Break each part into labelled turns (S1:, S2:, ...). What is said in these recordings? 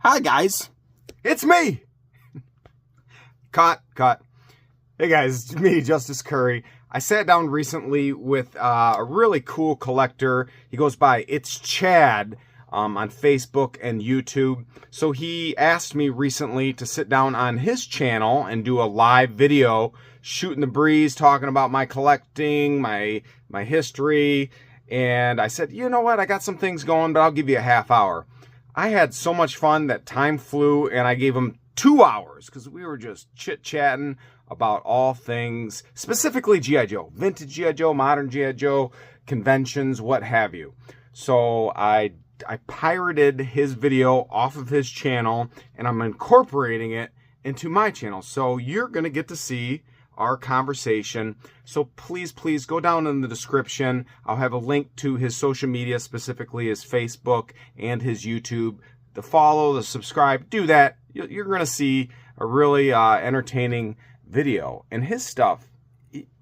S1: Hi, guys. It's me. Cut. Hey, guys. It's me, Justice Cury. I sat down recently with a really cool collector. He goes by It's Chad on Facebook and YouTube. So he asked me recently to sit down on his channel and do a live video, shooting the breeze, talking about my collecting, my history. And I said, you know what? I got some things going, but I'll give you a half hour. I had so much fun that time flew, and I gave him 2 hours because we were just chit-chatting about all things, specifically G.I. Joe, vintage G.I. Joe, modern G.I. Joe, conventions, what have you. So I pirated his video off of his channel, and I'm incorporating it into my channel. So you're going to get to see our conversation. So please go down in the description. I'll have a link to his social media, specifically his Facebook and his YouTube. The follow, the subscribe, do that. You're going to see a really entertaining video. And his stuff,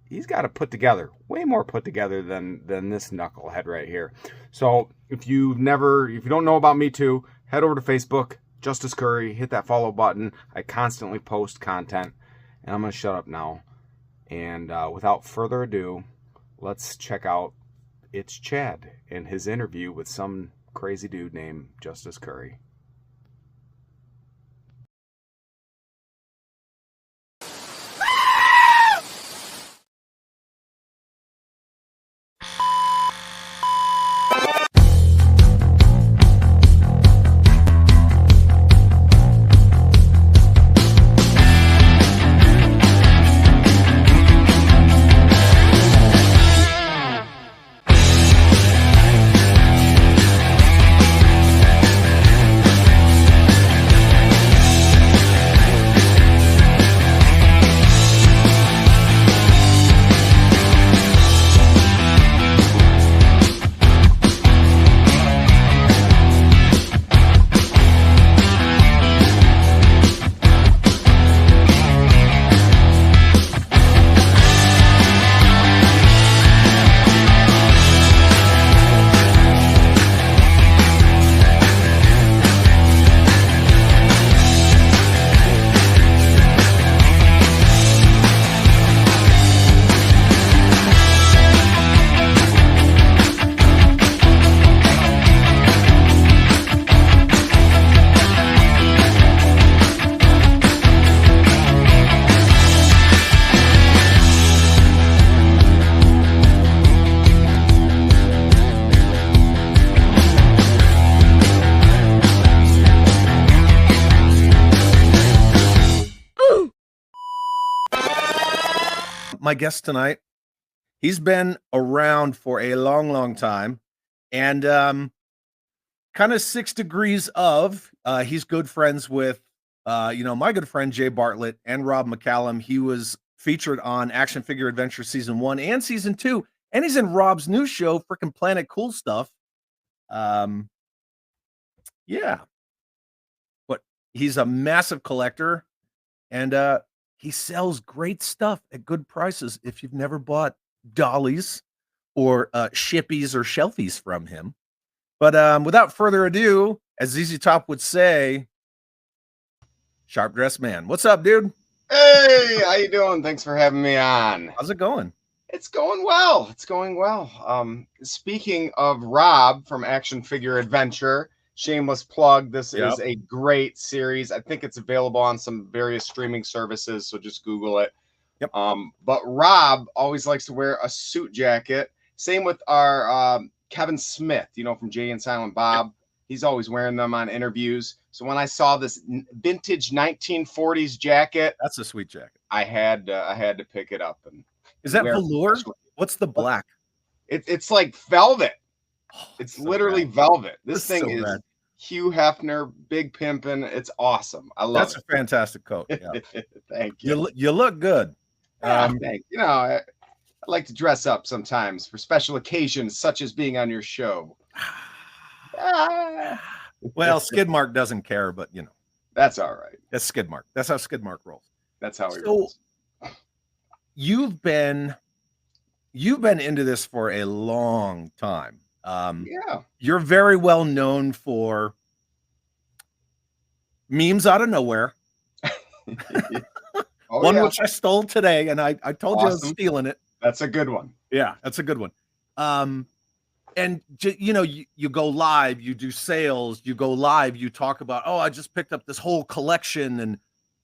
S1: he's got it put together, way more put together than this knucklehead right here. So if you don't know about me too, head over to Facebook, Justice Cury, hit that follow button. I constantly post content. And I'm going to shut up now. And without further ado, let's check out It's Chad and his interview with some crazy dude named Justice Cury.
S2: My guest tonight, he's been around for a long time, and kind of 6 degrees of he's good friends with my good friend Jay Bartlett and Rob McCallum. He was featured on Action Figure Adventure season 1 and season 2, and he's in Rob's new show, freaking Planet Cool Stuff. Yeah, but he's a massive collector, and he sells great stuff at good prices. If you've never bought dollies or shippies or shelfies from him. But without further ado, as ZZ Top would say, sharp dressed man. What's up, dude?
S1: Hey, how you doing? Thanks for having me on.
S2: How's it going?
S1: It's going well. Speaking of Rob from Action Figure Adventure, shameless plug, this is a great series. I think it's available on some various streaming services, so just Google it.
S2: Yep.
S1: But Rob always likes to wear a suit jacket. Same with our Kevin Smith, from Jay and Silent Bob. Yep. He's always wearing them on interviews. So when I saw this vintage 1940s jacket,
S2: that's a sweet jacket.
S1: I had to pick it up. And
S2: is that velour? What's the black?
S1: It's like velvet. It's
S2: so
S1: literally
S2: bad.
S1: velvet. This thing
S2: so
S1: is
S2: bad.
S1: Hugh Hefner, big pimpin'. It's awesome. I love it.
S2: That's a fantastic coat. Yeah.
S1: Thank you.
S2: You look good.
S1: Thank you. I like to dress up sometimes for special occasions, such as being on your show.
S2: Well, Skidmark doesn't care, but
S1: that's all right.
S2: That's Skidmark. That's how Skidmark rolls.
S1: That's how he rolls.
S2: You've been into this for a long time.
S1: Yeah.
S2: You're very well known for memes out of nowhere.
S1: Oh
S2: One
S1: yeah,
S2: which I stole today, and I told you I was
S1: awesome.
S2: stealing it.
S1: That's a good one.
S2: Yeah, that's a good one. And you know, you go live, you do sales, you go live, you talk about, oh, I just picked up this whole collection. And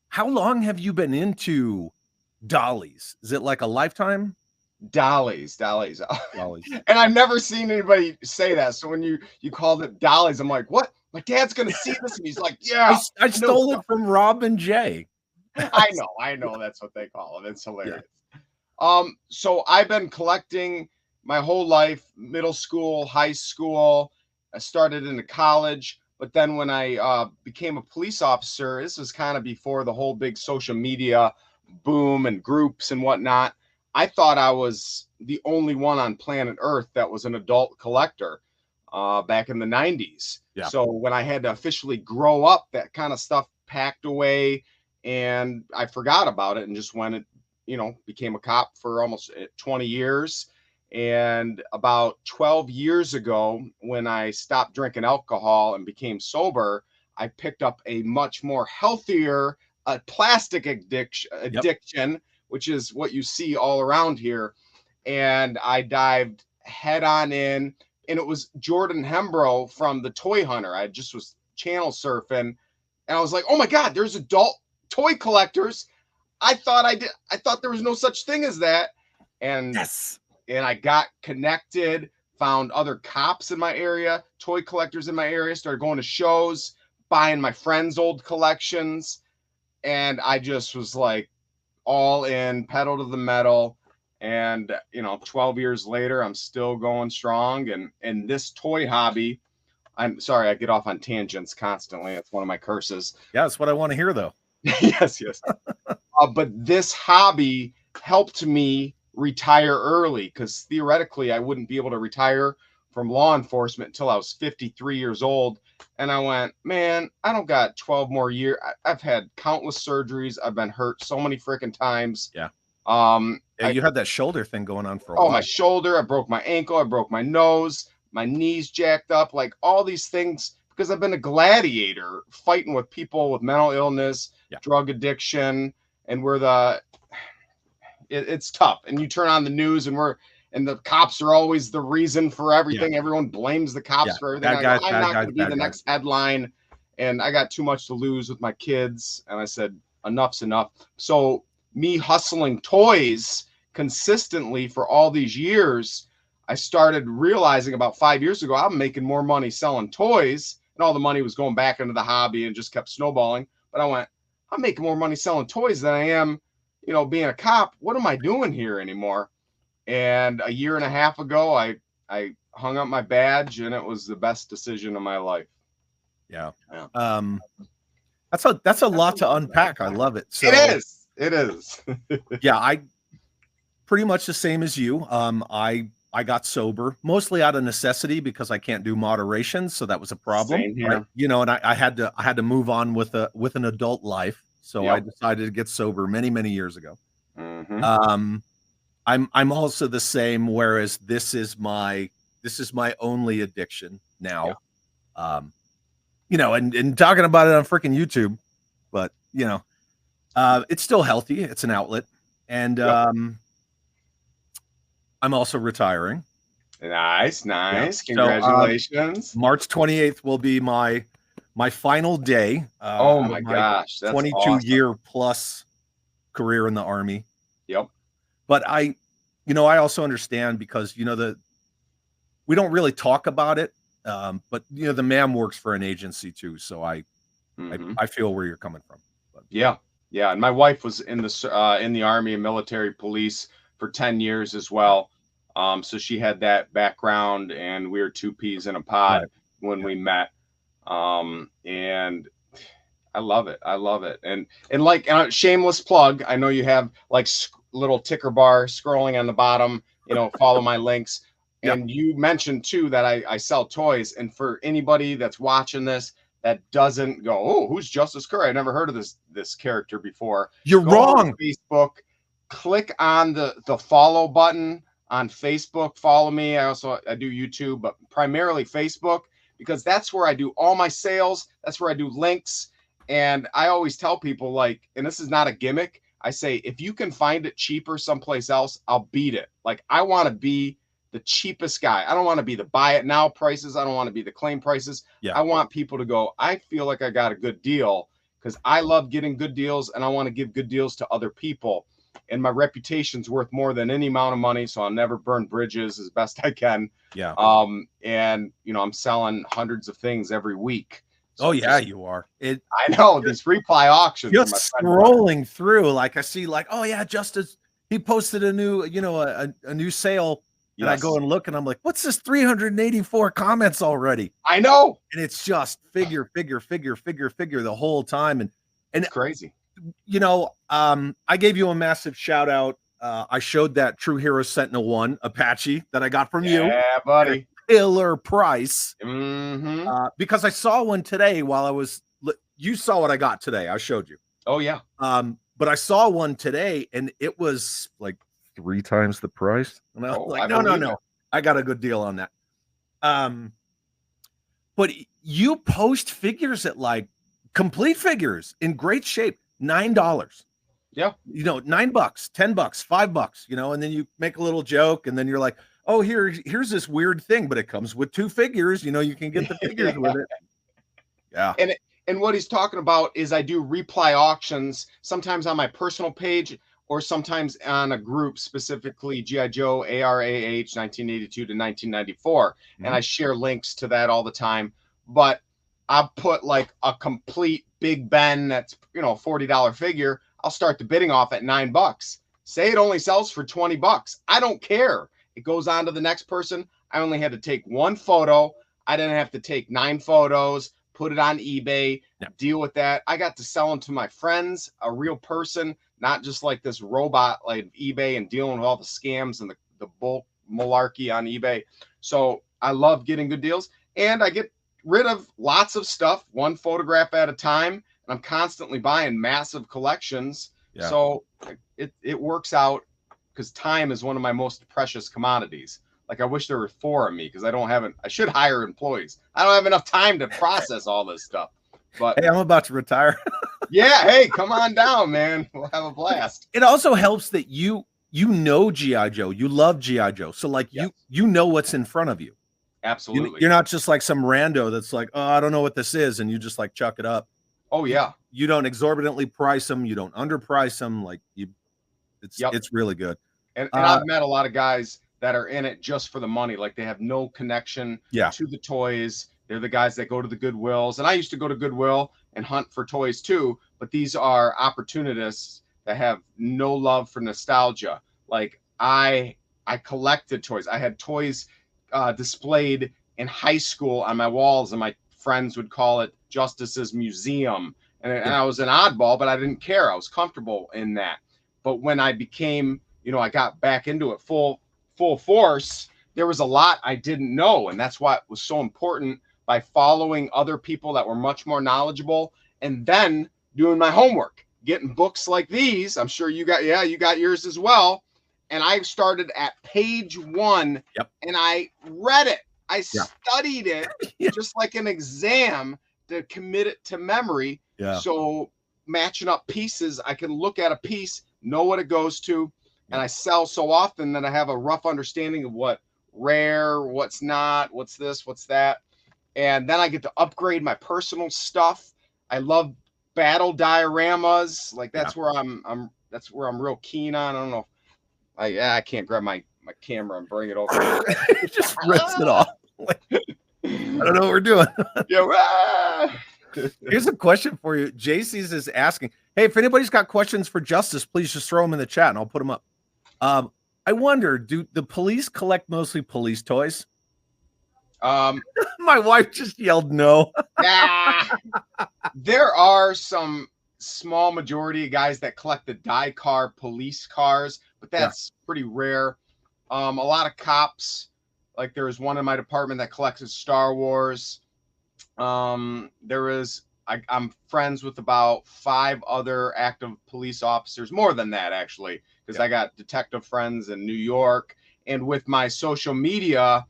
S2: how long have you been into dollies? Is it like a lifetime?
S1: Dollies.
S2: Dollies.
S1: And I've never seen anybody say that. So when you called it dollies, I'm like, what? My dad's gonna see this, and he's like,
S2: I,
S1: yeah,
S2: I
S1: I know
S2: stole it
S1: stuff.
S2: from Rob and Jay.
S1: I know. That's what they call it. It's
S2: Yeah.
S1: hilarious. So I've been collecting my whole life, middle school, high school. I started into college, but then when I became a police officer, this was kind of before the whole big social media boom and groups and whatnot. I thought I was the only one on planet Earth that was an adult collector back in the 90s.
S2: Yeah.
S1: So when I had to officially grow up, that kind of stuff packed away and I forgot about it and just went became a cop for almost 20 years. And about 12 years ago, when I stopped drinking alcohol and became sober, I picked up a much more healthier plastic addiction, which is what you see all around here. And I dived head on in, and it was Jordan Hembrow from the Toy Hunter. I just was channel surfing, and I was like, "Oh my God, there's adult toy collectors." I thought there was no such thing as that. And
S2: Yes.
S1: and I got connected, found other cops in my area, toy collectors in my area, started going to shows, buying my friends' old collections, and I just was like all in, pedal to the metal. And 12 years later, I'm still going strong. And this toy hobby, I'm sorry, I get off on tangents constantly. It's one of my curses.
S2: Yeah, that's what I want to hear, though.
S1: Yes, yes. But this hobby helped me retire early because theoretically I wouldn't be able to retire from law enforcement until I was 53 years old. And I went, man, I don't got 12 more years. I've had countless surgeries. I've been hurt so many freaking times.
S2: Yeah.
S1: Um,
S2: Yeah,
S1: I,
S2: you had that shoulder thing going on for a
S1: oh,
S2: while.
S1: my shoulder, I broke my ankle, I broke my nose, my knees jacked up, like all these things because I've been a gladiator fighting with people with mental illness, drug addiction, and it's tough. And you turn on the news and the cops are always the reason for everything. Everyone blames the cops for everything.
S2: Bad guys,
S1: I'm
S2: bad
S1: not
S2: guys,
S1: going to be
S2: bad
S1: the
S2: guys.
S1: next headline. And I got too much to lose with my kids. And I said, enough's enough. So me hustling toys consistently for all these years, I started realizing about 5 years ago, I'm making more money selling toys, and all the money was going back into the hobby and just kept snowballing. But I went, I'm making more money selling toys than I am, being a cop. What am I doing here anymore? And a year and a half ago, I hung up my badge, and it was the best decision of my life.
S2: Yeah. That's a lot to unpack. I love it. So
S1: It is.
S2: yeah, I pretty much the same as you. I got sober mostly out of necessity because I can't do moderation, so that was a problem.
S1: Same here.
S2: Right? And I had to move on with an adult life, so I decided to get sober many years ago.
S1: Mm-hmm.
S2: I'm also the same. Whereas this is my only addiction now. And talking about it on freaking YouTube, but it's still healthy. It's an outlet, and I'm also retiring.
S1: Nice.
S2: Yeah.
S1: Congratulations.
S2: So, March 28th will be my final day.
S1: Oh my gosh, that's
S2: 22-year plus career in the Army.
S1: Yep.
S2: But I also understand because we don't really talk about it. But the man works for an agency too, so I feel where you're coming from. But.
S1: Yeah. And my wife was in the Army and military police for 10 years as well. So she had that background, and we were two peas in a pod when we met. And I love it. And like shameless plug, I know you have like little ticker bar scrolling on the bottom. Follow my links. And you mentioned too that I sell toys. And for anybody that's watching this that doesn't go, oh, who's Justice Cury? I never heard of this character before.
S2: You're wrong.
S1: Facebook, click on the follow button on Facebook. Follow me. I do YouTube, but primarily Facebook, because that's where I do all my sales. That's where I do links. And I always tell people, like, and this is not a gimmick, I say, if you can find it cheaper someplace else, I'll beat it. Like, I want to be the cheapest guy. I don't want to be the buy it now prices. I don't want to be the claim prices.
S2: Yeah.
S1: I want people to go, I feel like I got a good deal because I love getting good deals and I want to give good deals to other people. And my reputation's worth more than any amount of money. So I'll never burn bridges as best I can.
S2: Yeah.
S1: And you know, I'm selling hundreds of things every week. So
S2: Oh yeah, you are.
S1: I know these reply auctions.
S2: Just scrolling through, like I see, like, oh yeah, Justice, he posted a new, a new sale, and I go and look, and I'm like, what's this 384 comments already?
S1: I know,
S2: and it's just figure the whole time, and
S1: it's crazy.
S2: I gave you a massive shout out. I showed that True Hero Sentinel 1 Apache that I got from you.
S1: Yeah, buddy.
S2: Killer price.
S1: Because
S2: I saw one today while I was. You saw what I got today. I showed you.
S1: Oh yeah.
S2: But I saw one today, and it was like 3 times the price. And I was like, no, I got a good deal on that. But you post figures at like complete figures in great shape, $9.
S1: Yeah.
S2: $9, $10, $5, and then you make a little joke, and then you're like, oh, here's this weird thing, but it comes with 2 figures. You can get the figures with it. Yeah.
S1: And what he's talking about is I do reply auctions sometimes on my personal page or sometimes on a group, specifically G.I. Joe ARAH 1982 to 1994. And I share links to that all the time. But I'll put like a complete Big Ben that's, $40 figure. I'll start the bidding off at $9. Say it only sells for $20. I don't care. It goes on to the next person. I only had to take 1 photo. I didn't have to take 9 photos, put it on eBay, deal with that. I got to sell them to my friends, a real person, not just like this robot like eBay and dealing with all the scams and the bull malarkey on eBay. So I love getting good deals, and I get rid of lots of stuff, 1 photograph at a time. And I'm constantly buying massive collections. Yeah. So it works out because time is one of my most precious commodities. Like, I wish there were 4 of me because I should hire employees. I don't have enough time to process all this stuff. But
S2: hey, I'm about to retire.
S1: Yeah, hey, come on down, man. We'll have a blast.
S2: It also helps that you know G.I. Joe. You love G.I. Joe. So like you know what's in front of you.
S1: Absolutely.
S2: You're not just like some rando that's like, oh, I don't know what this is, and you just like chuck it up.
S1: Oh yeah.
S2: You don't exorbitantly price them. You don't underprice them. Like it's really good.
S1: And I've met a lot of guys that are in it just for the money. Like, they have no connection to the toys. They're the guys that go to the Goodwills. And I used to go to Goodwill and hunt for toys too. But these are opportunists that have no love for nostalgia. Like, I collected toys. I had toys displayed in high school on my walls, and my friends would call it Justice's Museum. And I was an oddball, but I didn't care. I was comfortable in that. But when I became, I got back into it full force, there was a lot I didn't know. And that's why it was so important, by following other people that were much more knowledgeable and then doing my homework, getting books like these. I'm sure you got yours as well. And I started at page 1 and I read it. I studied it just like an exam to commit it to memory. Yeah. So matching up pieces, I can look at a piece, know what it goes to. And I sell so often that I have a rough understanding of what rare, what's not, what's this, what's that. And then I get to upgrade my personal stuff. I love battle dioramas. Like, that's where I'm real keen on. I don't know. I can't grab my camera and bring it over.
S2: It just rips it off. I don't know what we're doing. Here's a question for you. JC's is asking, hey, if anybody's got questions for Justice, please just throw them in the chat and I'll put them up. I wonder, do the police collect mostly police toys? My wife just yelled no.
S1: There are some small majority of guys that collect the die-car police cars, but that's pretty rare. A lot of cops, like there is one in my department that collects Star Wars. I'm friends with about 5 other active police officers, more than that actually, because I got detective friends in New York. And with my social media,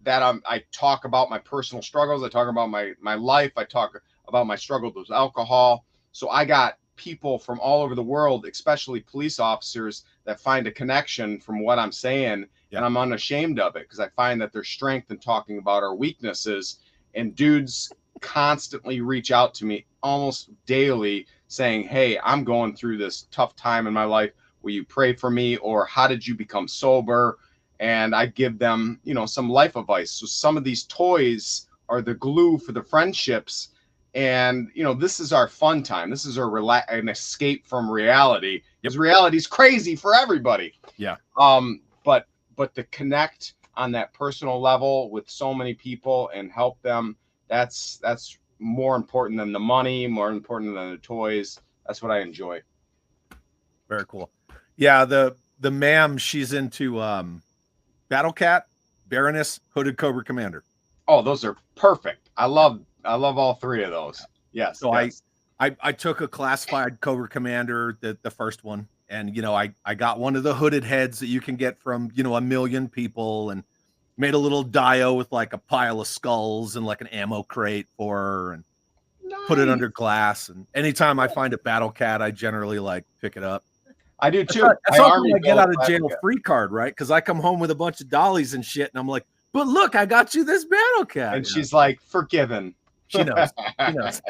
S1: that I talk about my personal struggles, I talk about my life, I talk about my struggles with alcohol. So I got people from all over the world, especially police officers, that find a connection from what I'm saying.
S2: Yeah.
S1: And I'm unashamed of it because I find that there's strength in talking about our weaknesses. And dudes constantly reach out to me almost daily saying, hey, I'm going through this tough time in my life. Will you pray for me? Or how did you become sober? And I give them, some life advice. So some of these toys are the glue for the friendships. And, this is our fun time. This is an escape from reality, because reality's crazy for everybody.
S2: Yeah.
S1: But to connect on that personal level with so many people and help them, that's more important than the money, more important than the toys. That's what I enjoy.
S2: Very cool. Yeah, the ma'am, she's into Battle Cat, Baroness, Hooded Cobra Commander.
S1: Oh, those are perfect. I love all three of those. Yes.
S2: So
S1: yes.
S2: I took a classified Cobra Commander, the first one, and I got one of the hooded heads that you can get from a million people, and made a little dio with like a pile of skulls and like an ammo crate for her, and put it under glass. And anytime I find a Battle Cat, I generally like pick it up.
S1: I do too.
S2: That's also my get out of jail free card, right? Because I come home with a bunch of dollies and shit, and I'm like, but look, I got you this Battle Cat.
S1: And she's like, forgiven.
S2: She knows. She knows.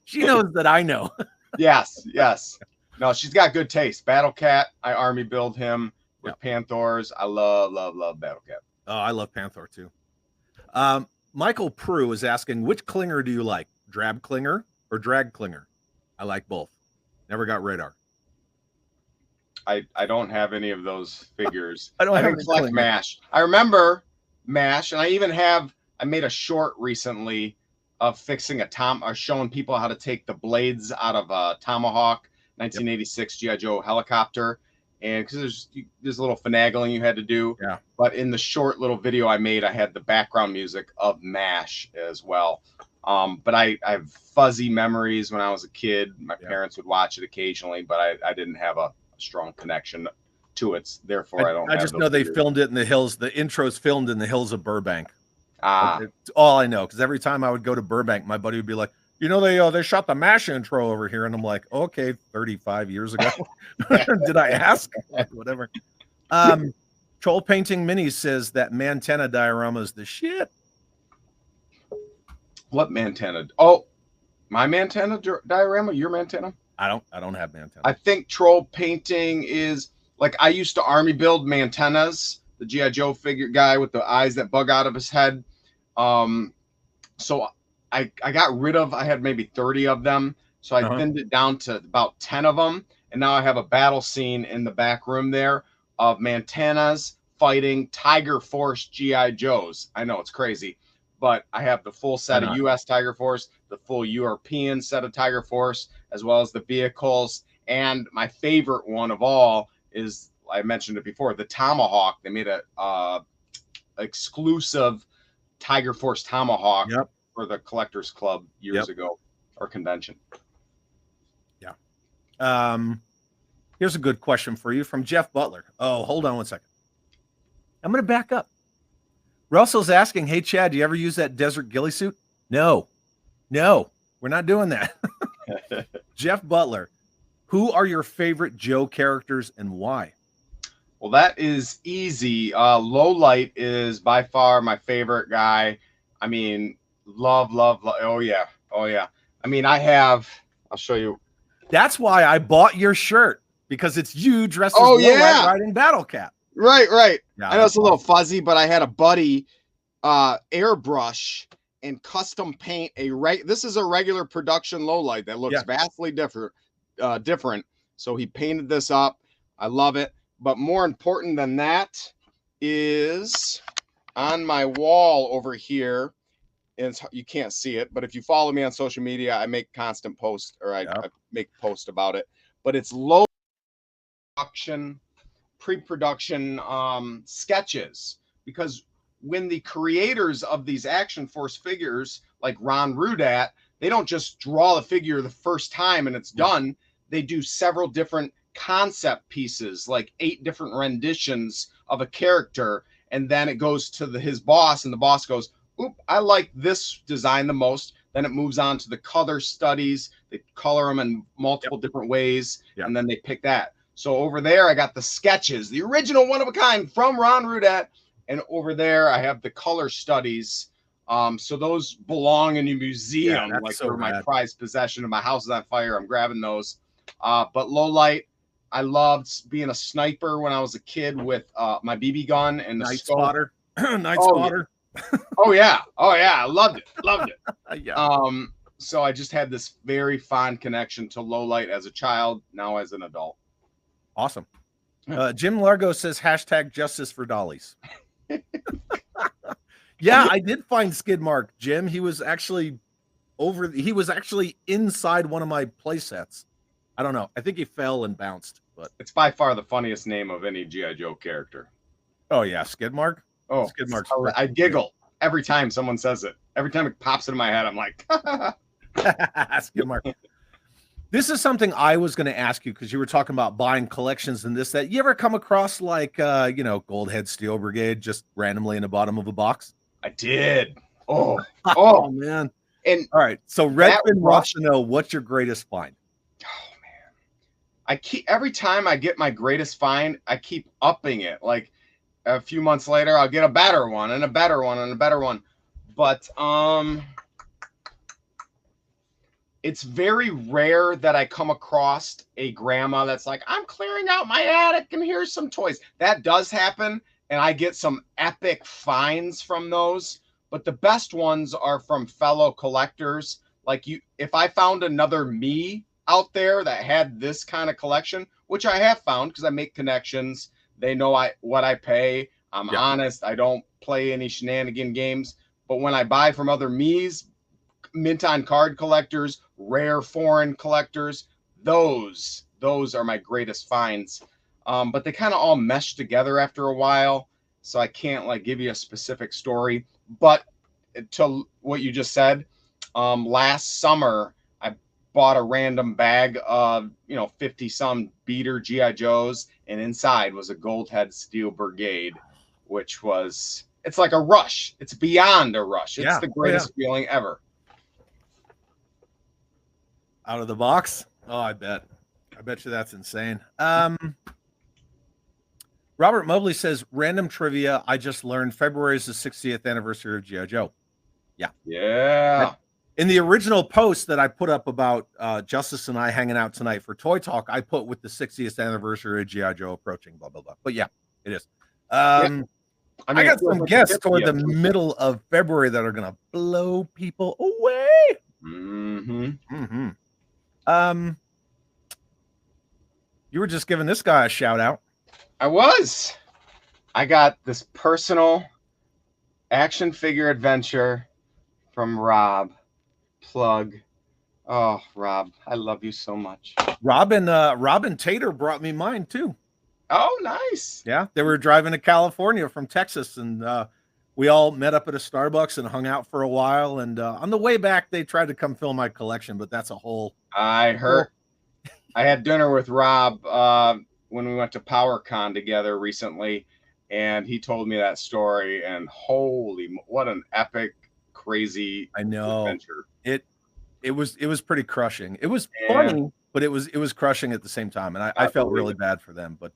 S2: She knows that I know.
S1: Yes. No, she's got good taste. Battle Cat, I army build him with Panthers. I love Battle Cat.
S2: Oh, I love Panther too. Michael Prue is asking, which clinger do you like? Drab clinger or drag clinger? I like both. Never got radar.
S1: I don't have any of those figures.
S2: I don't have
S1: collect MASH. I remember MASH, and I made a short recently of fixing or showing people how to take the blades out of a Tomahawk 1986 G.I. Joe helicopter. And because there's a little finagling you had to do.
S2: Yeah.
S1: But in the short little video I made, I had the background music of MASH as well. But I have fuzzy memories when I was a kid. My parents would watch it occasionally, but I didn't have a strong connection to it. Therefore, I just know
S2: they filmed it in the hills. The intro's filmed in the hills of Burbank.
S1: It's
S2: all I know, because every time I would go to Burbank, my buddy would be like, they shot the MASH intro over here, and I'm like, okay, 35 years ago. Did I ask? Whatever. Troll Painting Mini says that Mantenna diorama is the shit.
S1: What Mantenna? Oh, my Mantenna diorama? Your Mantenna?
S2: I don't have Mantenna.
S1: I think Troll Painting is like, I used to army build Mantennas, the G.I. Joe figure guy with the eyes that bug out of his head. So I got rid of, I had maybe 30 of them. So I thinned it down to about 10 of them. And now I have a battle scene in the back room there of Mantennas fighting Tiger Force G.I. Joes. I know, it's crazy. But I have the full set of U.S. Tiger Force, the full European set of Tiger Force, as well as the vehicles. And my favorite one of all is, I mentioned it before, the Tomahawk. They made a exclusive Tiger Force Tomahawk for the Collectors Club years ago, or convention.
S2: Yeah. Here's a good question for you from Jeff Butler. Oh, hold on one second. I'm going to back up. Russell's asking, hey, Chad, do you ever use that desert ghillie suit? No, we're not doing that. Jeff Butler, who are your favorite Joe characters and why?
S1: Well, that is easy. Low Light is by far my favorite guy. I mean, love. Oh, yeah. I mean, I'll show you.
S2: That's why I bought your shirt, because it's you dressed as Low Light riding Battle Cat.
S1: Right. Yeah, I know it's a little fuzzy, but I had a buddy airbrush and custom paint this is a regular production Low Light that looks vastly different. So he painted this up. I love it. But more important than that is on my wall over here. And you can't see it, but if you follow me on social media, I make constant posts, or I make posts about it. But it's low production, pre-production sketches, because when the creators of these Action Force figures, like Ron Rudat, they don't just draw the figure the first time and it's done. They do several different concept pieces, like 8 different renditions of a character, and then it goes to his boss, and the boss goes, oop, I like this design the most. Then it moves on to the color studies. They color them in multiple different ways, and then they pick that. So over there, I got the sketches, the original one of a kind from Ron Rudett, and over there I have the color studies. So those belong in a museum, like
S2: so
S1: they're my prized possession. If my house is on fire, I'm grabbing those. But low light, I loved being a sniper when I was a kid with my BB gun and the
S2: Night
S1: scope.
S2: Spotter. Night Spotter.
S1: Oh yeah, I loved it.
S2: Yeah.
S1: So I just had this very fond connection to low light as a child, now as an adult.
S2: Awesome. Jim Largo says hashtag justice for dollies. Yeah, I did find Skidmark, Jim. He was actually inside one of my play sets. I don't know. I think he fell and bounced, but
S1: it's by far the funniest name of any G.I. Joe character.
S2: Oh yeah, Skidmark.
S1: Oh,
S2: Skidmark's
S1: I giggle every time someone says it. Every time it pops into my head, I'm like,
S2: Skidmark. This is something I was going to ask you because you were talking about buying collections and this, that. You ever come across like, Goldhead Steel Brigade just randomly in the bottom of a box?
S1: I did. Oh,
S2: man.
S1: And
S2: all right. So Redfin wants to know, what's your greatest find?
S1: Oh man. Every time I get my greatest find, I keep upping it. Like a few months later, I'll get a better one and a better one and a better one. But it's very rare that I come across a grandma that's like, I'm clearing out my attic and here's some toys. That does happen, and I get some epic finds from those. But the best ones are from fellow collectors. Like if I found another me out there that had this kind of collection, which I have found because I make connections. They know what I pay. I'm honest. I don't play any shenanigan games. But when I buy from other me's, mint on card collectors, rare foreign collectors, those are my greatest finds. But they kind of all mesh together after a while, so I can't like give you a specific story. But to what you just said, last summer I bought a random bag of 50 some beater GI Joes, and inside was a Goldhead Steel Brigade, which it's like a rush. It's beyond a rush. It's the greatest feeling ever.
S2: Out of the box? Oh, I bet you that's insane. Robert Mobley says, random trivia. I just learned February is the 60th anniversary of G.I. Joe. Yeah. In the original post that I put up about Justice and I hanging out tonight for Toy Talk, I put with the 60th anniversary of G.I. Joe approaching, blah, blah, blah. But yeah, it is. I got some guests toward the middle of February that are going to blow people away. You were just giving this guy a shout out.
S1: I was. I got this personal action figure adventure from Rob. Plug. Oh, Rob, I love you so much.
S2: Robin Tater brought me mine too.
S1: Oh, nice.
S2: Yeah, they were driving to California from Texas, and we all met up at a Starbucks and hung out for a while. And on the way back, they tried to come fill my collection, but that's a whole.
S1: I heard. I had dinner with Rob when we went to PowerCon together recently, and he told me that story. And holy, what an epic, crazy adventure!
S2: It was pretty crushing. It was funny, but it was crushing at the same time, and I felt really bad for them. But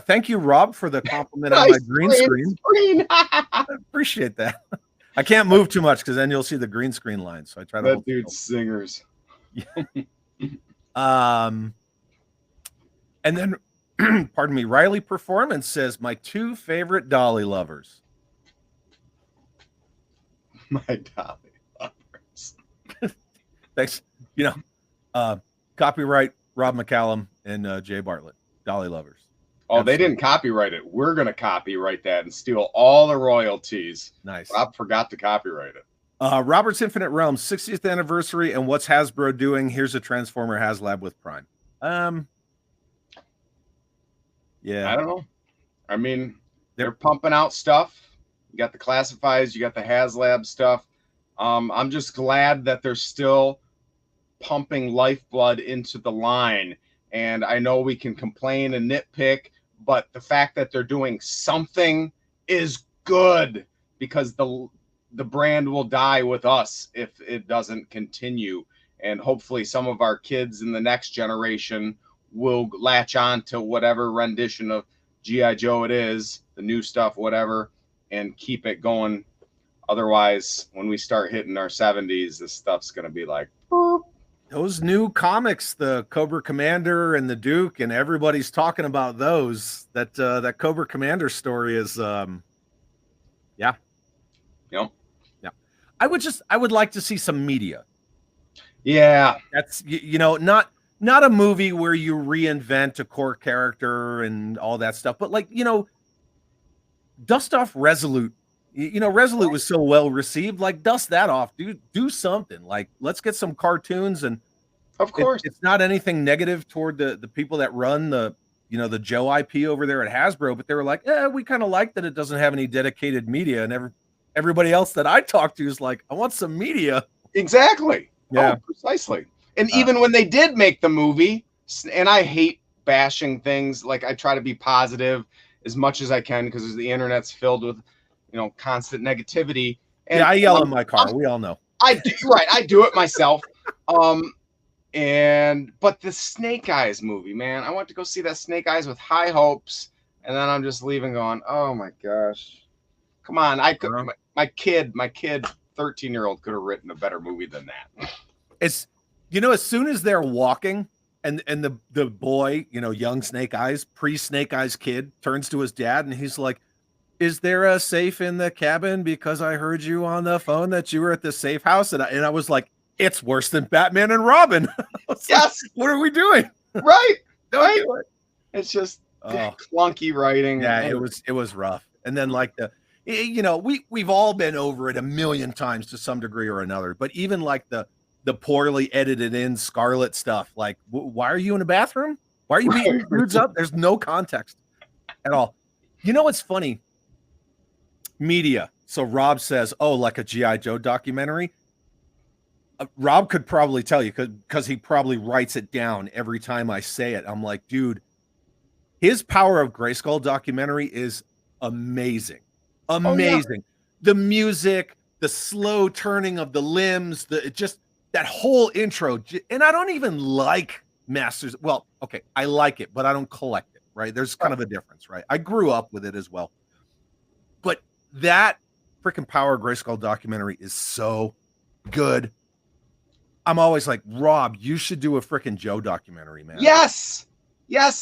S2: thank you, Rob, for the compliment on my green screen. I appreciate that. I can't move too much because then you'll see the green screen line. So I try to.
S1: That dude's singers.
S2: And then, pardon me, Riley Performance says my two favorite dolly lovers.
S1: My dolly lovers.
S2: Thanks. Copyright Rob McCallum and Jay Bartlett. Dolly lovers.
S1: Oh, absolutely. They didn't copyright it. We're going to copyright that and steal all the royalties.
S2: Nice.
S1: Rob forgot to copyright it.
S2: Robert's Infinite Realms 60th anniversary, and what's Hasbro doing? Here's a Transformer HasLab with Prime. Yeah,
S1: I don't know. I mean, they're pumping out stuff. You got the classifieds, you got the HasLab stuff. I'm just glad that they're still pumping lifeblood into the line. And I know we can complain and nitpick, but the fact that they're doing something is good, because the brand will die with us if it doesn't continue. And hopefully some of our kids in the next generation will latch on to whatever rendition of G.I. Joe it is, the new stuff, whatever, and keep it going. Otherwise, when we start hitting our 70s, this stuff's going to be like, boop.
S2: Those new comics, the Cobra Commander and the Duke, and everybody's talking about those. That Cobra Commander story is, yeah.
S1: Yep.
S2: Yeah. I would like to see some media.
S1: Yeah.
S2: That's, not a movie where you reinvent a core character and all that stuff, but like, dust off Resolute. Resolute was so well received. Like, dust that off. Do something. Like, let's get some cartoons. And
S1: of course,
S2: it's not anything negative toward the people that run the Joe IP over there at Hasbro, but they were like, we kind of like that it doesn't have any dedicated media. And everybody else that I talked to is like, I want some media.
S1: Exactly.
S2: Yeah,
S1: precisely. And even when they did make the movie, and I hate bashing things, like I try to be positive as much as I can because the internet's filled with, constant negativity. And
S2: yeah, I yell in my car. We all know.
S1: I do, right. I do it myself. But the Snake Eyes movie, man, I went to go see that Snake Eyes with high hopes, and then I'm just leaving going, oh my gosh, come on! I could, my kid, 13-year-old could have written a better movie than that.
S2: It's, as soon as they're walking, and the boy, young Snake Eyes, pre-Snake Eyes kid, turns to his dad, and he's like, is there a safe in the cabin? Because I heard you on the phone that you were at the safe house. And I was like, it's worse than Batman and Robin.
S1: Yes.
S2: Like, what are we doing?
S1: Right.
S2: Don't do it.
S1: It's just clunky writing.
S2: Yeah, it was rough. And then like we've all been over it a million times to some degree or another. But even like the poorly edited in Scarlet stuff, like, why are you in a bathroom? Why are you beating dudes up? There's no context at all. What's funny? Media. So Rob says, like a G.I. Joe documentary. Rob could probably tell you because he probably writes it down every time I say it. I'm like, dude, his Power of Grayskull documentary is amazing. Amazing. Oh, yeah. The music, the slow turning of the limbs, just that whole intro. And I don't even like Masters. Well, okay, I like it, but I don't collect it, right? There's kind of a difference, right? I grew up with it as well. But that freaking Power of Grayskull documentary is so good. I'm always like, Rob, you should do a freaking Joe documentary, man.
S1: Yes.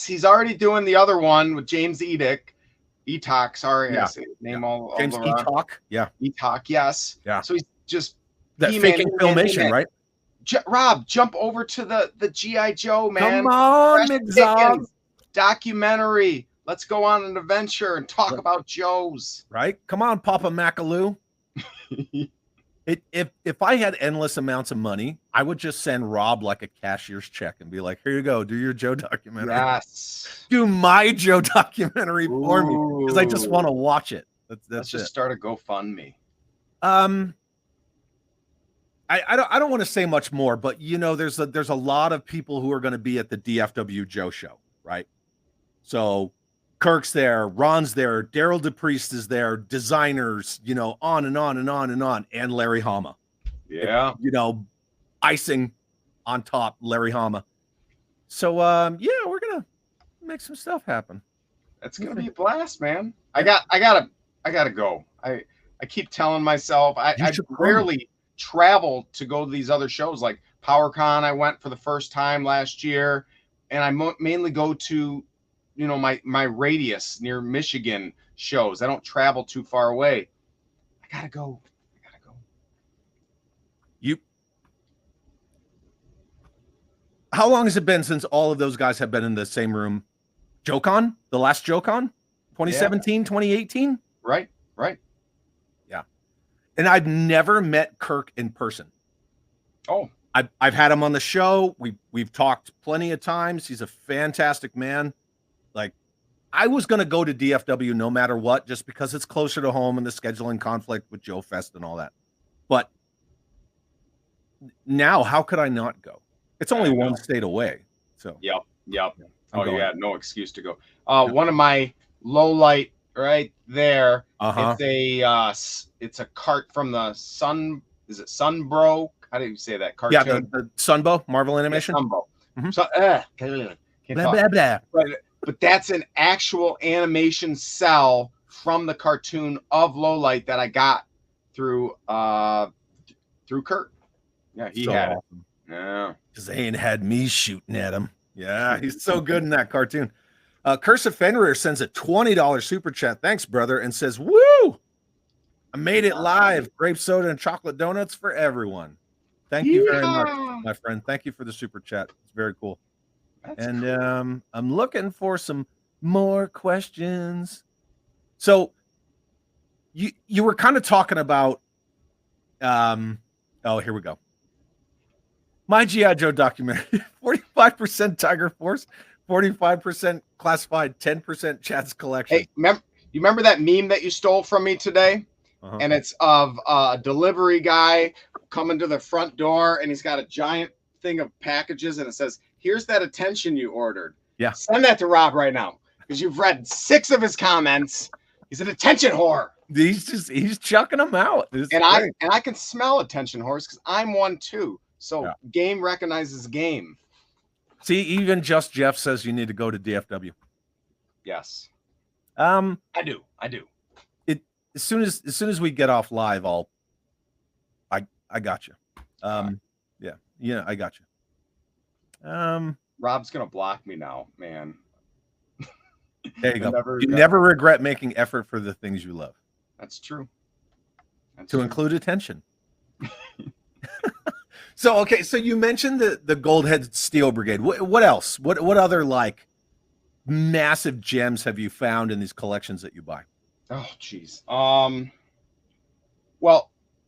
S1: He's already doing the other one with James Etoch. Sorry,
S2: yeah.
S1: I say name all
S2: James Etoch. Yeah.
S1: Etoch. Yes.
S2: Yeah.
S1: So he's just
S2: that faking filmation, right?
S1: Rob, jump over to the G.I. Joe, man.
S2: Come on, McZog.
S1: Documentary. Let's go on an adventure and talk about Joes.
S2: Right? Come on, Papa Macaloo. If I had endless amounts of money, I would just send Rob like a cashier's check and be like, here you go, do your Joe documentary.
S1: Yes.
S2: Do my Joe documentary for me because I just want to watch it.
S1: Let's just start a GoFundMe.
S2: I don't want to say much more, but there's a lot of people who are going to be at the DFW Joe show, right? So Kirk's there, Ron's there, Daryl DePriest is there, designers, on and on and on and on, and Larry Hama.
S1: Yeah.
S2: Icing on top, Larry Hama. So we're gonna make some stuff happen.
S1: That's gonna be a blast, man. I gotta go. I keep telling myself I rarely travel to go to these other shows like PowerCon. I went for the first time last year, and I mainly go to my radius near Michigan shows. I don't travel too far away. I gotta go.
S2: How long has it been since all of those guys have been in the same room? JoeCon? The last JoeCon? 2017, 2018?
S1: Right.
S2: Yeah. And I've never met Kirk in person.
S1: Oh.
S2: I've had him on the show. We've talked plenty of times. He's a fantastic man. Like, I was going to go to DFW no matter what, just because it's closer to home and the scheduling conflict with Joe Fest and all that. But now, how could I not go? It's only one state away. So
S1: Yep.
S2: I'm going.
S1: Yeah, no excuse to go. One of my low light right there.
S2: Uh-huh.
S1: It's a cart from the Sun. Is it Sunbro? How do you say that
S2: Yeah,
S1: cartoon?
S2: the Sunbow Marvel
S1: Yeah,
S2: animation.
S1: Sunbro.
S2: Mhm.
S1: So can't
S2: Blah
S1: talk.
S2: blah blah.
S1: But that's an actual animation cell from the cartoon of Lowlight that I got through Kurt. Yeah, he
S2: So
S1: had it.
S2: awesome.
S1: Yeah.
S2: Zane had me shooting at him. Yeah, he's so good in that cartoon. Curse of Fenrir sends a $20 super chat. Thanks, brother, and says, "Woo! I made it live. Grape soda and chocolate donuts for everyone." Thank you very much,
S1: Yeehaw!
S2: my friend. Thank you for the super chat. It's very cool.
S1: That's
S2: And
S1: cool.
S2: I'm looking for some more questions. So you were kind of talking about oh, here we go. My GI Joe documentary: 45% Tiger Force, 45% classified, 10% Chad's collection.
S1: Hey, you remember that meme that you stole from me today?
S2: Uh-huh.
S1: And it's of a delivery guy coming to the front door, and he's got a giant thing of packages, and it says, "Here's that attention you ordered."
S2: Yeah.
S1: Send that to Rob right now because you've read 6 of his comments. He's an attention whore.
S2: He's chucking them out.
S1: And I can smell attention whores because I'm one too. So
S2: Yeah.
S1: game recognizes game.
S2: See, even Just Jeff says you need to go to DFW.
S1: Yes.
S2: I
S1: do.
S2: It as soon as we get off live, I got you. Yeah, I got you.
S1: Rob's gonna block me now, man.
S2: There you go. You never regret making effort for the things you love.
S1: That's true.
S2: To include attention. So you mentioned the Goldhead Steel Brigade. What else? What other like massive gems have you found in these collections that you buy?
S1: Oh, geez. Well,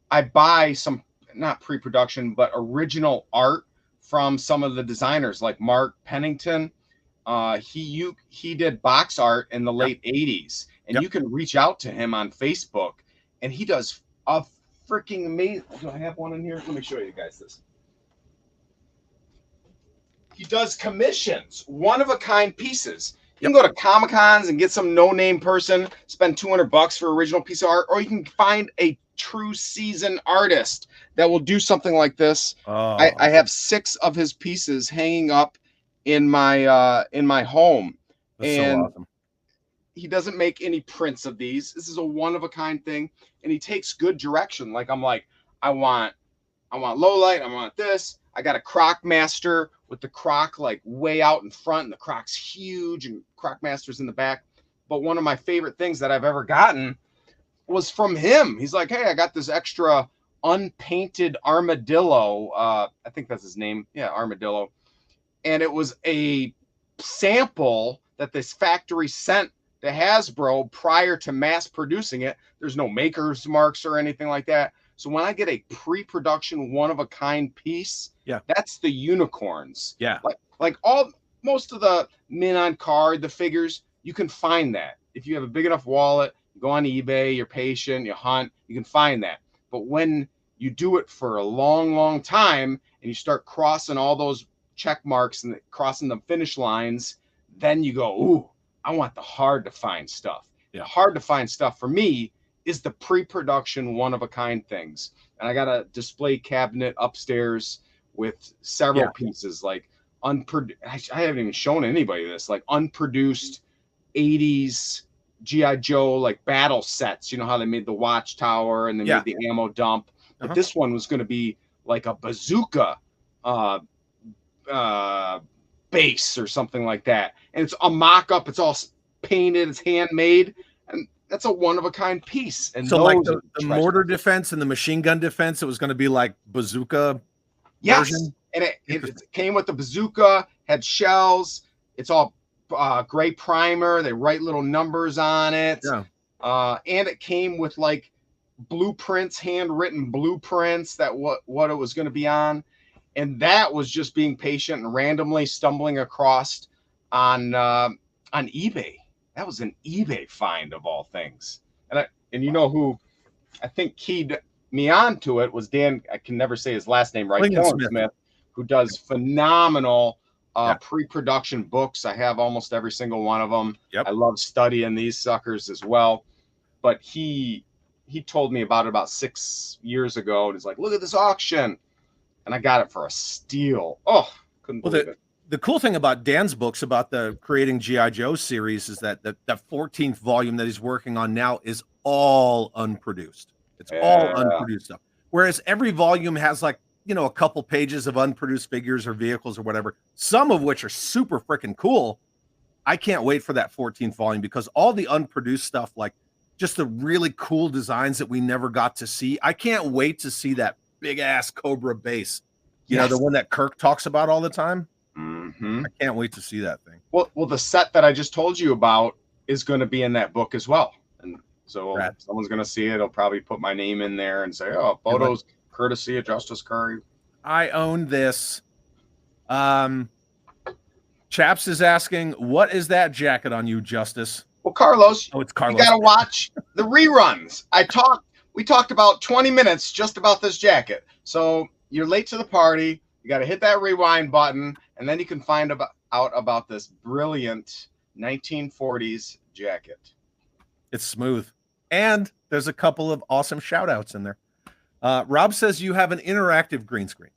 S1: I buy some not pre-production but original art from some of the designers like Mark Pennington. He did box art in the late 80s, and you can reach out to him on Facebook, and he does a freaking amazing. Do I have one in here? Let me show you guys this. He does commissions, one of a kind pieces. You can go to Comic Cons and get some no name person, spend $200 for original piece of art, or you can find a true seasoned artist that will do something like this. I have 6 of his pieces hanging up in my home.
S2: That's so awesome.
S1: He doesn't make any prints of these. This is a one of a kind thing, and he takes good direction. Like I'm like, I want Lowlight, I want this. I got a Croc Master with the Croc like way out in front, and the Croc's huge, and Croc Master's in the back. But one of my favorite things that I've ever gotten was from him. He's like, hey, I got this extra unpainted armadillo. I think that's his name. Yeah, armadillo. And it was a sample that this factory sent to Hasbro prior to mass producing it. There's no maker's marks or anything like that. So when I get a pre-production one-of-a-kind piece, that's the unicorns.
S2: Yeah.
S1: Like most of the min on card, the figures, you can find that. If you have a big enough wallet, you go on eBay, you're patient, you hunt, you can find that. But when you do it for a long, long time and you start crossing all those check marks and crossing the finish lines, then you go, ooh, I want the hard to find stuff. The hard to find stuff for me is the pre-production one-of-a-kind things. And I got a display cabinet upstairs with several pieces, like I haven't even shown anybody this, like unproduced 80s G.I. Joe like battle sets. You know how they made the watchtower and they made the ammo dump. But this one was going to be like a bazooka base or something like that. And it's a mock-up. It's all painted. It's handmade. And that's a one-of-a-kind piece. And
S2: so like the mortar defense and the machine gun defense, it was going to be like bazooka version?
S1: And it came with the bazooka, had shells. It's all gray primer. They write little numbers on it. And it came with like blueprints, handwritten blueprints that what it was going to be on. And that was just being patient and randomly stumbling across on eBay. That was an eBay find of all things. And you know who I think keyed me on to it was Dan. I can never say his last name right. Smith, who does phenomenal
S2: Yeah.
S1: pre-production books. I have almost every single one of them.
S2: Yep.
S1: I love studying these suckers as well. But he told me about it about 6 years ago, and he's like, "Look at this auction," and I got it for a steal. Oh, couldn't believe it.
S2: The cool thing about Dan's books about the creating G.I. Joe series is that the 14th volume that he's working on now is all unproduced. It's all unproduced stuff. Whereas every volume has like, you know, a couple pages of unproduced figures or vehicles or whatever, some of which are super freaking cool. I can't wait for that 14th volume because all the unproduced stuff, like just the really cool designs that we never got to see. I can't wait to see that big ass Cobra base. You know, the one that Kirk talks about all the time.
S1: Mm-hmm.
S2: I can't wait to see that thing.
S1: Well, the set that I just told you about is going to be in that book as well. And so someone's going to see it. I'll probably put my name in there and say, "Oh, photos courtesy of Justice Curry."
S2: I own this. Chaps is asking, what is that jacket on you, Justice?
S1: Well, Carlos,
S2: it's Carlos.
S1: You got to watch the reruns. We talked about 20 minutes just about this jacket. So you're late to the party. You got to hit that rewind button, and then you can find out about this brilliant 1940s jacket.
S2: It's smooth. And there's a couple of awesome shout outs in there. Rob says you have an interactive green screen.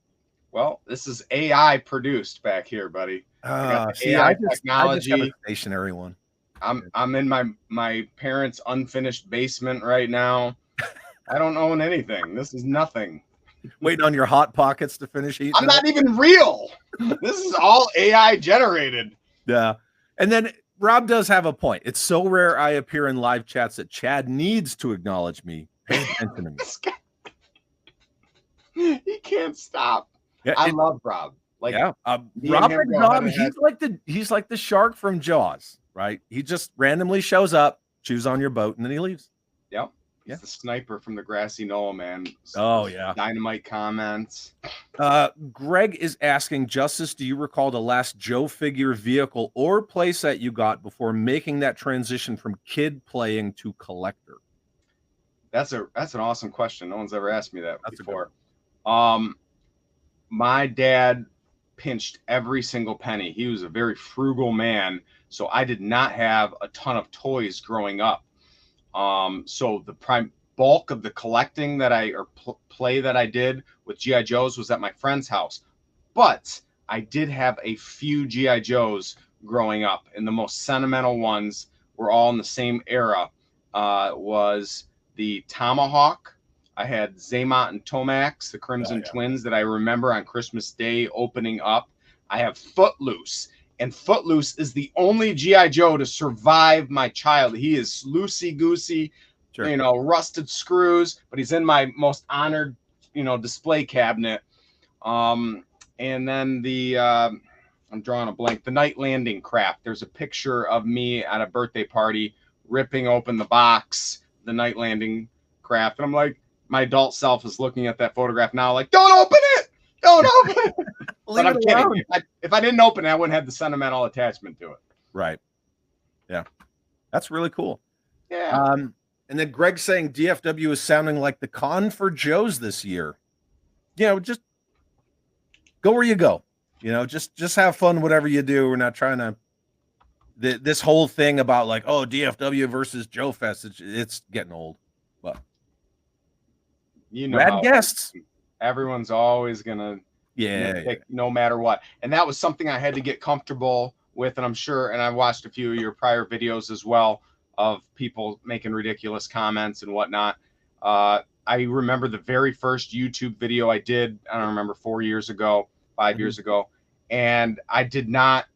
S1: Well, this is AI produced back here, buddy.
S2: I just
S1: technology.
S2: have a stationary one.
S1: I'm in my parents' unfinished basement right now. I don't own anything. This is nothing.
S2: Waiting on your hot pockets to finish eating.
S1: I'm not even real. This is all AI generated.
S2: Yeah. And then Rob does have a point. It's so rare I appear in live chats that Chad needs to acknowledge me. Pay attention to
S1: me. He can't stop. Yeah, I love Rob. Like,
S2: Rob he's like the shark from Jaws, right? He just randomly shows up, chews on your boat, and then he leaves.
S1: Yep. He's the sniper from the grassy knoll, man.
S2: Oh, yeah.
S1: Dynamite comments.
S2: Greg is asking, Justice, do you recall the last Joe figure vehicle or playset you got before making that transition from kid playing to collector?
S1: That's an awesome question. No one's ever asked me that before. My dad pinched every single penny. He was a very frugal man, so I did not have a ton of toys growing up. So the prime bulk of the collecting that play that I did with G.I. Joes was at my friend's house. But I did have a few G.I. Joes growing up, and the most sentimental ones were all in the same era. Was the Tomahawk. I had Zaymont and Tomax, the Crimson Twins, that I remember on Christmas Day opening up. I have Footloose. And Footloose is the only G.I. Joe to survive my childhood. He is loosey-goosey, rusted screws, but he's in my most honored, display cabinet. And then I'm drawing a blank, the Night Landing craft. There's a picture of me at a birthday party ripping open the box, the Night Landing craft. And I'm like, my adult self is looking at that photograph now like, don't open it! Don't open it! But I'm kidding. If I didn't open it, I wouldn't have the sentimental attachment to it.
S2: Right. Yeah. That's really cool.
S1: Yeah.
S2: And then Greg saying DFW is sounding like the con for Joes this year. Just go where you go. Just have fun, whatever you do. We're not trying to this whole thing about like, oh, DFW versus Joe Fest. It's getting old. But rad guests.
S1: Everyone's always gonna pick no matter what. And that was something I had to get comfortable with, and I'm sure, and I watched a few of your prior videos as well of people making ridiculous comments and whatnot. I remember the very first YouTube video I did, I don't remember, 4 years ago, 5 years ago, and I did not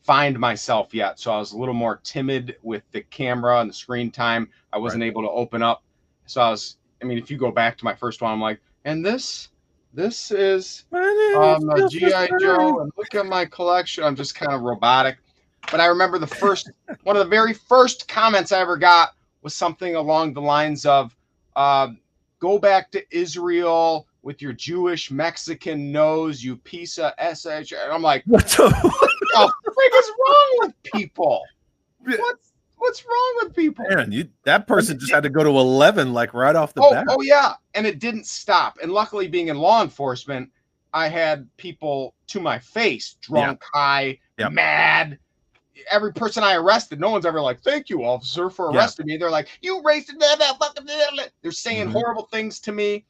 S1: find myself yet. So I was a little more timid with the camera and the screen time. I wasn't able to open up. So if you go back to my first one, I'm like, and this is a G.I. Joe, and look at my collection. I'm just kind of robotic. But I remember one of the very first comments I ever got was something along the lines of, go back to Israel with your Jewish Mexican nose, you piece of SH. And I'm like, what the frick is wrong with people? What's wrong with people?
S2: Man, that person just had to go to 11 like right off the bat.
S1: Oh yeah, and it didn't stop. And luckily, being in law enforcement, I had people to my face, drunk, high,
S2: Yep.
S1: mad. Every person I arrested, no one's ever like, "Thank you, officer, for
S2: Yeah.
S1: arresting me." They're like, "You racist, blah, blah, blah, blah, blah." They're saying horrible things to me.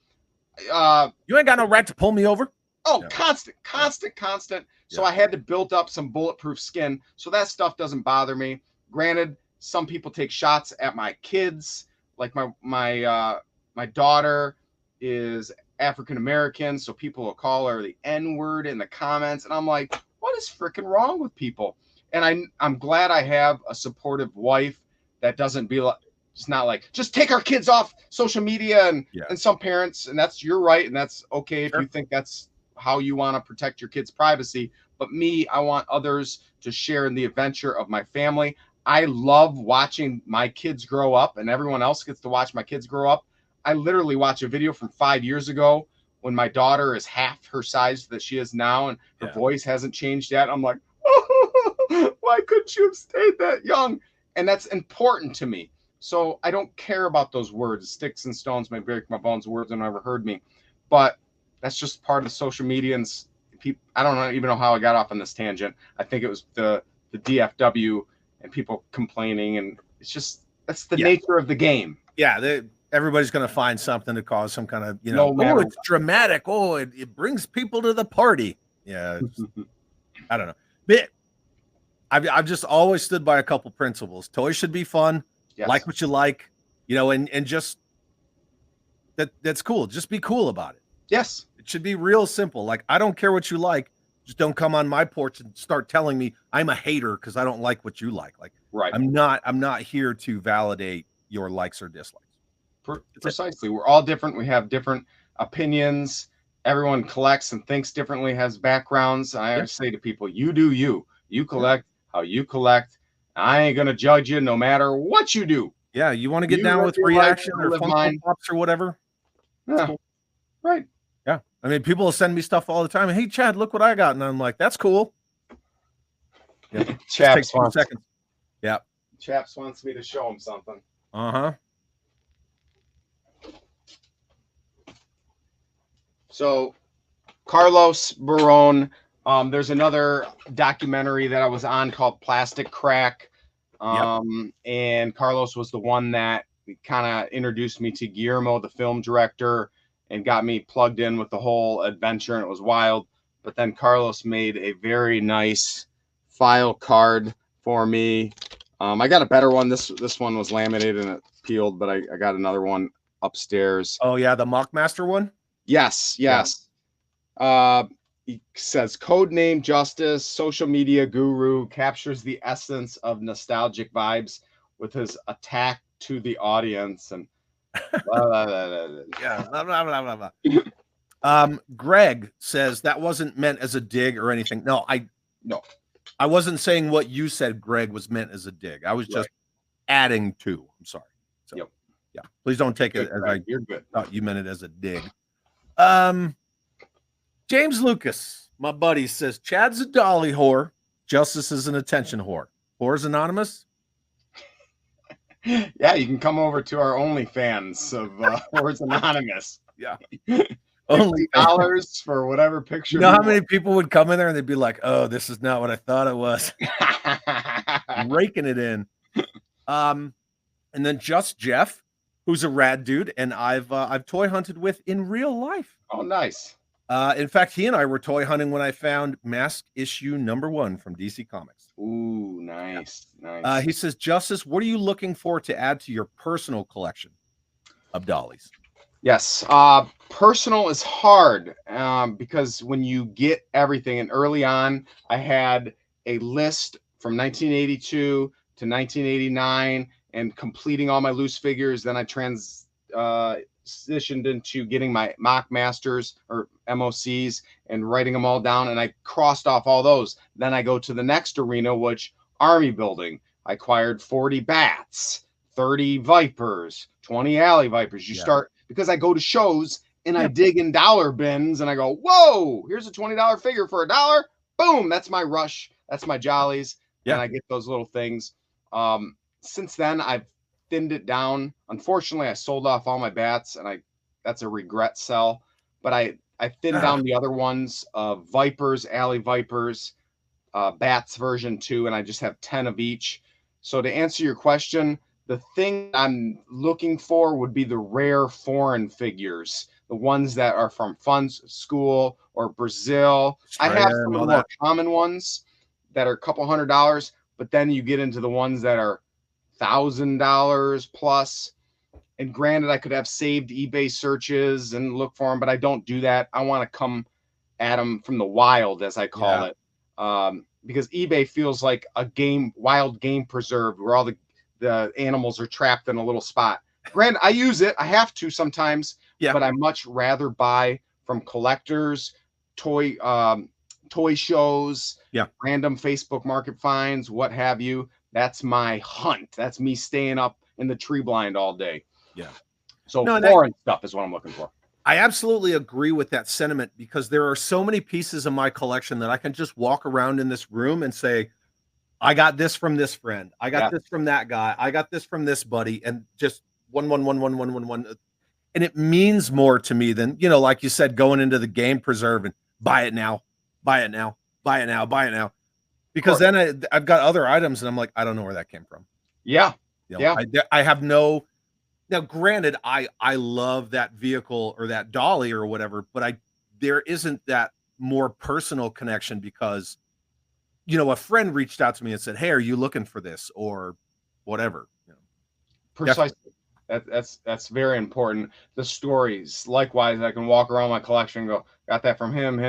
S2: You ain't got no right to pull me over.
S1: Oh,
S2: Yeah.
S1: constant. So
S2: Yeah.
S1: I had to build up some bulletproof skin. So that stuff doesn't bother me. Granted, some people take shots at my kids. Like my daughter is African American, so people will call her the N-word in the comments, and I'm like, what is freaking wrong with people? And I'm glad I have a supportive wife that doesn't be like, it's not like, just take our kids off social media. And some parents, and that's, you're right, and that's okay if you think that's how you want to protect your kids' privacy. But me, I want others to share in the adventure of my family. I love watching my kids grow up, and everyone else gets to watch my kids grow up. I literally watch a video from 5 years ago when my daughter is half her size that she is now, and her voice hasn't changed yet. I'm like, oh, why couldn't you have stayed that young? And that's important to me. So I don't care about those words. Sticks and stones may break my bones. Words have never heard me. But that's just part of social media. And people, I don't even know how I got off on this tangent. I think it was the DFW and people complaining. And it's just, that's the nature of the game.
S2: Yeah, everybody's going to find something to cause some kind of,
S1: No matter
S2: it's dramatic. Oh, it brings people to the party. Yeah, I don't know. But I've just always stood by a couple principles. Toys should be fun.
S1: Yes.
S2: Like what you like, and just that's cool. Just be cool about it.
S1: Yes.
S2: It should be real simple. Like, I don't care what you like. Just don't come on my porch and start telling me I'm a hater because I don't like what you like. Like,
S1: right.
S2: I'm not here to validate your likes or dislikes.
S1: Precisely. We're all different. We have different opinions. Everyone collects and thinks differently, has backgrounds. I always say to people, you do you. You collect how you collect. I ain't going to judge you no matter what you do.
S2: Yeah, you want to get down with reaction or Funko Pops or whatever?
S1: Yeah. Cool. Right.
S2: Yeah. I mean, people will send me stuff all the time. Hey, Chad, look what I got. And I'm like, that's cool. Yeah.
S1: Chaps wants,
S2: seconds. Yeah.
S1: Chaps wants me to show him something.
S2: Uh-huh.
S1: So Carlos Barone, there's another documentary that I was on called Plastic Crack. And Carlos was the one that kind of introduced me to Guillermo, the film director, and got me plugged in with the whole adventure, and it was wild. But then Carlos made a very nice file card for me. I got a better one. This one was laminated and it peeled, but I got another one upstairs.
S2: Oh yeah, the Mockmaster one?
S1: Yes. He says, Codename Justice, social media guru, captures the essence of nostalgic vibes with his attack to the audience. And
S2: yeah. Greg says that wasn't meant as a dig or anything. No, I wasn't saying what you said, Greg, was meant as a dig. I was just adding to. I'm sorry. So, yeah. Please don't take it as
S1: you're good.
S2: Thought you meant it as a dig. James Lucas, my buddy, says Chad's a dolly whore. Justice is an attention whore. Whores Anonymous?
S1: Yeah, you can come over to our OnlyFans of Whores Anonymous.
S2: Yeah.
S1: $50 for whatever picture.
S2: You know how many people would come in there and they'd be like, oh, this is not what I thought it was. Raking it in. And then Just Jeff, who's a rad dude, and I've toy hunted with in real life.
S1: Oh, nice.
S2: In fact, he and I were toy hunting when I found Mask issue #1 from DC Comics.
S1: Ooh, nice. Nice.
S2: He says, Justice, what are you looking for to add to your personal collection of dollies?
S1: Yes. Personal is hard because when you get everything, and early on, I had a list from 1982 to 1989 and completing all my loose figures. Then I transitioned into getting my mock masters or MOCs and writing them all down, and I crossed off all those. Then I go to the next arena, which army building. I acquired 40 bats, 30 vipers, 20 alley vipers. You start, because I go to shows and I dig in dollar bins and I go, whoa, here's a $20 figure for $1. Boom, that's my rush. That's my jollies. And I get those little things. Since then, I've thinned it down. Unfortunately, I sold off all my bats, and that's a regret sell. But I thinned down the other ones, Vipers, Alley Vipers, Bats version 2, and I just have 10 of each. So to answer your question, the thing I'm looking for would be the rare foreign figures, the ones that are from fun school or Brazil. I have
S2: Australia
S1: some
S2: and
S1: of
S2: all
S1: the more
S2: that.
S1: common ones that are a couple $100, but then you get into the ones that are $1,000 plus. And granted, I could have saved eBay searches and look for them, but I don't do that. I want to come at them from the wild, as I call
S2: Yeah,
S1: it, because eBay feels like a wild game preserve, where all the animals are trapped in a little spot. Granted, I use it; I have to sometimes,
S2: yeah,
S1: but I much rather buy from collectors, toy toy shows,
S2: yeah,
S1: random Facebook Market finds, what have you. That's my hunt. That's me staying up in the tree blind all day.
S2: yeah.
S1: So
S2: No, and
S1: foreign stuff is what I'm looking for.
S2: I absolutely agree with that sentiment because there are so many pieces of my collection that I can just walk around in this room and say, I got this from this friend. I got
S1: Yeah.
S2: this from that guy. I got this from this buddy. And just one. And it means more to me than, like you said, going into the game preserve and buy it now, buy it now, buy it now, buy it now.
S1: Of
S2: Because
S1: course.
S2: then I've got other items and I'm like, I don't know where that came from.
S1: Yeah. Yeah.
S2: I have no. Now, granted, I love that vehicle or that dolly or whatever, but there isn't that more personal connection because a friend reached out to me and said, "Hey, are you looking for this or whatever?"
S1: Precisely.
S2: Definitely.
S1: That's very important. The stories. Likewise, I can walk around my collection and go, got that from him.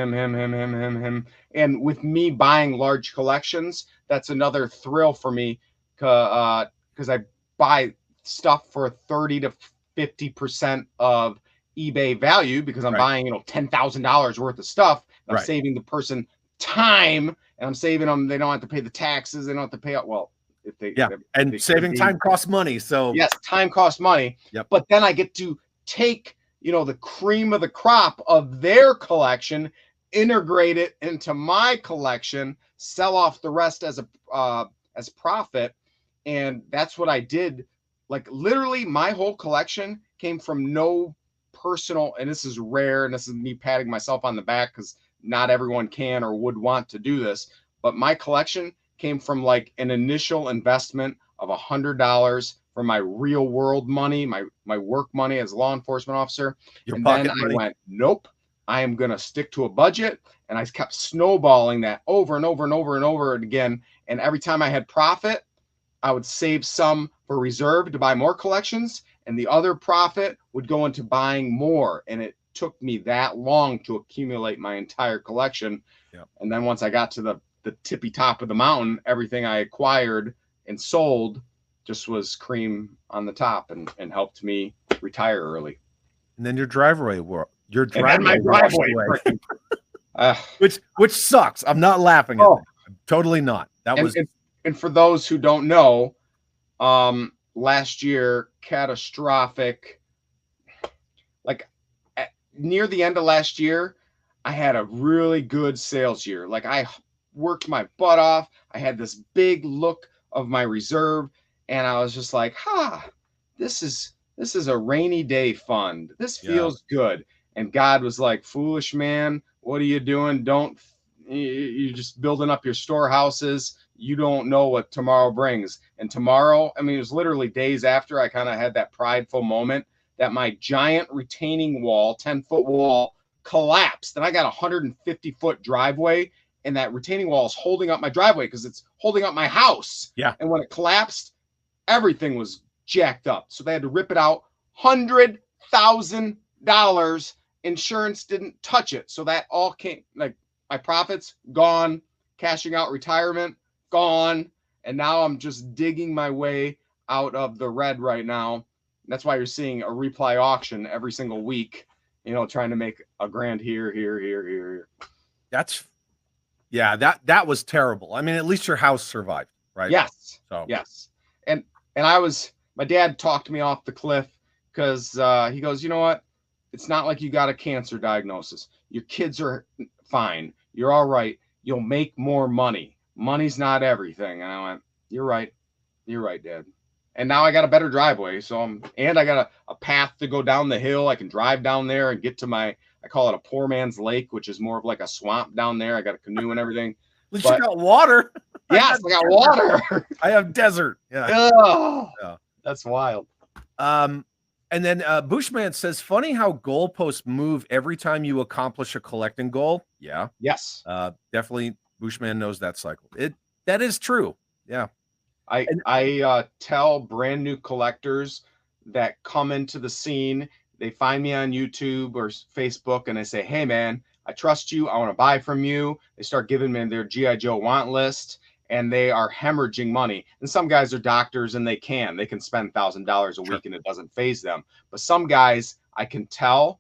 S1: And with me buying large collections, that's another thrill for me, because I buy stuff for 30 to 50% of eBay value, because I'm
S2: Right,
S1: buying, $10,000 worth of stuff. And I'm
S2: right.
S1: saving the person time, and I'm saving them. They don't have to pay the taxes. They don't have to pay out. Well, if they,
S2: Yeah,
S1: if
S2: and
S1: they could
S2: saving
S1: be.
S2: time costs money, so
S1: Yes, time costs money,
S2: yep,
S1: but then I get to take, the cream of the crop of their collection, integrate it into my collection, sell off the rest as profit, and that's what I did. Like literally, my whole collection came from no personal, and this is rare, and this is me patting myself on the back because not everyone can or would want to do this, but my collection came from like an initial investment of $100 for my real world money, my work money as a law enforcement officer.
S2: your
S1: And then
S2: pocket
S1: I
S2: money.
S1: went, nope, I am going to stick to a budget. And I kept snowballing that over and over and over and over again. And every time I had profit, I would save some for reserve to buy more collections, and the other profit would go into buying more. And it took me that long to accumulate my entire collection.
S2: Yep.
S1: And then once I got to the tippy top of the mountain, everything I acquired and sold just was cream on the top, and helped me retire early.
S2: And then your driveway
S1: And then my
S2: washed
S1: driveway,
S2: away,
S1: uh,
S2: which sucks. I'm not laughing at
S1: oh,
S2: that. I'm totally not. That
S1: and,
S2: was
S1: and and for those who don't know, last year, catastrophic. Like near the end of last year, I had a really good sales year. Like I worked my butt off. I had this big look of my reserve, and I was just like, this is a rainy day fund. This
S2: yeah,
S1: feels good. And God was like, foolish man, what are you doing? Don't You're just building up your storehouses. You don't know what tomorrow brings. And tomorrow, I mean, it was literally days after I kind of had that prideful moment that my giant retaining wall, 10-foot wall, collapsed. And I got a 150-foot driveway, and that retaining wall is holding up my driveway because it's holding up my house.
S2: yeah.
S1: And when it collapsed, everything was jacked up. So they had to rip it out. $100,000. Insurance didn't touch it. So that all came, like, my profits gone, cashing out retirement gone. And now I'm just digging my way out of the red right now. That's why you're seeing a reply auction every single week, trying to make a grand here.
S2: That's that was terrible. I mean, at least your house survived, right?
S1: Yes.
S2: So
S1: Yes. And my dad talked me off the cliff because he goes, you know what? It's not like you got a cancer diagnosis. Your kids are fine. You're all right. You'll make more money. Money's not everything. And I went, you're right. You're right, Dad. And now I got a better driveway. And I got a path to go down the hill. I can drive down there and get to my I call it a poor man's lake, which is more of like a swamp down there. I got a canoe and everything.
S2: At least you got water.
S1: Yes, I got water.
S2: I have desert. Yeah.
S1: Oh,
S2: Yeah.
S1: that's wild.
S2: And then Bushman says, funny how goalposts move every time you accomplish a collecting goal. Yeah.
S1: Yes.
S2: Definitely Bushman knows that cycle. That is true. Yeah.
S1: I tell brand new collectors that come into the scene, they find me on YouTube or Facebook, and I say, hey man, I trust you. I want to buy from you. They start giving me their G.I. Joe want list, and they are hemorrhaging money. And some guys are doctors and they can spend $1,000 a week and it doesn't phase them. But some guys, I can tell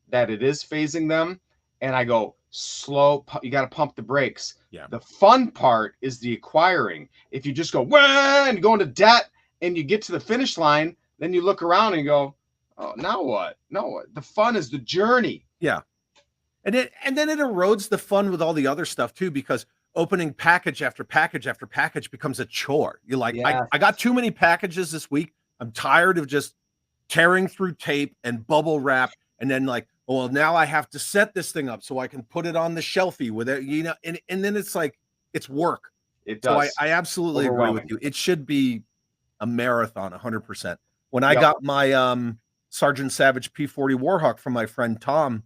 S1: that it is phasing them. And I go, slow, you got to pump the brakes.
S2: Yeah.
S1: The fun part is the acquiring. If you just go, wah, and go into debt and you get to the finish line, then you look around and go, oh, now what? No, what? The fun is the journey.
S2: Yeah. And then it erodes the fun with all the other stuff too, because opening package after package after package becomes a chore. You're like, yes. I got too many packages this week. I'm tired of just tearing through tape and bubble wrap. And then like, well, now I have to set this thing up so I can put it on the shelfie with it, you know, and then it's like, it's work.
S1: It does.
S2: So I absolutely agree with you. It should be a marathon 100%. When I got my Sergeant Savage P40 Warhawk from my friend Tom,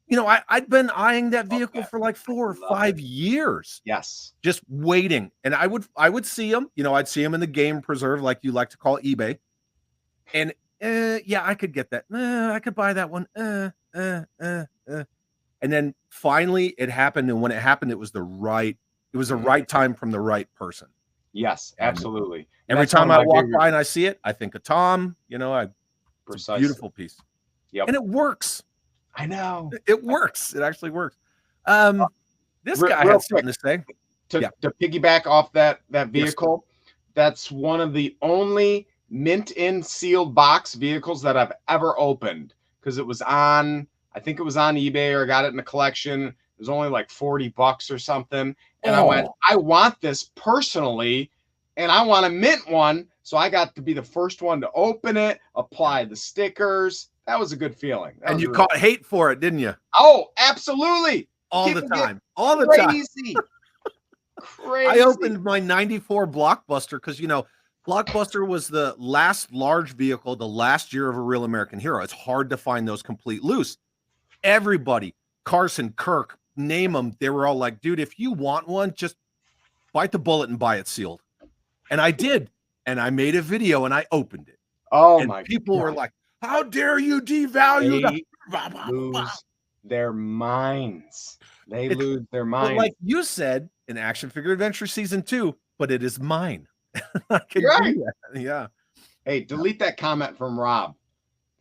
S2: you know, I'd been eyeing that vehicle for like 4 or 5 years.
S1: Yes.
S2: Just waiting. And I would see him, you know, I'd see him in the game preserve, like you like to call eBay. And yeah, I could get that. I could buy that one. And then finally it happened. And when it happened, it was the right time from the right person.
S1: Yes, absolutely.
S2: And every time I walk by and I see it, I think of Tom, you know, it's a beautiful piece.
S1: Yep.
S2: And it works.
S1: I know.
S2: It works. It actually works. This guy had something to say.
S1: To piggyback off that vehicle, that's one of the only mint in sealed box vehicles that I've ever opened, because it was on, I think it was on eBay, or I got it in a collection. It was only like $40 or something. And I went, I want this personally, and I want to mint one. So I got to be the first one to open it, apply the stickers. That was a good feeling.
S2: And you caught hate for it, didn't you?
S1: Oh, absolutely.
S2: All the time. All the
S1: time. Crazy.
S2: I opened my 94 Blockbuster because, you know, Blockbuster was the last large vehicle, the last year of A Real American Hero. It's hard to find those complete loose. Everybody, Carson, Kirk, name them. They were all like, dude, if you want one, just bite the bullet and buy it sealed. And I did. And I made a video and I opened it.
S1: Oh,
S2: and
S1: my God.
S2: People were like, how dare you devalue
S1: lose their minds. They lose their minds.
S2: But like you said in Action Figure Adventure Season 2, but it is mine. I can
S1: You're right.
S2: do that. Yeah.
S1: Hey, delete that comment from Rob.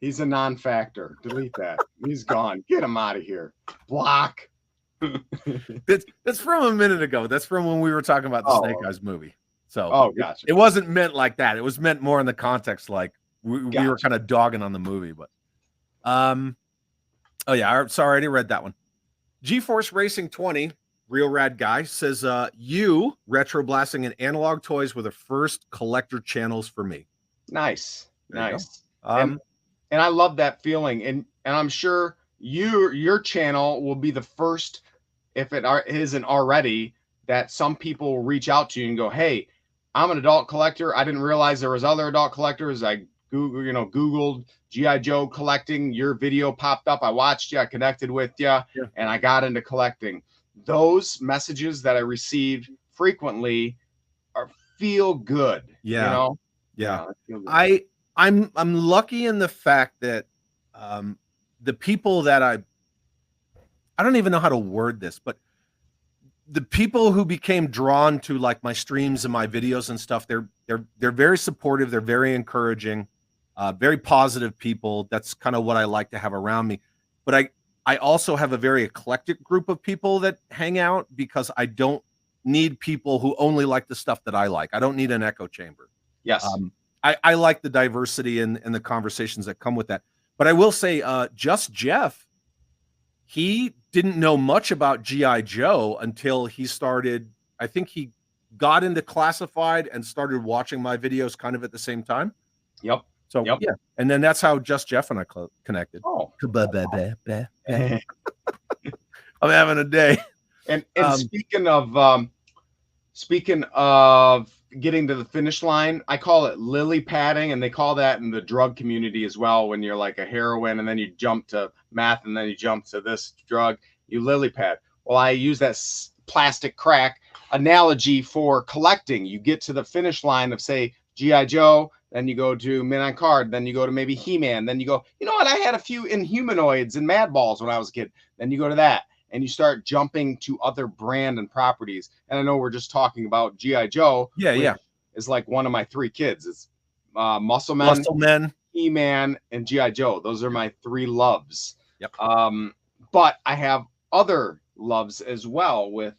S1: He's a non-factor. Delete that. He's gone. Get him out of here. Block.
S2: That's from a minute ago. That's from when we were talking about the Snake Eyes movie. So
S1: gotcha.
S2: It wasn't meant like that. It was meant more in the context like we were kind of dogging on the movie, but oh yeah, sorry, I already read that one. GeForce Racing 20, real rad guy, says you retro blasting and analog toys were the first collector channels for me.
S1: Nice. And I love that feeling, and I'm sure your channel will be the first, if it isn't already, that some people will reach out to you and go, hey, I'm an adult collector. I didn't realize there was other adult collectors. I Googled G.I. Joe collecting. Your video popped up. I watched you. I connected with you, and I got into collecting. Those messages that I receive frequently feel good.
S2: Yeah.
S1: You know?
S2: Yeah. I'm lucky in the fact that the people that I don't even know how to word this, but the people who became drawn to like my streams and my videos and stuff, they're very supportive. They're very encouraging, very positive people. That's kind of what I like to have around me. But I also have a very eclectic group of people that hang out, because I don't need people who only like the stuff that I like. I don't need an echo chamber.
S1: Yes.
S2: I like the diversity and the conversations that come with that. But I will say, Just Jeff, he didn't know much about G.I. Joe until he started, I think he got into classified and started watching my videos kind of at the same time.
S1: Yep.
S2: So
S1: Yep.
S2: yeah, and then that's how Just Jeff and I connected.
S1: Oh.
S2: I'm having a day.
S1: And
S2: Um,
S1: speaking of getting to the finish line, I call it lily padding, and they call that in the drug community as well. When you're like a heroin, and then you jump to meth, and then you jump to this drug, you lily pad. Well, I use that plastic crack analogy for collecting. You get to the finish line of, say, G.I. Joe, then you go to Midnight Card, then you go to maybe He-Man, then you go, you know what, I had a few Inhumanoids and Mad Balls when I was a kid. Then you go to that, and you start jumping to other brand and properties. And I know we're just talking about G.I. Joe, which is like one of my three kids. It's Muscle Men, He-Man, and G.I. Joe. Those are my three loves.
S2: Yep.
S1: But I have other loves as well with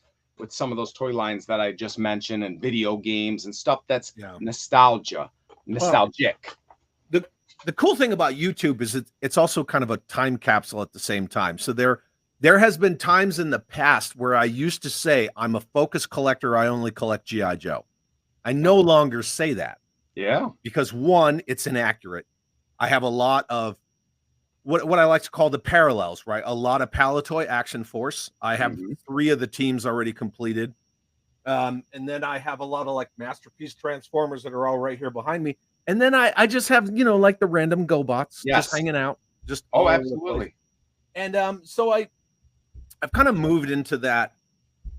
S1: some of those toy lines that I just mentioned, and video games and stuff that's nostalgic.
S2: Well, the cool thing about YouTube is it's also kind of a time capsule at the same time. So there has been times in the past where I used to say I'm a focus collector. I only collect G.I. Joe. I no longer say that.
S1: Yeah.
S2: Because one, it's inaccurate. I have a lot of what I like to call the parallels, right? A lot of Palitoy Action Force. I have 3 of the teams already completed. And then I have a lot of like Masterpiece Transformers that are all right here behind me. And then I just have, like the random GoBots just hanging out. Just
S1: absolutely.
S2: And so I've kind of moved into that.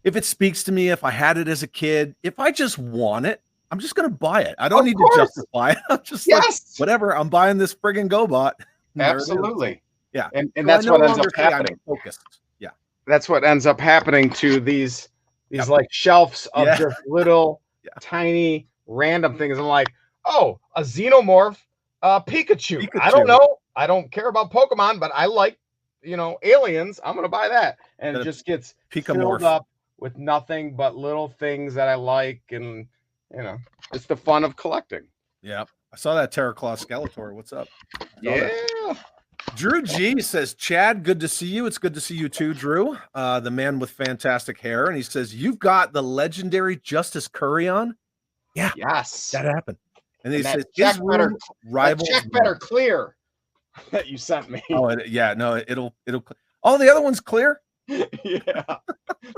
S2: If it speaks to me, if I had it as a kid, if I just want it, I'm just going to buy it. I don't need to justify it. I'm just like, whatever. I'm buying this friggin' GoBot.
S1: Absolutely.
S2: Yeah.
S1: And that's what ends up happening.
S2: Focused. Yeah.
S1: That's what ends up happening to these like shelves of just little tiny random things. I'm like, oh, a Xenomorph, Pikachu. I don't know. I don't care about Pokemon, but I like, aliens. I'm going to buy that. And it just gets filled up with nothing but little things that I like. And, it's the fun of collecting.
S2: Yeah. I saw that Terraclaw Skeletor. What's up?
S1: Yeah.
S2: Drew G says, Chad, good to see you. It's good to see you too, Drew, the man with fantastic hair. And he says, you've got the legendary Justice Cury on? Yeah.
S1: Yes.
S2: That happened. And he says,
S1: check better clear that you sent me.
S2: Oh, it'll. Oh, the other one's clear?
S1: Yeah.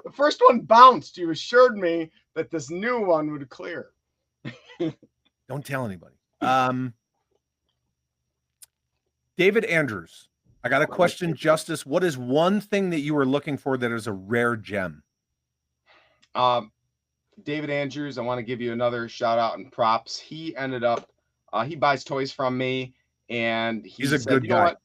S1: The first one bounced. You assured me that this new one would clear.
S2: Don't tell anybody. David Andrews, I got a question, Justice. What is one thing that you were looking for that is a rare gem?
S1: David Andrews, I want to give you another shout out and props. He ended up, he buys toys from me, and
S2: he's a good guy.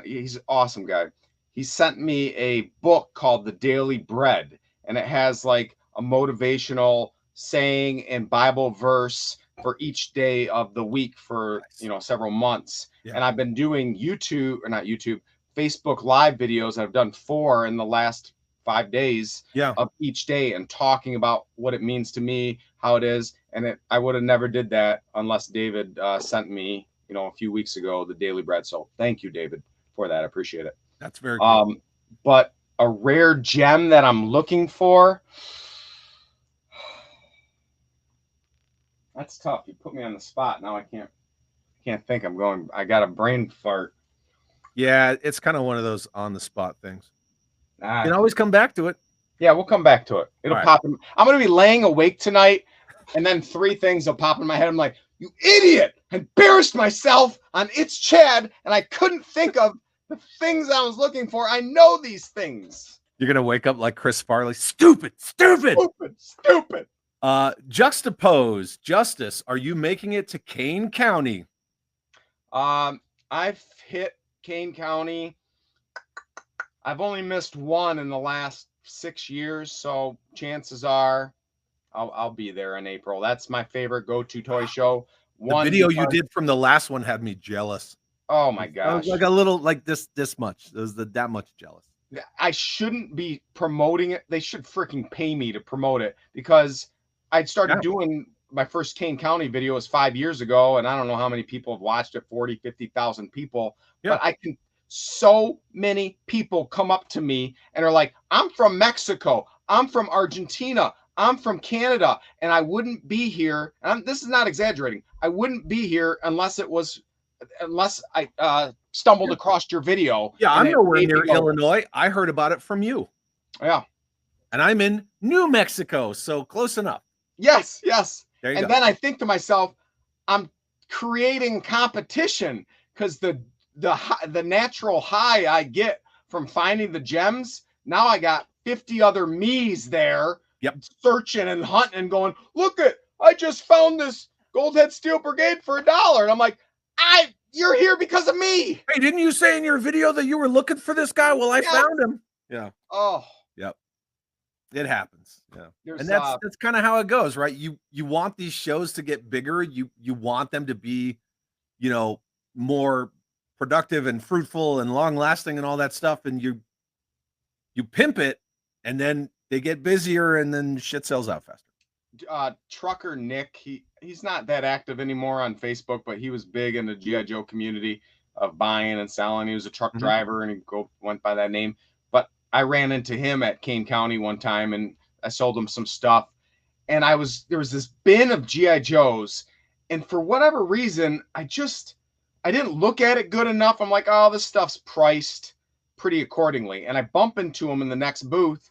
S1: He's an awesome guy. He sent me a book called The Daily Bread, and it has like a motivational saying and Bible verse for each day of the week for several months. And I've been doing Facebook Live videos. I've done 4 in the last 5 days of each day and talking about what it means to me, how it is. And I would have never did that unless David sent me, a few weeks ago, the Daily Bread. So thank you, David, for that. I appreciate it.
S2: That's very cool.
S1: But a rare gem that I'm looking for, that's tough. You put me on the spot. Now I can't think. I got a brain fart.
S2: Yeah, it's kind of one of those on the spot things. You can always come back to it.
S1: Yeah, we'll come back to it. It'll pop in. I'm going to be laying awake tonight, and then 3 things will pop in my head. I'm like, you idiot! I embarrassed myself on It's Chad, and I couldn't think of the things I was looking for. I know these things.
S2: You're going to wake up like Chris Farley. Stupid. Juxtapose, Justice, are you making it to Kane County?
S1: I've hit Kane County. I've only missed one in the last 6 years, so chances are I'll be there in April. That's my favorite go-to toy show.
S2: The video you did from the last one had me jealous.
S1: Oh my gosh.
S2: Like a little like this much. It was that much jealous.
S1: I shouldn't be promoting it. They should freaking pay me to promote it, because I'd started doing my first Kane County video was 5 years ago, and I don't know how many people have watched it, 40, 50,000 people. But so many people come up to me and are like, I'm from Mexico, I'm from Argentina, I'm from Canada, and I wouldn't be here. And this is not exaggerating. I wouldn't be here unless it was unless I stumbled across your video.
S2: Yeah,
S1: and
S2: I'm
S1: it
S2: nowhere
S1: made me
S2: near
S1: go,
S2: Illinois. I heard about it from you.
S1: Yeah.
S2: And I'm in New Mexico, so close enough.
S1: Yes, yes.
S2: There you
S1: And
S2: go.
S1: then I think to myself, I'm creating competition because the natural high I get from finding the gems, now I got 50 other me's there
S2: Yep.
S1: searching and hunting and going, look at, I just found this Goldhead Steel Brigade for $1. And I'm like, you're here because of me.
S2: Hey, didn't you say in your video that you were looking for this guy? Well, I found him. Yeah.
S1: Oh.
S2: Yep. It happens. Yeah.
S1: There's,
S2: And that's kind of how it goes, right? You want these shows to get bigger. You want them to be, you know, more productive and fruitful and long lasting and all that stuff. And you pimp it, and then they get busier, and then shit sells out faster.
S1: Trucker Nick, he's not that active anymore on Facebook, but he was big in the GI Joe community of buying and selling. He was a truck driver, and he went by that name. But I ran into him at Kane County one time, and I sold him some stuff. And there was this bin of GI Joes, and for whatever reason, I didn't look at it good enough. I'm like, oh, this stuff's priced pretty accordingly. And I bump into him in the next booth,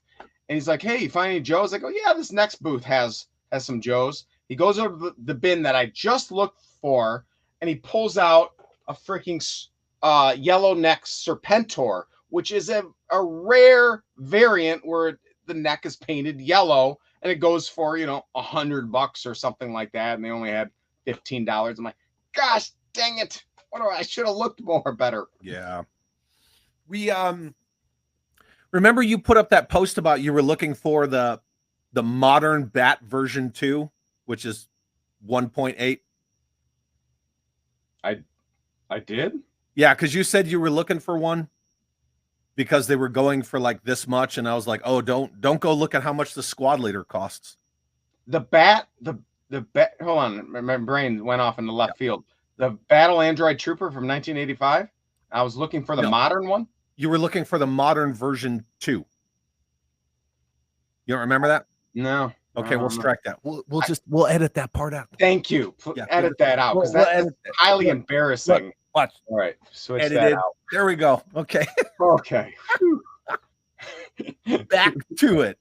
S1: and he's like, hey, you find any Joes? I go, yeah, this next booth has some Joes. He goes over to the bin that I just looked for, and he pulls out a freaking yellow neck Serpentor, which is a rare variant where the neck is painted yellow, and it goes for, $100 or something like that, and they only had $15. I'm like, gosh dang it, I should have looked more better.
S2: Yeah. We remember you put up that post about you were looking for the modern Bat version 2, which is 1.8.
S1: I did?
S2: Yeah, because you said you were looking for one because they were going for like this much, and I was like, oh, don't go look at how much the squad leader costs.
S1: The Bat, hold on, my brain went off in the left field. The Battle Android Trooper from 1985. I was looking for the modern one.
S2: You were looking for the modern version 2. You don't remember that?
S1: No.
S2: Okay, we'll strike that. We'll edit that part out.
S1: Thank you. Edit that out, because that's highly embarrassing.
S2: Watch.
S1: All right, switch
S2: Edited.
S1: that out.
S2: There we go. Okay.
S1: Okay.
S2: Back to it.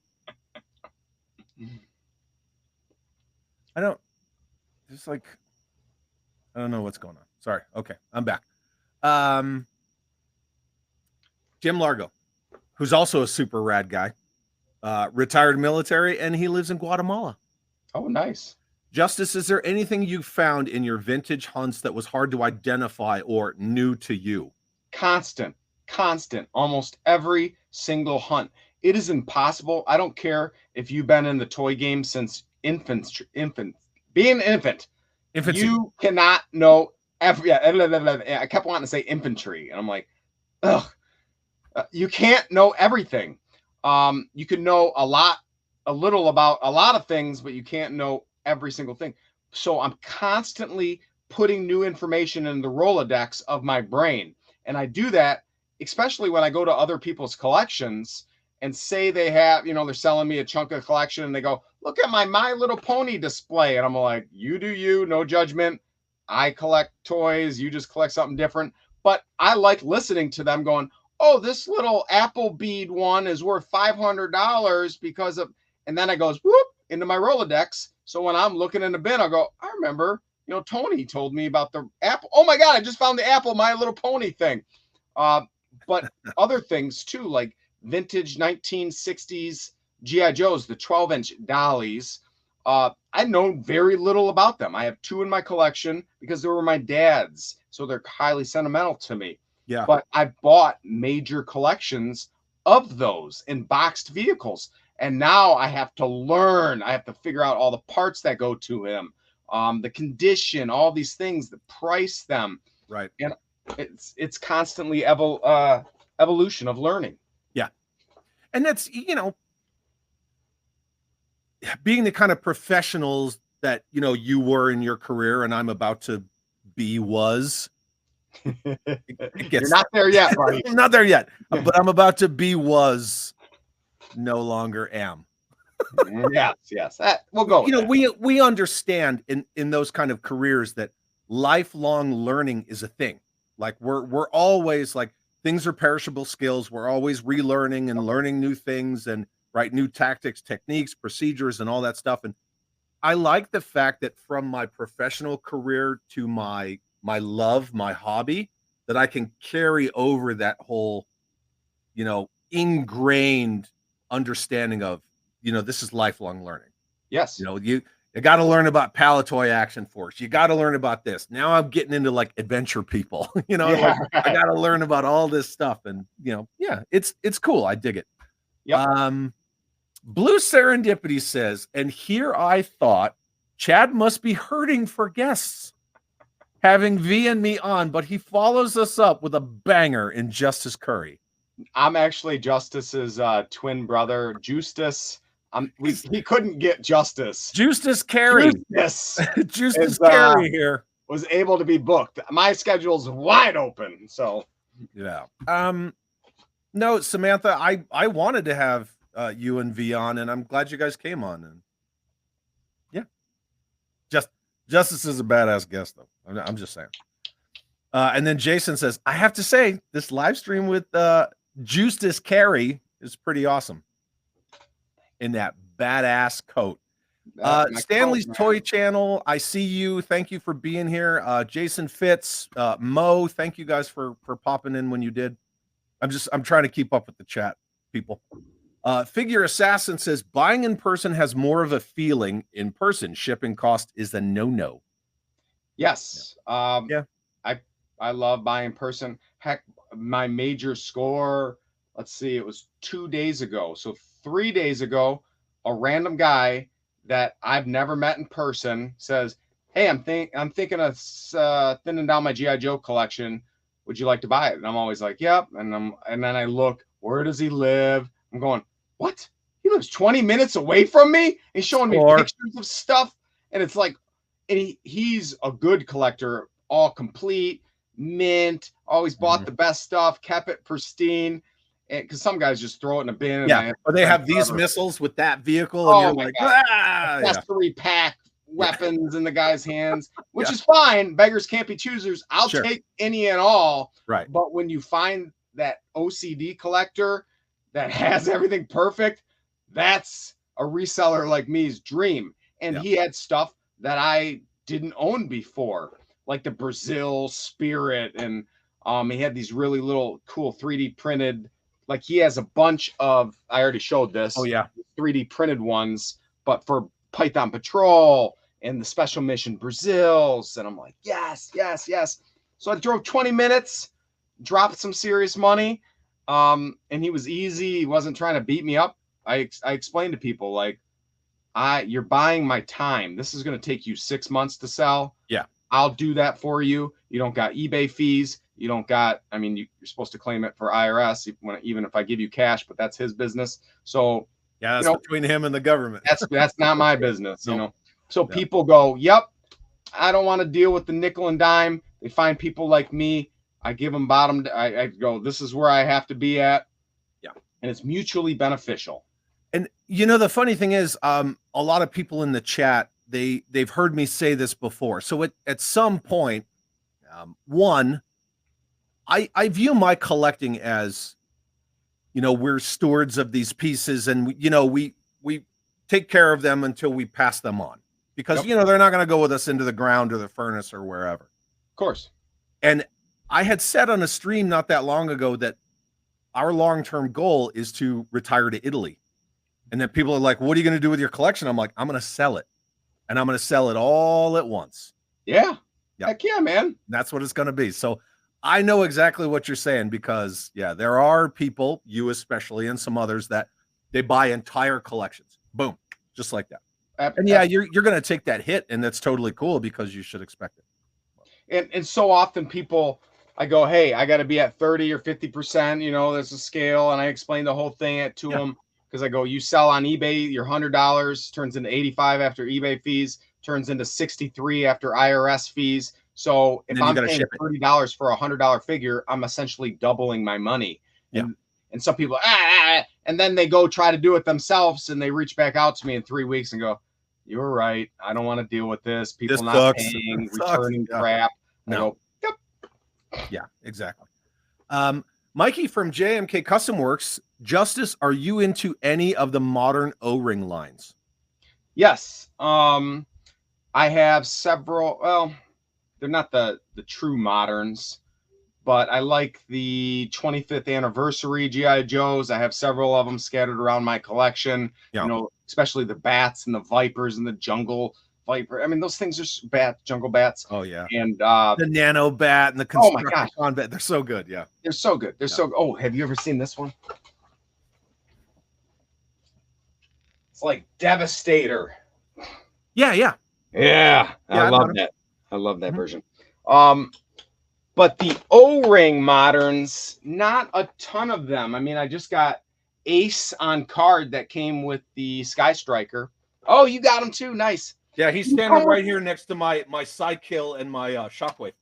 S2: I don't know what's going on. Sorry. Okay, I'm back. Jim Largo, who's also a super rad guy, retired military, and he lives in Guatemala.
S1: Oh, nice.
S2: Justice, is there anything you found in your vintage hunts that was hard to identify or new to you?
S1: Constant, almost every single hunt. It is impossible. I don't care if you've been in the toy game since infancy. You cannot know every. I kept wanting to say infantry, and I'm like, ugh. You can't know everything. You can know a little about a lot of things, but you can't know every single thing. So I'm constantly putting new information in the Rolodex of my brain. And I do that, especially when I go to other people's collections and say they have, they're selling me a chunk of collection, and they go, look at My Little Pony display. And I'm like, you do you, no judgment. I collect toys. You just collect something different. But I like listening to them going, oh, this little apple bead one is worth $500 because of, and then it goes whoop into my Rolodex. So when I'm looking in the bin, I'll go, I remember, Tony told me about the apple. Oh my God, I just found the apple My Little Pony thing. But other things too, like vintage 1960s GI Joes, the 12-inch dollies. I know very little about them. I have 2 in my collection because they were my dad's, so they're highly sentimental to me.
S2: Yeah.
S1: But I bought major collections of those in boxed vehicles. And now I have to learn. I have to figure out all the parts that go to him, the condition, all these things, the price them.
S2: Right.
S1: And it's constantly evolution of learning.
S2: Yeah. And that's, being the kind of professionals that, you were in your career and I'm about to be
S1: You're not there yet, buddy.
S2: I'm not there yet, but I'm about to be no longer am.
S1: Yes. We'll go.
S2: We understand in those kind of careers that lifelong learning is a thing. Like we're always like, things are perishable skills. We're always relearning and learning new things and right new tactics, techniques, procedures, and all that stuff. And I like the fact that from my professional career to my love, my hobby, that I can carry over that whole, ingrained understanding of, this is lifelong learning.
S1: Yes.
S2: You got to learn about Palatoy Action Force. You got to learn about this. Now I'm getting into like adventure people.
S1: Yeah,
S2: like I
S1: right.
S2: got to learn about all this stuff, and yeah, it's cool. I dig it.
S1: Yep.
S2: Blue Serendipity says, and here I thought Chad must be hurting for guests, having V and me on, but he follows us up with a banger in Justice Curry.
S1: I'm actually Justice's twin brother, Justus. He couldn't get Justice.
S2: Justice Carey. Justice Carey here.
S1: Was able to be booked. My schedule's wide open. So
S2: yeah. No, Samantha, I wanted to have you and V on, and I'm glad you guys came on. And yeah. Justice is a badass guest, though. I'm just saying. And then Jason says, I have to say, this live stream with Justice Carey is pretty awesome. In that badass coat. Stanley's Toy Channel, I see you. Thank you for being here. Jason Fitz, Mo, thank you guys for popping in when you did. I'm trying to keep up with the chat, people. Figure Assassin says, buying in person has more of a feeling in person. Shipping cost is a no-no.
S1: Yes.
S2: Yeah.
S1: I love buying in person. Heck, my major score, let's see, it was 2 days ago. So 3 days ago, a random guy that I've never met in person says, hey, I'm thinking of thinning down my G.I. Joe collection. Would you like to buy it? And I'm always like, yep. And then I look, where does he live? I'm going, what? He lives 20 minutes away from me? He's showing me pictures of stuff. And it's like, and he's a good collector, all complete, mint, always bought the best stuff, kept it pristine. Because some guys just throw it in a bin.
S2: Or they have these missiles with that vehicle, and you're like,
S1: accessory pack weapons in the guy's hands, which is fine. Beggars can't be choosers. I'll take any and all.
S2: Right.
S1: But when you find that OCD collector that has everything perfect, that's a reseller like me's dream. And he had stuff that I didn't own before, like the Brazil Spirit, and he had these really little cool 3D printed. Like he has a bunch of, I already showed this. 3D printed ones, but for Python Patrol and the Special Mission Brazils. And I'm like, yes. So I drove 20 minutes, dropped some serious money. And he was easy. He wasn't trying to beat me up. I explained to people, like, you're buying my time. This is going to take you 6 months to sell.
S2: Yeah.
S1: I'll do that for you. You don't got eBay fees. You don't got, I mean, you're supposed to claim it for IRS, even if I give you cash, but that's his business. So
S2: yeah, that's between him and the government.
S1: That's not my business, you know. So people go, yep, I don't want to deal with the nickel and dime. They find people like me. I give them bottom. I go, this is where I have to be at.
S2: Yeah.
S1: And it's mutually beneficial.
S2: And the funny thing is, a lot of people in the chat, they've heard me say this before. So at some point, one, I view my collecting as, we're stewards of these pieces, and we take care of them until we pass them on, because they're not going to go with us into the ground or the furnace or wherever.
S1: Of course.
S2: And I had said on a stream not that long ago that our long-term goal is to retire to Italy. And then people are like, what are you going to do with your collection? I'm like, I'm going to sell it, and I'm going to sell it all at once.
S1: Yeah. Heck yeah, man.
S2: That's what it's going to be. So I know exactly what you're saying, because there are people, you especially, and some others, that they buy entire collections. Boom. Just like that. And you're going to take that hit, and that's totally cool, because you should expect
S1: it. And so often people, I go, hey, I got to be at 30 or 50%, there's a scale. And I explain the whole thing to them, because I go, you sell on eBay, your $100 turns into 85 after eBay fees, turns into 63 after IRS fees. So if I'm paying $30 for a $100 figure, I'm essentially doubling my money.
S2: Yeah.
S1: And some people, and then they go try to do it themselves, and they reach back out to me in 3 weeks and go, You were right. I don't want to deal with this. People
S2: This
S1: not
S2: sucks.
S1: paying,
S2: It sucks.
S1: returning
S2: Yeah.
S1: crap. I
S2: No.
S1: go, yep.
S2: Yeah, exactly. Mikey from JMK Custom Works, Justice, are you into any of the modern O-ring lines?
S1: Yes. I have several. Well, they're not the true moderns, but I like the 25th anniversary GI Joes. I have several of them scattered around my collection.
S2: Yeah.
S1: You know, especially the bats and the vipers and the jungle viper. I mean, those things are jungle bats.
S2: Oh yeah.
S1: And
S2: The Nano Bat and the
S1: oh my gosh,
S2: Constructicon Bat, they're so good. Yeah.
S1: they're so good. They're
S2: Yeah.
S1: so. Oh, have you ever seen this one? It's like Devastator.
S2: Yeah, yeah.
S1: Yeah,
S2: Yeah,
S1: I
S2: I
S1: love
S2: know.
S1: that. I love that
S2: Mhm.
S1: version. But the O-ring moderns, not a ton of them. I mean, I just got Ace on card that came with the Sky Striker. Oh, you got him too. Nice.
S2: Yeah, he's
S1: You
S2: standing
S1: come
S2: right
S1: with-
S2: here next to my Sidekill and my Shockwave.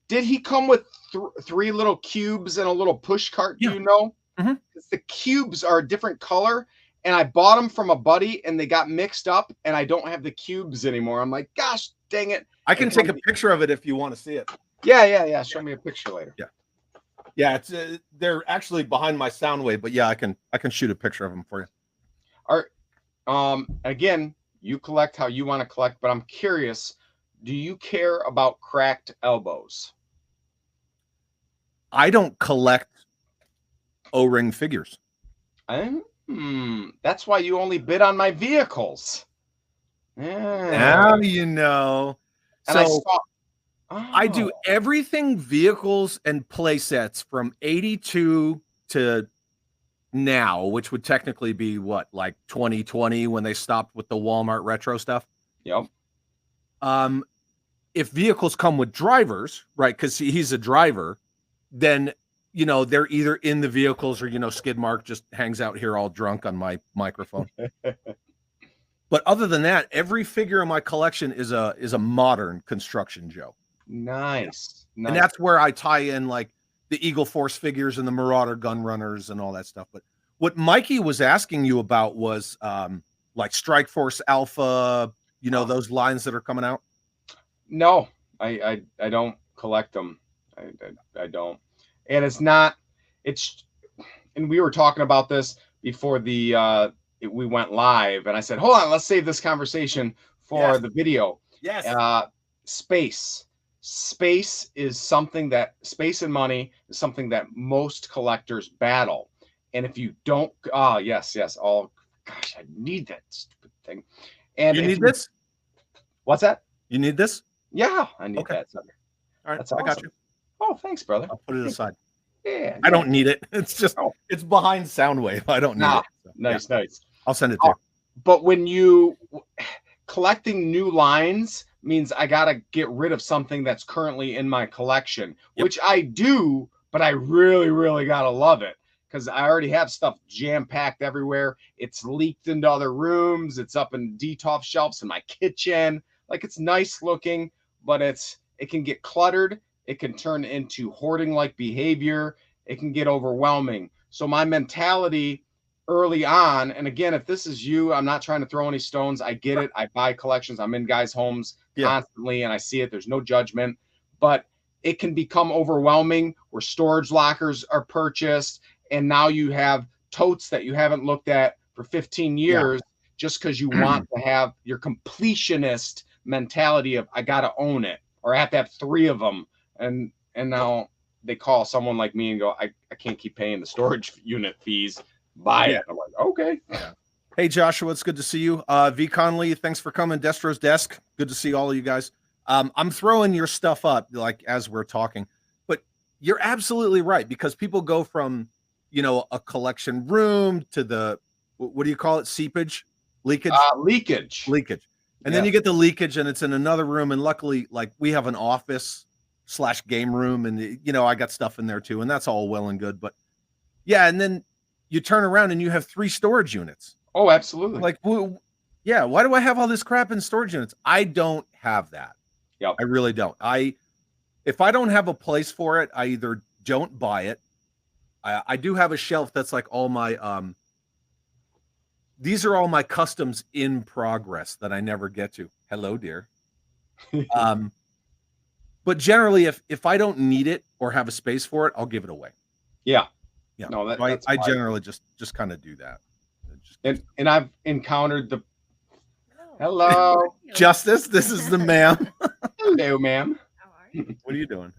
S1: Did he come with three little cubes and a little push cart? Do
S2: Yeah.
S1: you know?
S2: Mhm.
S1: The cubes are a different color, and I bought them from a buddy, and they got mixed up, and I don't have the cubes anymore. I'm like, gosh, dang it.
S2: I can
S1: And
S2: take a picture of it if you want to see it.
S1: Yeah. Show me a picture later.
S2: Yeah, it's they're actually behind my Soundwave, but yeah, I can shoot a picture of them for you.
S1: Again, you collect how you want to collect, but I'm curious, do you care about cracked elbows?
S2: I don't collect O-ring figures.
S1: That's why you only bid on my vehicles. Yeah.
S2: Now you know.
S1: And I
S2: So
S1: saw
S2: I do everything vehicles and play sets from 82 to now, which would technically be what, like 2020 when they stopped with the Walmart retro stuff.
S1: Yep.
S2: If vehicles come with drivers, right? Because he's a driver, then they're either in the vehicles or Skid Mark just hangs out here all drunk on my microphone. But other than that, every figure in my collection is a modern construction, Joe.
S1: Nice.
S2: And that's where I tie in like the Eagle Force figures and the Marauder gun runners and all that stuff. But what Mikey was asking you about was like Strike Force Alpha, those lines that are coming out.
S1: No, I don't collect them. I don't. And and we were talking about this before we went live, and I said, hold on, let's save this conversation for the video.
S2: Yes.
S1: Space is something that space and money is something that most collectors battle. And if you don't, yes. Oh gosh, I need that stupid thing. And
S2: you need this?
S1: What's that?
S2: You need this?
S1: Yeah, I need
S2: Okay.
S1: that. Sucker.
S2: All right,
S1: That's
S2: I got
S1: awesome.
S2: you.
S1: Oh, thanks, brother.
S2: I'll put it aside.
S1: Yeah.
S2: I don't need it. It's just it's behind Soundwave. I don't need it. So,
S1: nice.
S2: I'll send it to you.
S1: But when you collecting new lines means I gotta get rid of something that's currently in my collection, which I do, but I really, really gotta love it because I already have stuff jam-packed everywhere. It's leaked into other rooms, it's up in DTOF shelves in my kitchen. Like, it's nice looking, but it can get cluttered, it can turn into hoarding-like behavior, it can get overwhelming. So my mentality early on, and again, if this is you, I'm not trying to throw any stones. I get it. I buy collections. I'm in guys' homes constantly, and I see it. There's no judgment, but it can become overwhelming where storage lockers are purchased, and now you have totes that you haven't looked at for 15 years just because you want to have your completionist mentality of I got to own it, or I have to have 3 of them, and now they call someone like me and go, I can't keep paying the storage unit fees. Buy it. I'm like, okay.
S2: Yeah. Hey, Joshua, it's good to see you. V. Conley, thanks for coming. Destro's Desk, good to see all of you guys. I'm throwing your stuff up like as we're talking, but you're absolutely right because people go from, a collection room to the, what do you call it? Seepage, leakage,
S1: leakage.
S2: And then you get the leakage and it's in another room. And luckily, like we have an office/game room and, I got stuff in there too. And that's all well and good, but yeah. And then you turn around and you have 3 storage units.
S1: Oh, absolutely.
S2: Like, yeah, why do I have all this crap in storage units? I don't have that.
S1: Yep.
S2: I really don't. If I don't have a place for it, I either don't buy it. I do have a shelf that's like all my these are all my customs in progress that I never get to. Hello, dear. But generally, if I don't need it or have a space for it, I'll give it away.
S1: Yeah.
S2: Yeah.
S1: No,
S2: So I generally just kind of do that.
S1: And I've encountered the hello
S2: Justice. This is the ma'am.
S1: hello, ma'am.
S3: How are you?
S2: What are you doing?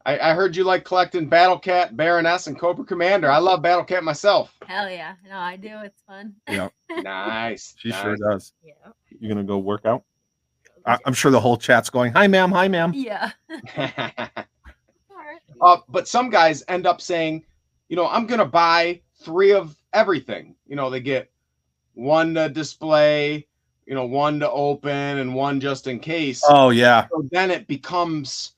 S1: I heard you like collecting Battle Cat, Baroness, and Cobra Commander. I love Battle Cat myself.
S3: Hell yeah. No, I do. It's fun.
S2: Yeah,
S1: Nice.
S2: she
S1: nice.
S2: sure does.
S3: Yeah.
S2: You gonna go work out? I'm sure the whole chat's going, "Hi, ma'am. Hi, ma'am."
S3: Yeah. All right.
S1: But some guys end up saying, I'm going to buy 3 of everything. They get 1 to display, 1 to open, and 1 just in case.
S2: Oh yeah.
S1: So then it becomes,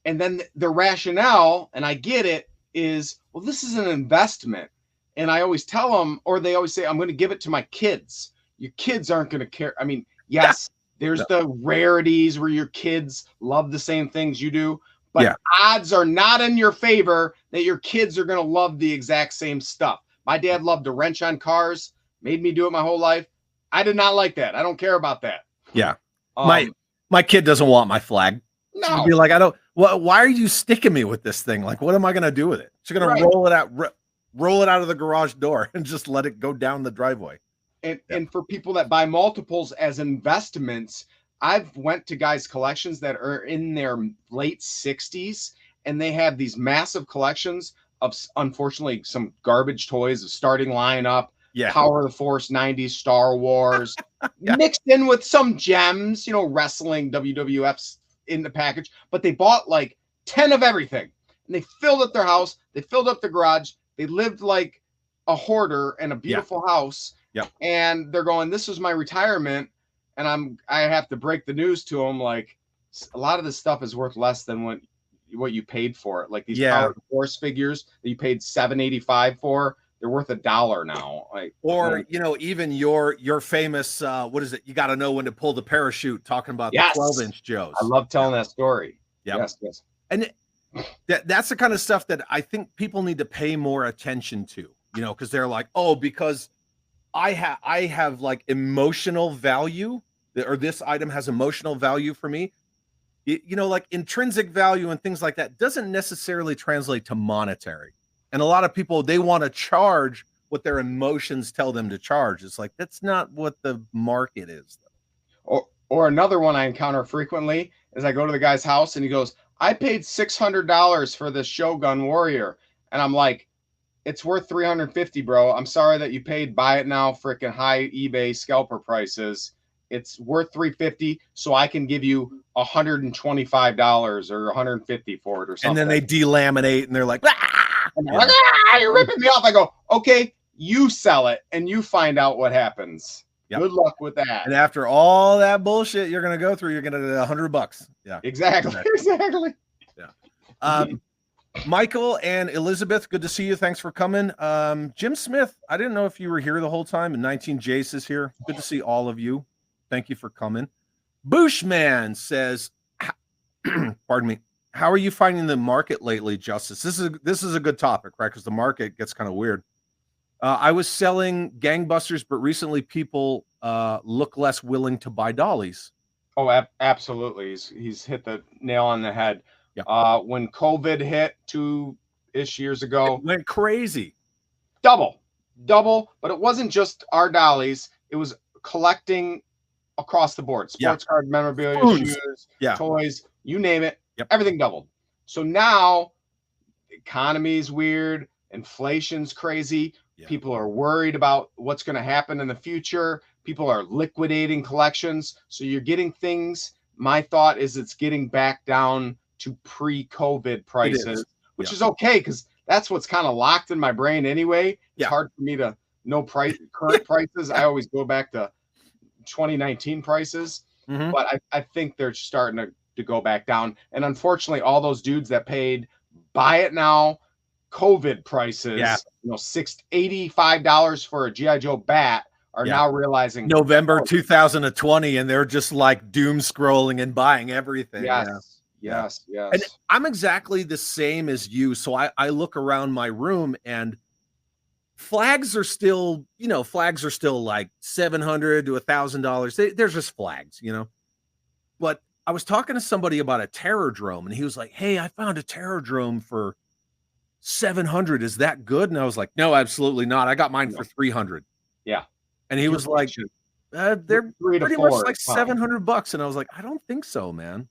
S1: and then the rationale, and I get it, is, well, this is an investment. And I always tell them, or they always say, I'm going to give it to my kids. Your kids aren't going to care. I mean, yes, there's the rarities where your kids love the same things you do, but odds are not in your favor that your kids are going to love the exact same stuff. My dad loved to wrench on cars, made me do it my whole life. I did not like that. I don't care about that.
S2: Yeah. My kid doesn't want my flag.
S1: No.
S2: She'd be like, why are you sticking me with this thing? Like, what am I going to do with it? She's going to roll it out of the garage door and just let it go down the driveway.
S1: And for people that buy multiples as investments, I've went to guys' collections that are in their late 60s, and they have these massive collections of, unfortunately, some garbage toys, a starting lineup, Power of the Force 90s, Star Wars, mixed in with some gems, wrestling, WWF's in the package. But they bought like 10 of everything, and they filled up their house. They filled up the garage. They lived like a hoarder in a beautiful house.
S2: Yep.
S1: And they're going, this is my retirement. And I have to break the news to them. Like, a lot of this stuff is worth less than what you paid for it. Like these Power of the Force figures that you paid $7.85 for, they're worth $1 now. Like,
S2: or even your famous what is it? You got to know when to pull the parachute. Talking about the 12-inch Joes.
S1: I love telling that story.
S2: Yep.
S1: Yes.
S2: And that's the kind of stuff that I think people need to pay more attention to. Because they're like, oh, because I have like emotional value, or this item has emotional value for me. Like intrinsic value and things like that doesn't necessarily translate to monetary. And a lot of people, they want to charge what their emotions tell them to charge. It's like, that's not what the market is,
S1: though. Or another one I encounter frequently is I go to the guy's house and he goes, I paid $600 for this Shogun Warrior. And I'm like, it's worth $350, bro. I'm sorry that you paid buy it now freaking high eBay scalper prices. It's worth $350, so I can give you $125 or $150 for it or something.
S2: And then they delaminate and they're like,
S1: and they're like, you're ripping me off. I go, okay, you sell it and you find out what happens. Yep. Good luck with that.
S2: And after all that bullshit you're gonna go through, you're gonna get $100. Yeah,
S1: exactly.
S2: Yeah. Michael and Elizabeth, good to see you. Thanks for coming. Jim Smith, I didn't know if you were here the whole time. And 19 Jace is here. Good to see all of you. Thank you for coming. Bushman says, pardon me, how are you finding the market lately, Justice? This is a good topic, right? Because the market gets kind of weird. I was selling gangbusters, but recently people look less willing to buy dollies.
S1: Oh, absolutely. He's hit the nail on the head. Yeah. When COVID hit 2-ish years ago,
S2: it went crazy.
S1: Double, but it wasn't just our dollies. It was collecting across the board. Sports card memorabilia, shoes, toys, you name it. Yep. Everything doubled. So now the economy's weird. Inflation's crazy. Yeah. People are worried about what's going to happen in the future. People are liquidating collections. So you're getting things. My thought is it's getting back down to pre-COVID prices, which is okay because that's what's kind of locked in my brain anyway. It's hard for me to know current prices. I always go back to 2019 prices, but I think they're starting to go back down. And unfortunately, all those dudes that paid buy it now COVID prices, $85 for a G.I. Joe bat are now realizing
S2: November 2020, and they're just like doom scrolling and buying everything.
S1: Yes.
S2: And I'm exactly the same as you. So I look around my room, and flags are still, flags are still like $700 to $1,000. They're just flags, But I was talking to somebody about a terror drone, and he was like, "Hey, I found a terror drone for 700. Is that good?" And I was like, "No, absolutely not. I got mine for 300."
S1: Yeah.
S2: And he was like, "They're
S1: 3 to
S2: pretty
S1: 4
S2: much like
S1: is fine.
S2: $700." And I was like, "I don't think so, man."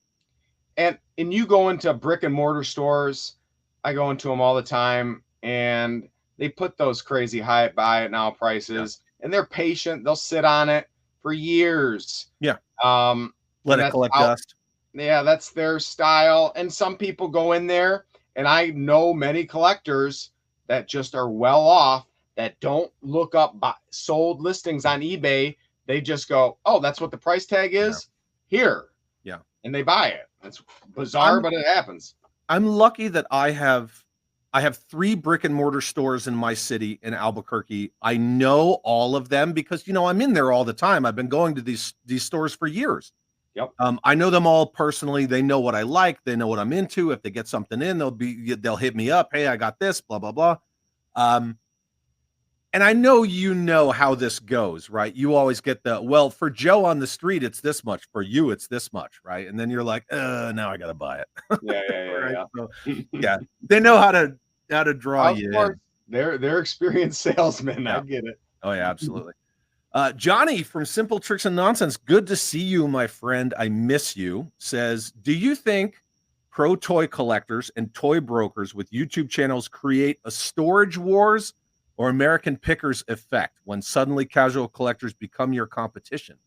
S1: And you go into brick and mortar stores, I go into them all the time, and they put those crazy high buy it now prices, and they're patient. They'll sit on it for years.
S2: Yeah.
S1: Um,
S2: Let
S1: and
S2: it
S1: that's
S2: collect dust.
S1: Yeah, that's their style. And some people go in there, and I know many collectors that just are well off that don't look up sold listings on eBay. They just go, "Oh, that's what the price tag is here."
S2: Yeah.
S1: And they buy it. It's bizarre, but it happens.
S2: I'm lucky that I have 3 brick and mortar stores in my city in Albuquerque. I know all of them because I'm in there all the time. I've been going to these stores for years.
S1: Yep.
S2: I know them all personally. They know what I like. They know what I'm into. If they get something in, they'll hit me up. "Hey, I got this, blah, blah, blah." And I know how this goes, right? You always get well, for Joe on the street, it's this much. For you, it's this much, right? And then you're like, now I got to buy it.
S1: Yeah.
S2: Right?
S1: Yeah.
S2: So, yeah. They know how to draw you in.
S1: They're experienced salesmen.
S2: Yeah.
S1: I get it.
S2: Oh, yeah, absolutely. Johnny from Simple Tricks and Nonsense, good to see you, my friend. I miss you. Says, do you think pro toy collectors and toy brokers with YouTube channels create a storage wars or American pickers effect when suddenly casual collectors become your competition?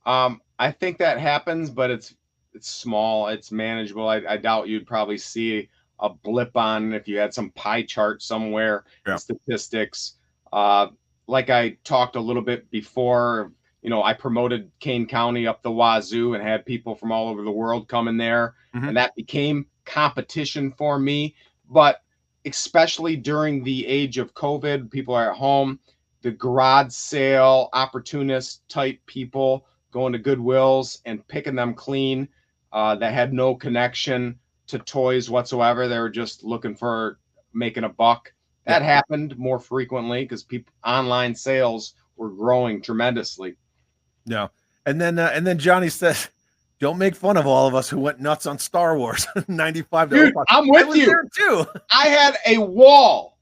S1: I think that happens, but it's small. It's manageable. I doubt you'd probably see a blip on if you had some pie chart somewhere, statistics. Like I talked a little bit before, I promoted Kane County up the wazoo and had people from all over the world come in there, and that became competition for me. But especially during the age of COVID, people are at home, the garage sale, opportunist type people going to Goodwills and picking them clean that had no connection to toys whatsoever. They were just looking for making a buck. That happened more frequently because online sales were growing tremendously.
S2: No. And then Johnny says, don't make fun of all of us who went nuts on Star Wars 95 to
S1: Dude,
S2: 05.
S1: I'm with
S2: I was
S1: you.
S2: there too.
S1: I had a wall.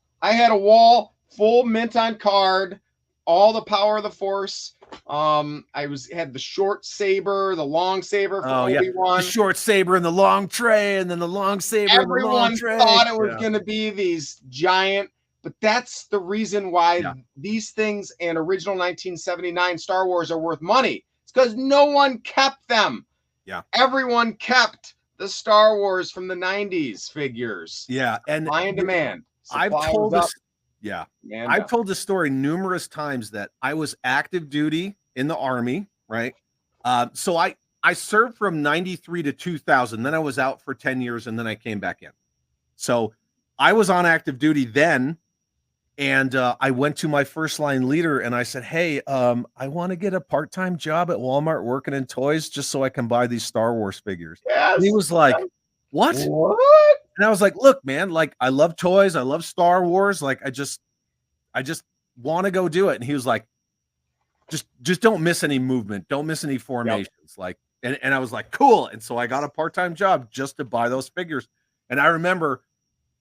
S1: Full mint on card, all the power of the Force. I had the short saber, the long saber for Obi-Wan.
S2: The short saber and the long tray, and then the long saber and the long tray.
S1: Everyone thought it was going to be these giant, but that's the reason why these things and original 1979 Star Wars are worth money. It's because no one kept them.
S2: Yeah.
S1: Everyone kept the Star Wars from the 90s figures.
S2: Yeah. And
S1: supply and demand.
S2: I've told this. Yeah. I've told this story numerous times that I was active duty in the Army, right? So I served from 93 to 2000. Then I was out for 10 years and then I came back in. So I was on active duty then. And I went to my first line leader and I said, "Hey, I want to get a part-time job at Walmart working in toys just so I can buy these Star Wars figures."
S1: Yes.
S2: And he was like, What? And I was like, "Look, man, like I love toys. I love Star Wars. Like I just want to go do it." And he was like, just don't miss any movement. Don't miss any formations. Like, and I was like, cool. And so I got a part-time job just to buy those figures. And I remember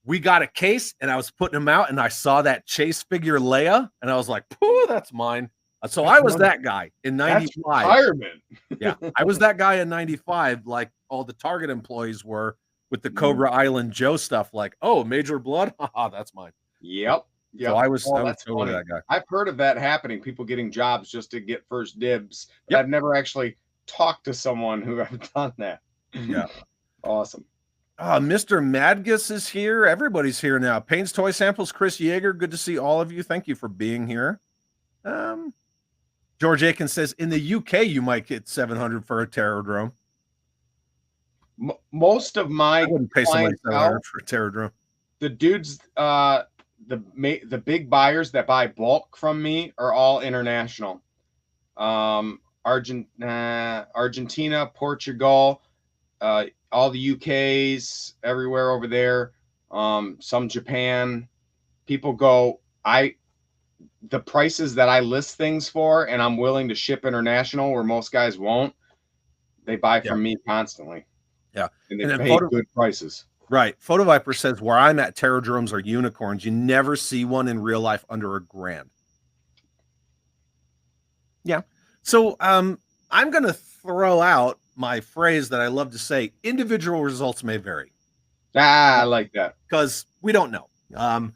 S2: we got a case and I was putting them out and I saw that Chase figure Leia and I was like, "Pooh, that's mine." So I was that guy in 95.
S1: Retirement.
S2: Yeah, I was that guy in 95, like all the Target employees were with the Cobra Island Joe stuff, like, "Oh, Major Blood, haha, that's mine."
S1: Yep.
S2: So I was totally that guy.
S1: I've heard of that happening, people getting jobs just to get first dibs. I've never actually talked to someone who have done that.
S2: Yeah.
S1: Awesome.
S2: Mr. Madgus is here. Everybody's here now. Payne's Toy Samples, Chris Yeager. Good to see all of you. Thank you for being here. George Aiken says, in the UK, you might get 700 for a Terror Drone.
S1: Most of my
S2: I wouldn't pay somebody 700 for a Terror Drone.
S1: The dudes, the big buyers that buy bulk from me are all international. Argentina, Portugal, all the UKs, everywhere over there. Some Japan. People go the prices that I list things for, and I'm willing to ship international where most guys won't, they buy from me constantly.
S2: Yeah.
S1: And they
S2: And then
S1: pay good prices.
S2: Right. Photo Viper says, where I'm at, Terradromes are unicorns. You never see one in real life under $1,000. Yeah. So I'm going to throw out my phrase that I love to say: individual results may vary.
S1: I like that.
S2: Because we don't know. I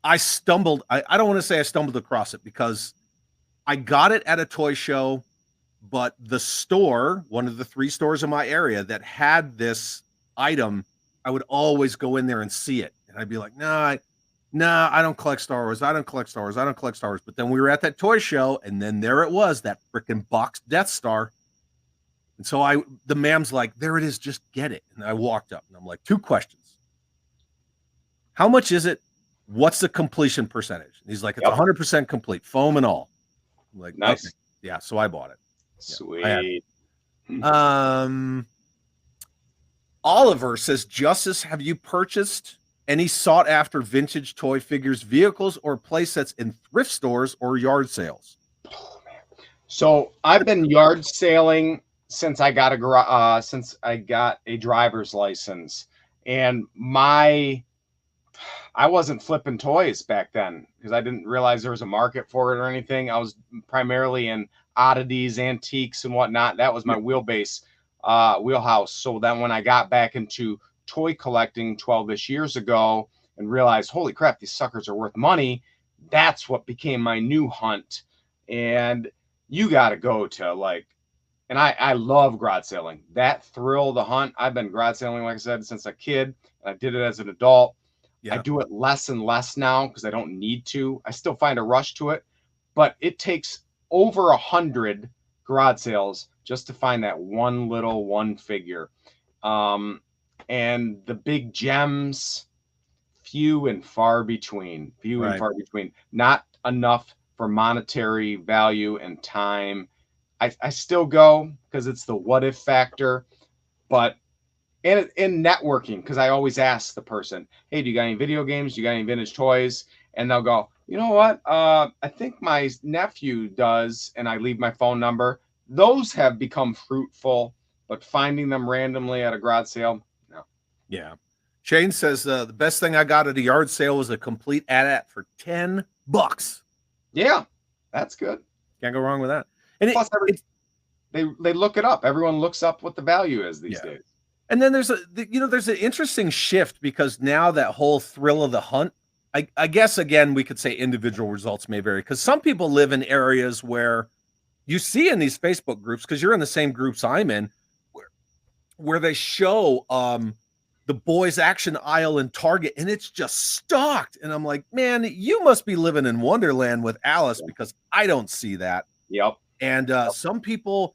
S2: don't want to say I stumbled across it, because I got it at a toy show, but the store, one of the 3 stores in my area that had this item, I would always go in there and see it. And I'd be like, I don't collect Star Wars. I don't collect Star Wars. I don't collect Star Wars. But then we were at that toy show, and then there it was, that freaking boxed Death Star. And so the ma'am's like, there it is, just get it. And I walked up and I'm like, 2 questions. How much is it? What's the completion percentage? And he's like, it's 100% complete, foam and all. I'm like,
S1: nice.
S2: Okay. Yeah. So I bought it.
S1: Sweet.
S2: Oliver says, Justice, have you purchased any sought after vintage toy figures, vehicles, or play sets in thrift stores or yard sales?
S1: Oh, man. So I've been yard sailing since I got a driver's license, and I wasn't flipping toys back then because I didn't realize there was a market for it or anything. I was primarily in oddities, antiques, and whatnot. That was my wheelhouse. So then when I got back into toy collecting 12-ish years ago and realized, holy crap, these suckers are worth money, that's what became my new hunt. And you got to go to and I love garage sailing. That thrill, the hunt. I've been garage sailing, like I said, since a kid. I did it as an adult.
S2: Yeah.
S1: I do it less and less now because I don't need to. I still find a rush to it, but it takes over 100 garage sales just to find that one figure. And the big gems, few and far between. Not enough for monetary value and time. I still go because it's the what if factor, but in networking, because I always ask the person, hey, do you got any video games? Do you got any vintage toys? And they'll go, you know what? I think my nephew does, and I leave my phone number. Those have become fruitful, but finding them randomly at a garage sale, no.
S2: Yeah. Shane says the best thing I got at a yard sale was a complete AT-AT for $10.
S1: Yeah, that's good.
S2: Can't go wrong with that. And
S1: plus, they look it up. Everyone looks up what the value is these days.
S2: And then there's an interesting shift, because now that whole thrill of the hunt, I guess, again, we could say individual results may vary, because some people live in areas where you see in these Facebook groups, because you're in the same groups I'm in, where they show the boys action aisle in Target, and it's just stocked. And I'm like, man, you must be living in Wonderland with Alice, because I don't see that.
S1: Yep.
S2: And some people,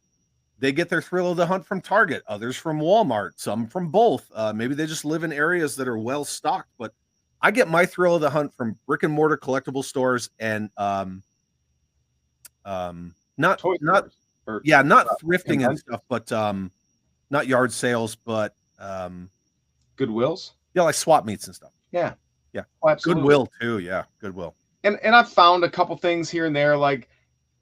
S2: they get their thrill of the hunt from Target, others from Walmart, some from both. Maybe they just live in areas that are well stocked, but I get my thrill of the hunt from brick and mortar collectible stores and not thrifting and stuff, but not yard sales, but
S1: Goodwills.
S2: Yeah, like swap meets and stuff.
S1: Yeah.
S2: Yeah.
S1: Oh, absolutely.
S2: Goodwill too. Yeah. Goodwill.
S1: And I've found a couple things here and there, like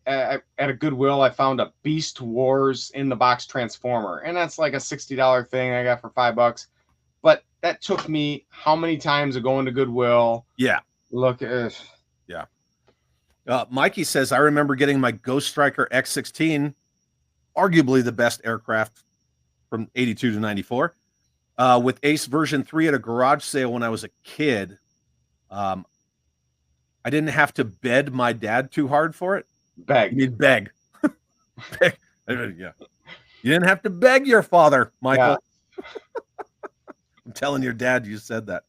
S1: at a Goodwill, I found a Beast Wars in the box Transformer, and that's like a $60 thing I got for $5. But that took me how many times of going to Goodwill?
S2: Yeah.
S1: Look at.
S2: Yeah. Mikey says, I remember getting my Ghost Striker X-16, arguably the best aircraft from 82 to 94, with Ace version 3 at a garage sale when I was a kid. I didn't have to bed my dad too hard for it.
S1: Beg.
S2: You need beg. Beg. Yeah. You didn't have to beg your father, Michael. Yeah. I'm telling your dad you said that.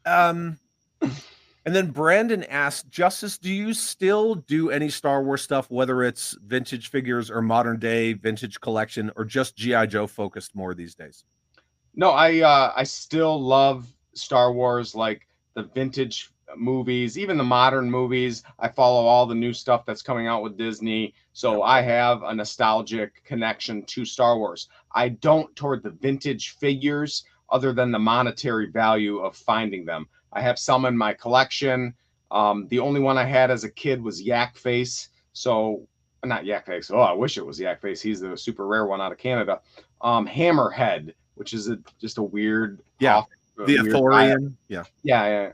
S2: And then Brandon asked, Justice, do you still do any Star Wars stuff, whether it's vintage figures or modern day vintage collection, or just G.I. Joe focused more these days?
S1: No, I still love Star Wars, like the vintage movies, even the modern movies. I follow all the new stuff that's coming out with Disney. So I have a nostalgic connection to Star Wars. I don't toward the vintage figures other than the monetary value of finding them. I have some in my collection. The only one I had as a kid was Yak Face. So not Yak Face. Oh, I wish it was Yak Face. He's the super rare one out of Canada. Hammerhead, which is just a weird,
S2: Yeah, the
S1: weird
S2: Athorian. Yeah.
S1: yeah.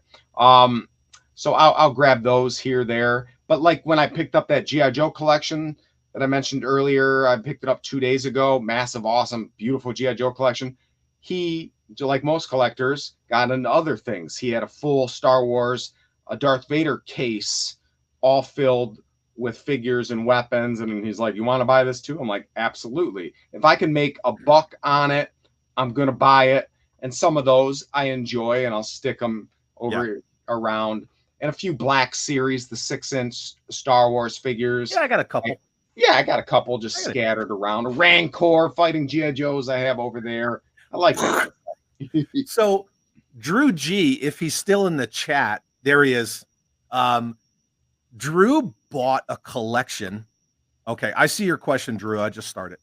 S1: So I'll grab those here, there. But like when I picked up that G.I. Joe collection that I mentioned earlier, I picked it up 2 days ago. Massive, awesome, beautiful G.I. Joe collection. He, like most collectors, got into other things. He had a full Star Wars, a Darth Vader case, all filled with figures and weapons. And he's like, "You want to buy this too?" I'm like, "Absolutely. If I can make a buck on it, I'm going to buy it." And some of those I enjoy, and I'll stick them over around. And a few Black Series, the 6-inch Star Wars figures.
S2: Yeah, I got a couple.
S1: I got a couple just scattered around. A Rancor fighting G.I. Joes I have over there. I like that.
S2: So Drew G, if he's still in the chat, there he is. Drew bought a collection. Okay, I see your question, Drew. I just started.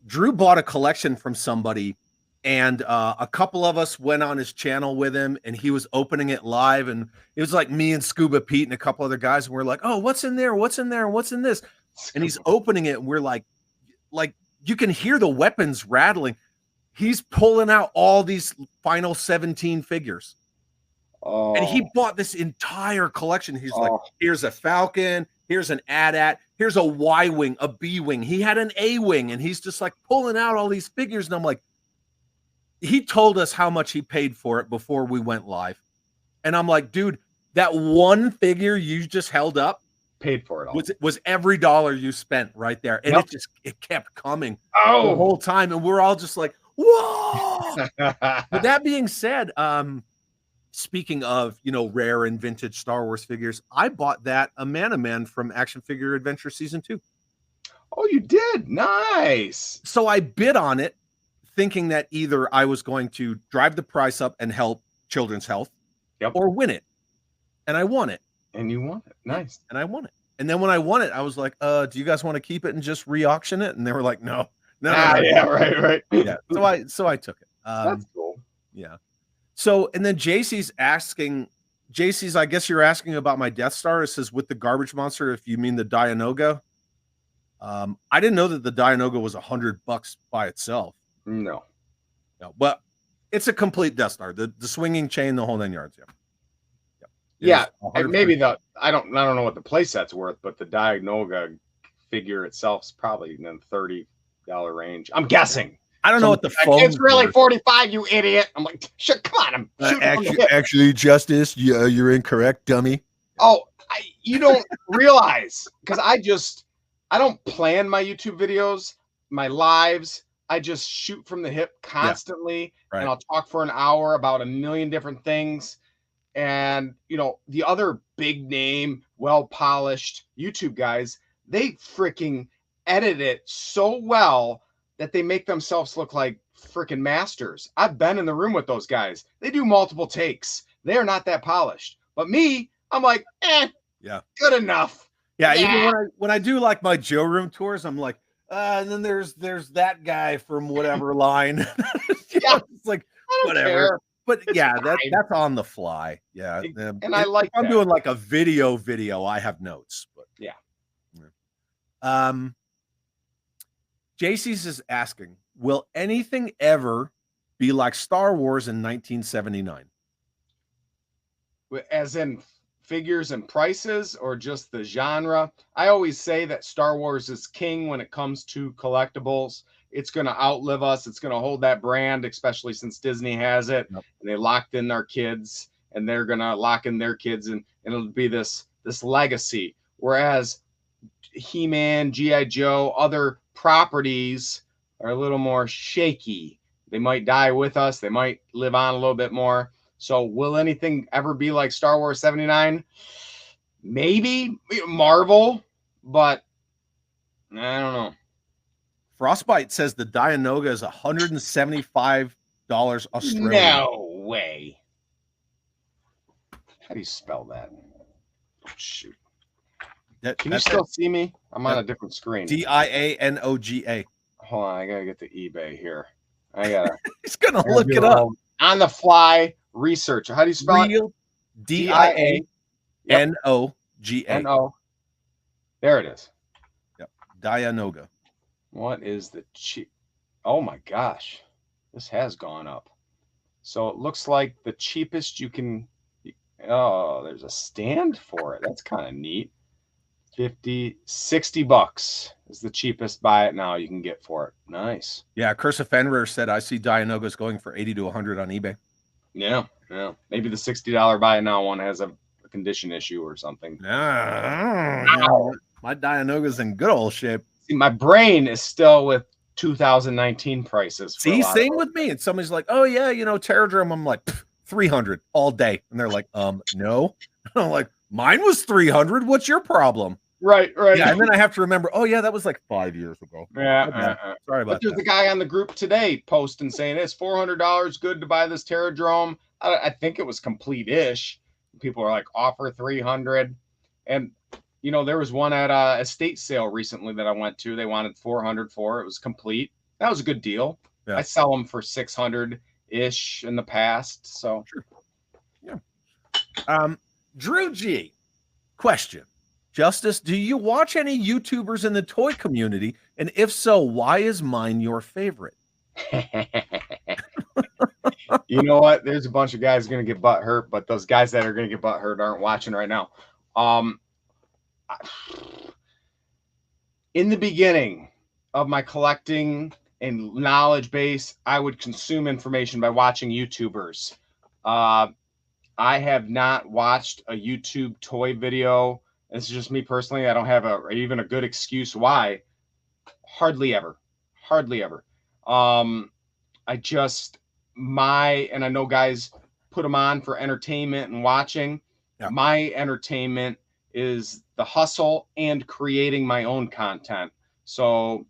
S2: Drew bought a collection from somebody, and a couple of us went on his channel with him, and he was opening it live, and it was like me and Scuba Pete and a couple other guys, and we're like, "Oh, what's in there? What's in there? What's in this?" And he's opening it, and we're like you can hear the weapons rattling. He's pulling out all these final 17 figures.
S1: Oh.
S2: And he bought this entire collection. He's like, here's a Falcon, here's an AT-AT, here's a Y-Wing, a B-Wing. He had an A-Wing, and he's just like pulling out all these figures. And I'm like, he told us how much he paid for it before we went live. And I'm like, dude, that one figure you just held up
S1: paid for it all.
S2: Was every dollar you spent right there. And it kept coming the whole time. And we're all just like, whoa. But that being said, speaking of, rare and vintage Star Wars figures, I bought that a Man from Action Figure Adventure Season 2.
S1: Oh, you did? Nice.
S2: So I bid on it, thinking that either I was going to drive the price up and help Children's Health, or win it. And I won it.
S1: And you won it. Nice.
S2: And I won it. And then when I won it, I was like, do you guys want to keep it and just re-auction it? And they were like, no.
S1: Yeah, right.
S2: Yeah. So I took it.
S1: That's cool.
S2: Yeah. So, and then JC's, I guess you're asking about my Death Star. It says with the garbage monster, if you mean the Dianoga. I didn't know that the Dianoga was $100 by itself.
S1: No,
S2: but it's a complete Death Star. The swinging chain, the whole 9 yards.
S1: Yeah. Maybe I don't know what the playset's worth, but the Dianoga figure itself is probably in the $30 range. I'm guessing.
S2: I don't know what the phone.
S1: It's really 45, you idiot. I'm like, shit, come on.
S2: Actually, Justice, you're incorrect, dummy.
S1: Oh, you don't realize, because I don't plan my YouTube videos, my lives. I just shoot from the hip constantly, and I'll talk for an hour about a million different things. And, the other big name, well-polished YouTube guys, they freaking edit it so well that they make themselves look like freaking masters. I've been in the room with those guys. They do multiple takes. They are not that polished. But me, I'm like, good enough.
S2: Yeah, even when I do like my Joe Room tours, I'm like, and then there's that guy from whatever line. It's like whatever.
S1: Care.
S2: But yeah, that's on the fly. Yeah,
S1: and I like.
S2: I'm doing like a video. I have notes, but
S1: yeah.
S2: JC's is asking, will anything ever be like Star Wars in 1979?
S1: As in figures and prices, or just the genre? I always say that Star Wars is king when it comes to collectibles. It's going to outlive us. It's going to hold that brand, especially since Disney has it. Yep. And they locked in our kids, and they're going to lock in their kids, and it'll be this legacy. Whereas He-Man, G.I. Joe, other properties are a little more shaky. They might die with us. They might live on a little bit more. So will anything ever be like Star Wars 79? Maybe Marvel, but I don't know.
S2: Frostbite says the Dianoga is $175 Australian.
S1: No way. How do you spell that? Oh, shoot. Can you still see me? I'm on a different screen.
S2: Dianoga.
S1: Hold on, I gotta get to eBay here. I gotta.
S2: He's gonna look it up
S1: on the fly. Research. How do you spell it?
S2: DIA.
S1: Yep.
S2: Noga.
S1: No. There it is.
S2: Yep. Dianoga.
S1: What is the cheap? Oh my gosh, this has gone up. So it looks like the cheapest you can. Oh, there's a stand for it. That's kind of neat. 50, 60 bucks is the cheapest buy it now you can get for it. Nice.
S2: Yeah, Curse of Fenrir said I see Dianogas going for 80 to 100 on eBay.
S1: Yeah. Maybe the $60 buy it now one has a condition issue or something.
S2: No, my Dianoga's in good old shape.
S1: See, my brain is still with 2019 prices.
S2: See, same with me. And somebody's like, "Oh yeah, Terradrome." I'm like, 300 all day, and they're like, no. I'm like, mine was 300. What's your problem?
S1: Right.
S2: Yeah, and then I have to remember. Oh yeah, that was like 5 years ago.
S1: Yeah.
S2: Sorry about
S1: But there's
S2: that.
S1: a guy on the group today posting saying it's $400 good to buy this Terradrome. I think it was complete-ish. People are like offer 300, and there was one at a estate sale recently that I went to. They wanted 400 for it. It was complete. That was a good deal.
S2: Yeah.
S1: I sell them for 600-ish in the past. So
S2: sure. Yeah. Drew G. Question. Justice, do you watch any YouTubers in the toy community? And if so, why is mine your favorite?
S1: You know what? There's a bunch of guys going to get butt hurt, but those guys that are going to get butt hurt aren't watching right now. In the beginning of my collecting and knowledge base, I would consume information by watching YouTubers. I have not watched a YouTube toy video. This is just me personally. I don't have even a good excuse why. Hardly ever. And I know guys put them on for entertainment and watching. Yeah. My entertainment is the hustle and creating my own content. So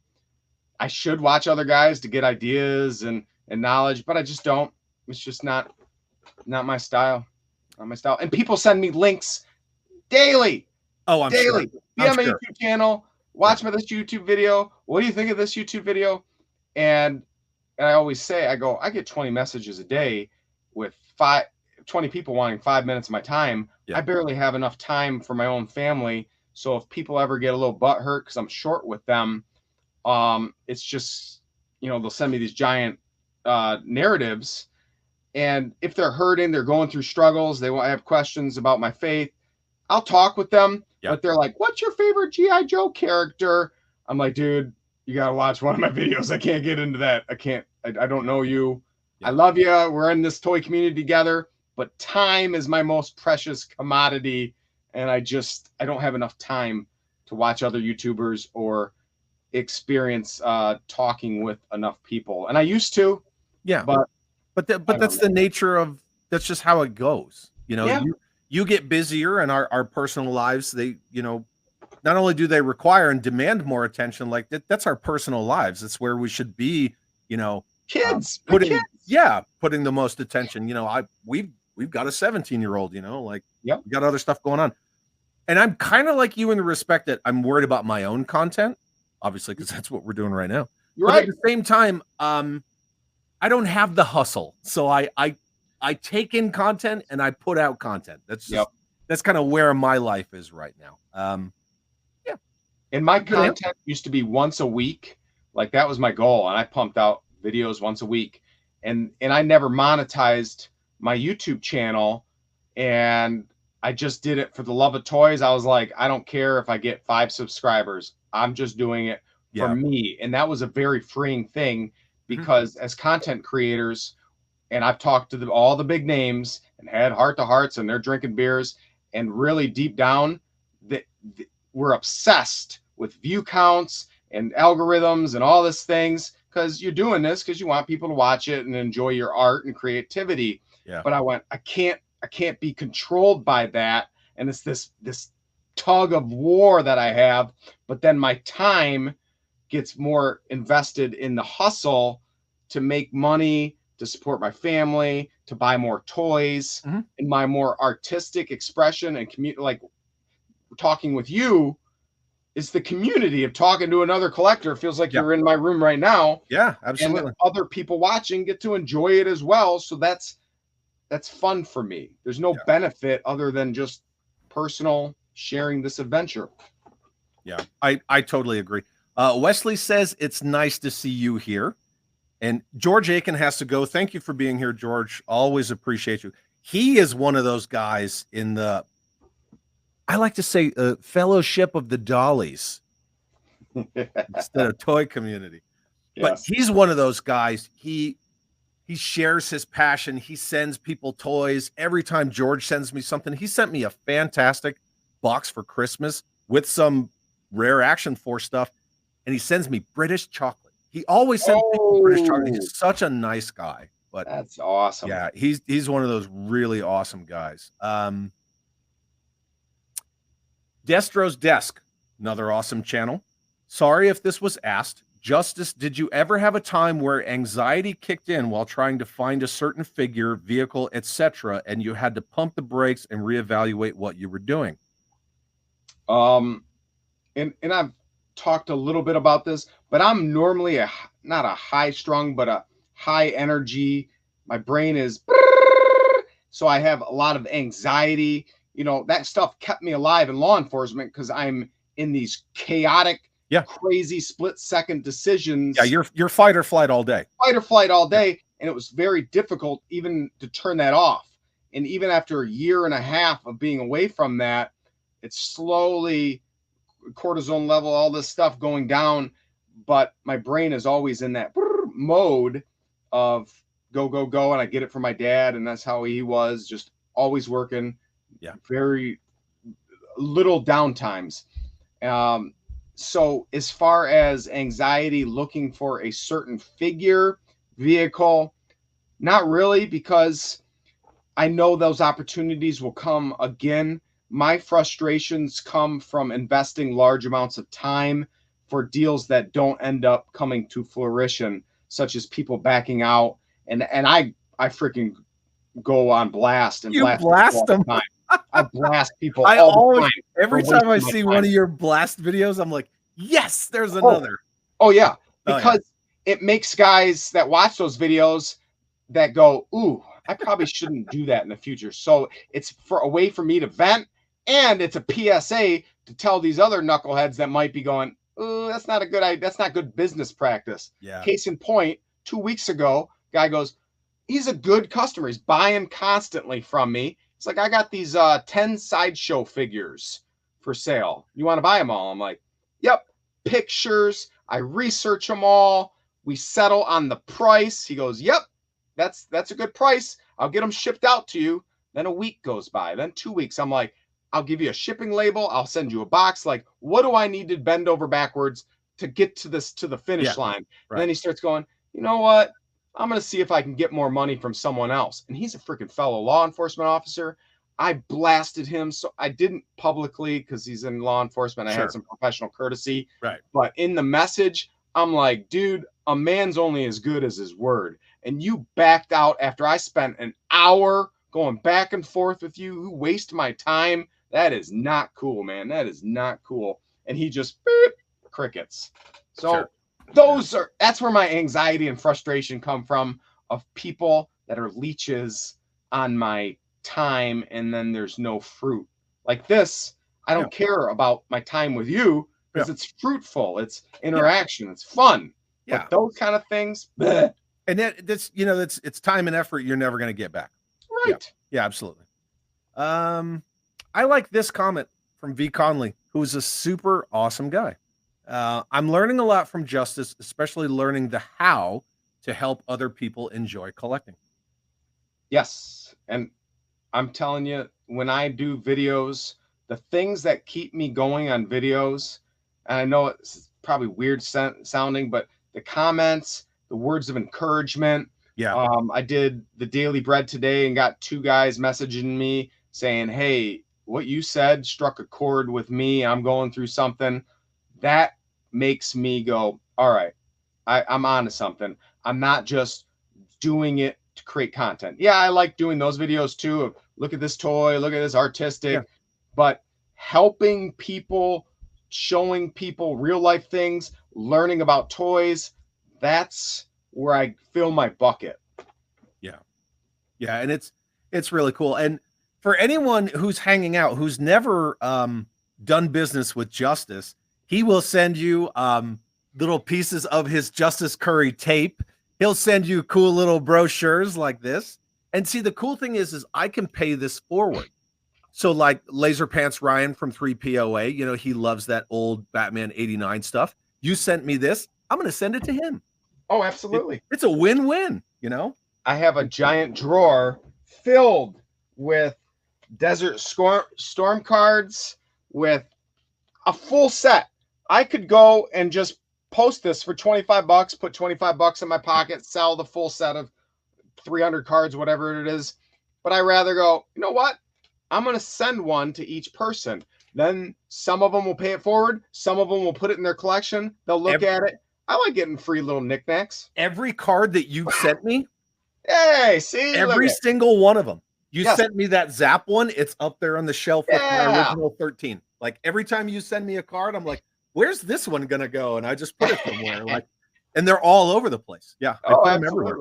S1: I should watch other guys to get ideas and knowledge, but I just don't. It's just not my style. Not my style. And people send me links daily.
S2: Oh, I'm daily.
S1: Sure. Be on my YouTube channel. Watch this YouTube video. What do you think of this YouTube video? And I always say, I get 20 messages a day with 20 people wanting 5 minutes of my time. Yeah. I barely have enough time for my own family. So if people ever get a little butt hurt because I'm short with them, it's just, they'll send me these giant narratives. And if they're hurting, they're going through struggles, they have questions about my faith, I'll talk with them. Yeah. But they're like, what's your favorite G.I. Joe character? I'm like, dude, you got to watch one of my videos. I can't get into that. I don't know you. Yeah. I love you. We're in this toy community together, but time is my most precious commodity. And I don't have enough time to watch other YouTubers or experience talking with enough people. And I used to. Yeah.
S2: But that's the nature of, that's just how it goes. Yeah. You get busier and our personal lives, they, not only do they require and demand more attention, like that's our personal lives. It's where we should be,
S1: kids,
S2: putting
S1: kids.
S2: The most attention. We've got a 17-year-old,
S1: yep.
S2: We got other stuff going on. And I'm kind of like you in the respect that I'm worried about my own content, obviously, because that's what we're doing right now.
S1: You're
S2: but
S1: right.
S2: At the same time, I don't have the hustle. So I take in content and I put out content. That's just, that's kind of where my life is right now.
S1: And my content used to be once a week. Like that was my goal. And I pumped out videos once a week. And I never monetized my YouTube channel. And I just did it for the love of toys. I was like, I don't care if I get 5 subscribers. I'm just doing it for me. And that was a very freeing thing because as content creators, and I've talked to all the big names and had heart-to-hearts and they're drinking beers, and really deep down we're obsessed with view counts and algorithms and all these things because you're doing this because you want people to watch it and enjoy your art and creativity. Yeah. But I can't be controlled by that. And it's this tug of war that I have, but then my time gets more invested in the hustle to make money, to support my family, to buy more toys, and my more artistic expression and like talking with you is the community of talking to another collector. It feels like you're in my room right now.
S2: Yeah, absolutely.
S1: And other people watching get to enjoy it as well. So that's fun for me. There's no benefit other than just personal sharing this adventure.
S2: Yeah, I totally agree. Wesley says it's nice to see you here. And George Aiken has to go. Thank you for being here, George. Always appreciate you. He is one of those guys in the, I like to say, fellowship of the dollies instead of toy community. But
S1: Yes.
S2: he's one of those guys. He shares his passion. He sends people toys. Every time George sends me something, he sent me a fantastic box for Christmas with some rare Action Force stuff. And he sends me British chocolate. He always sends people British chocolate. He's such a nice guy. But
S1: that's awesome.
S2: Yeah, he's one of those really awesome guys. Destro's Desk, another awesome channel. Sorry if this was asked. Justice, did you ever have a time where anxiety kicked in while trying to find a certain figure, vehicle, etc., and you had to pump the brakes and reevaluate what you were doing?
S1: And I've talked a little bit about this, but I'm normally not a high strung, but a high energy. My brain is, so I have a lot of anxiety. You know, that stuff kept me alive in law enforcement because I'm in these chaotic, crazy split-second decisions.
S2: Yeah, you're fight or flight all day.
S1: Fight or flight all day. And it was very difficult even to turn that off. And even after a year and a half of being away from that, it's slowly cortisone level, all this stuff going down. But my brain is always in that mode of go, go, go. And I get it from my dad. And that's how he was, just always working.
S2: Yeah.
S1: Very little downtimes. So as far as anxiety looking for a certain figure, vehicle, not really, because I know those opportunities will come again. My frustrations come from investing large amounts of time for deals that don't end up coming to fruition, such as people backing out. And I freaking go on blast and
S2: blast them.
S1: I blast people
S2: I
S1: all
S2: always,
S1: the time.
S2: every time I see one of your blast videos, I'm like, yes, there's another.
S1: Oh yeah, because it makes guys that watch those videos that go, ooh, I probably shouldn't do that in the future. So it's for a way for me to vent, and it's a PSA to tell these other knuckleheads that might be going, ooh, that's not a good idea. That's not good business practice.
S2: Yeah.
S1: Case in point, 2 weeks ago, guy goes, he's a good customer. He's buying constantly from me. It's like, I got these 10 sideshow figures for sale. You want to buy them all? I'm like, yep. Pictures. I research them all. We settle on the price. He goes, yep, that's a good price. I'll get them shipped out to you. Then a week goes by. Then 2 weeks. I'm like, I'll give you a shipping label. I'll send you a box. Like, what do I need to bend over backwards to get to the finish line? Right. Then he starts going, you know what? I'm going to see if I can get more money from someone else. And he's a freaking fellow law enforcement officer. I blasted him. So I didn't publicly because he's in law enforcement. I had some professional courtesy.
S2: Right.
S1: But in the message, I'm like, dude, a man's only as good as his word. And you backed out after I spent an hour going back and forth with you. Who waste my time? That is not cool, man. That is not cool. And he just crickets. So that's where my anxiety and frustration come from, of people that are leeches on my time, and then there's no fruit. Like this, I don't care about my time with you because it's fruitful, it's interaction, it's fun. But those kind of things, bleh.
S2: And that's it's time and effort you're never going to get back.
S1: Right.
S2: Yeah, absolutely. I like this comment from V Conley, who is a super awesome guy. I'm learning a lot from Justice, especially learning the how to help other people enjoy collecting.
S1: Yes. And I'm telling you, when I do videos, the things that keep me going on videos, and I know it's probably weird sounding, but the comments, the words of encouragement.
S2: Yeah.
S1: I did the Daily Bread today and got 2 guys messaging me saying, hey, what you said struck a chord with me. I'm going through something. That makes me go, all right, I'm on to something. I'm not just doing it to create content. Yeah, I like doing those videos too, of look at this toy, look at this artistic, but helping people, showing people real life things, learning about toys, that's where I fill my bucket.
S2: Yeah. And it's really cool. And for anyone who's hanging out, who's never done business with Justice, he will send you little pieces of his Justice Cury tape. He'll send you cool little brochures like this. And see, the cool thing is I can pay this forward. So like Laser Pants Ryan from 3POA, you know, he loves that old Batman 89 stuff. You sent me this. I'm going to send it to him.
S1: Oh, absolutely.
S2: It's a win-win, you know?
S1: I have a giant drawer filled with Desert Storm cards with a full set. I could go and just post this for 25 bucks, put 25 bucks in my pocket, sell the full set of 300 cards, whatever it is. But I rather go, you know what? I'm going to send one to each person. Then some of them will pay it forward. Some of them will put it in their collection. They'll look at it. I like getting free little knickknacks.
S2: Every card that you sent me,
S1: hey, see?
S2: every single one of them. You sent me that Zap one. It's up there on the shelf with my original 13. Like every time you send me a card, I'm like, where's this one going to go? And I just put it somewhere. Like, and they're all over the place. Yeah. I put them everywhere.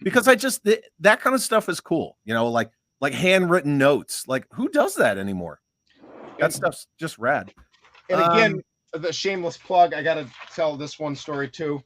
S2: Because I just, that kind of stuff is cool. You know, like handwritten notes. Like who does that anymore? That stuff's just rad.
S1: And again, the shameless plug, I got to tell this one story too.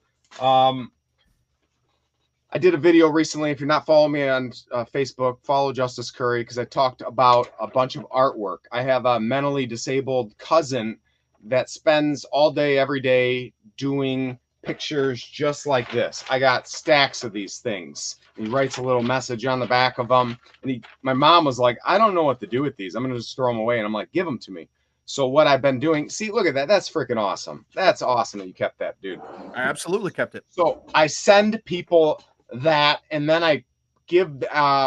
S1: I did a video recently. If you're not following me on Facebook, follow Justice Cury, because I talked about a bunch of artwork. I have a mentally disabled cousin that spends all day, every day doing pictures just like this. I got stacks of these things. He writes a little message on the back of them. And my mom was like, I don't know what to do with these. I'm going to just throw them away. And I'm like, give them to me. So what I've been doing, see, look at that. That's freaking awesome. That's awesome that you kept that, dude.
S2: I absolutely kept it.
S1: So I send people that, and then I give,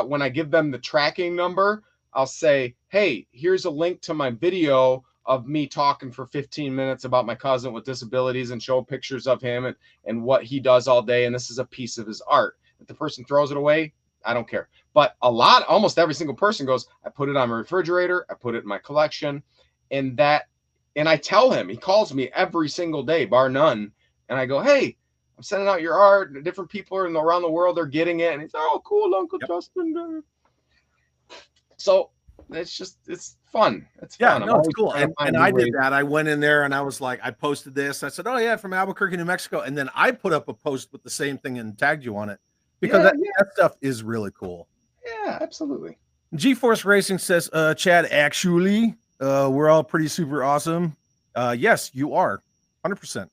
S1: when I give them the tracking number, I'll say, hey, here's a link to my video of me talking for 15 minutes about my cousin with disabilities, and show pictures of him and what he does all day. And this is a piece of his art. If the person throws it away, I don't care. But almost every single person goes, I put it on my refrigerator. I put it in my collection. And I tell him, he calls me every single day, bar none. And I go, hey, I'm sending out your art. Different people around the world are getting it. And he's, oh, cool, Uncle Justin. So it's fun. It's fun.
S2: Yeah, no, it's cool. And I did that. I went in there and I was like, I posted this. I said, oh yeah, from Albuquerque, New Mexico. And then I put up a post with the same thing and tagged you on it, because that stuff is really cool.
S1: Yeah, absolutely.
S2: G-Force Racing says, Chad, actually, we're all pretty super awesome. Yes, you are. 100%.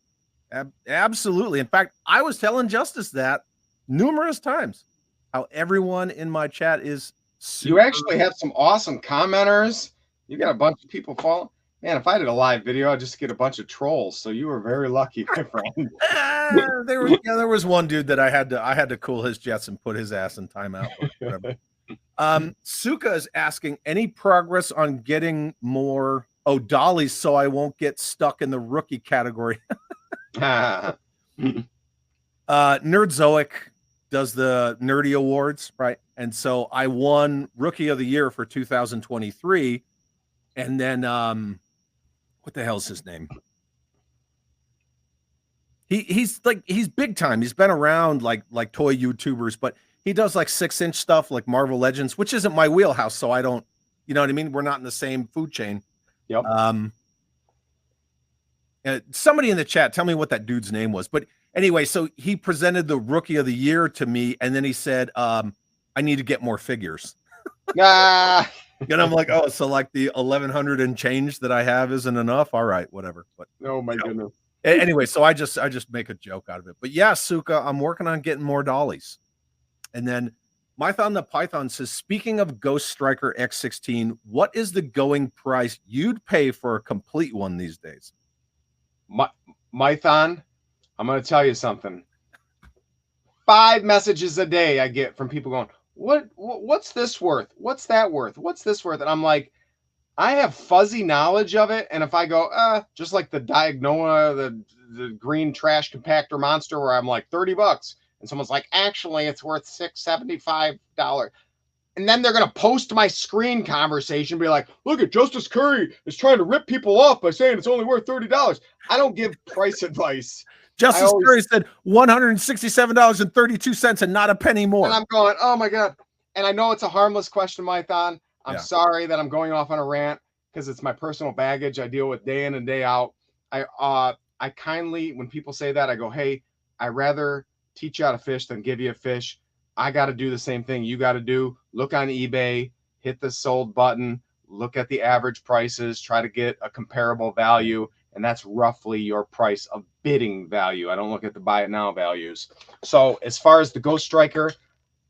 S2: Absolutely. In fact, I was telling Justice that numerous times, how everyone in my chat is super.
S1: You actually have some awesome commenters. You got a bunch of people following. Man, if I did a live video, I'd just get a bunch of trolls. So you were very lucky, my friend.
S2: There was one dude that I had to cool his jets and put his ass in timeout. Or whatever. Suka is asking, any progress on getting more dollies so I won't get stuck in the rookie category? Nerdzoic does the nerdy awards, right? And so I won Rookie of the Year for 2023. And then what the hell's his name? He's big time. He's been around like toy YouTubers, but he does like 6-inch stuff like Marvel Legends, which isn't my wheelhouse. So I don't, you know what I mean? We're not in the same food chain.
S1: Yep.
S2: Somebody in the chat, tell me what that dude's name was. But anyway, so he presented the Rookie of the Year to me, and then he said, I need to get more figures. And I'm like, oh, so like the 1,100 and change that I have isn't enough? All right, whatever. But
S1: oh my goodness.
S2: Anyway, so I just make a joke out of it. But yeah, Suka, I'm working on getting more dollies. And then Mython the Python says, speaking of Ghost Striker X16, what is the going price you'd pay for a complete one these days?
S1: Mython, I'm going to tell you something. 5 messages a day I get from people going, what's this worth? What's that worth? What's this worth? And I'm like, I have fuzzy knowledge of it. And if I go, just like the Diagnoma, the green trash compactor monster, where I'm like $30, and someone's like, actually, it's worth $675. And then they're going to post my screen conversation, be like, look at Justice Cury is trying to rip people off by saying it's only worth $30. I don't give price advice.
S2: Justice Cury said $167.32 and not a penny more.
S1: And I'm going, oh my God. And I know it's a harmless question, Mython. I'm
S2: Yeah.
S1: sorry that I'm going off on a rant because it's my personal baggage I deal with day in and day out. I kindly, when people say that, I go, hey, I rather teach you how to fish than give you a fish. I got to do the same thing you got to do. Look on eBay, hit the sold button, look at the average prices, try to get a comparable value, and that's roughly your price of bidding value. I don't look at the buy it now values. So as far as the Ghost Striker,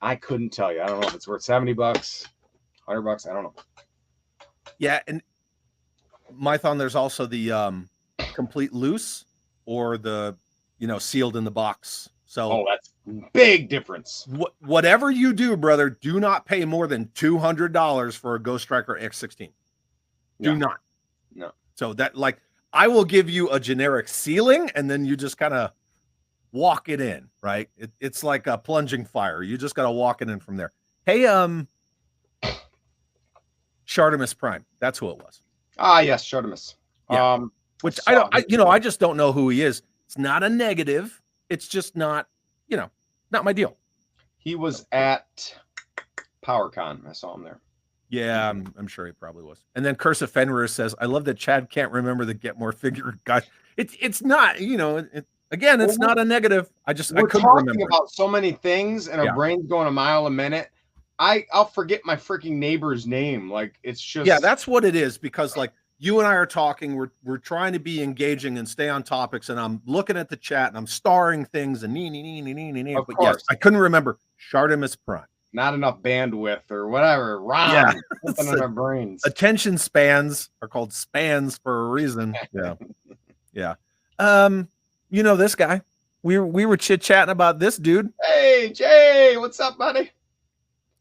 S1: I couldn't tell you. I don't know if it's worth $70, $100. I don't know.
S2: Yeah, and Mython, there's also the complete loose or the sealed in the box. So
S1: that's big difference.
S2: Whatever you do, brother, do not pay more than $200 for a Ghost Striker X16. Do not.
S1: No.
S2: So that, like, I will give you a generic sealing, and then you just kind of walk it in, right? It's like a plunging fire. You just got to walk it in from there. Hey, Shartimus Prime. That's who it was.
S1: Ah, yes, Shartimus.
S2: Yeah. Which I just don't know who he is. It's not a negative. It's just not, not my deal.
S1: He was at PowerCon. I saw him there.
S2: Yeah, I'm sure he probably was. And then Curse of Fenrir says, I love that Chad can't remember the Get More figure guy. It's not, again, it's not a negative. I couldn't remember
S1: about so many things and our brain's going a mile a minute. I'll forget my freaking neighbor's name. Like, it's just.
S2: Yeah, that's what it is, because like you and I are talking, we're trying to be engaging and stay on topics, and I'm looking at the chat and I'm starring things and but yes, I couldn't remember Shartimus Prime.
S1: Not enough bandwidth or whatever. Ron, something in our brains.
S2: Attention spans are called spans for a reason. Yeah. Yeah. This guy. We were chit-chatting about this dude.
S1: Hey, Jay, what's up, buddy?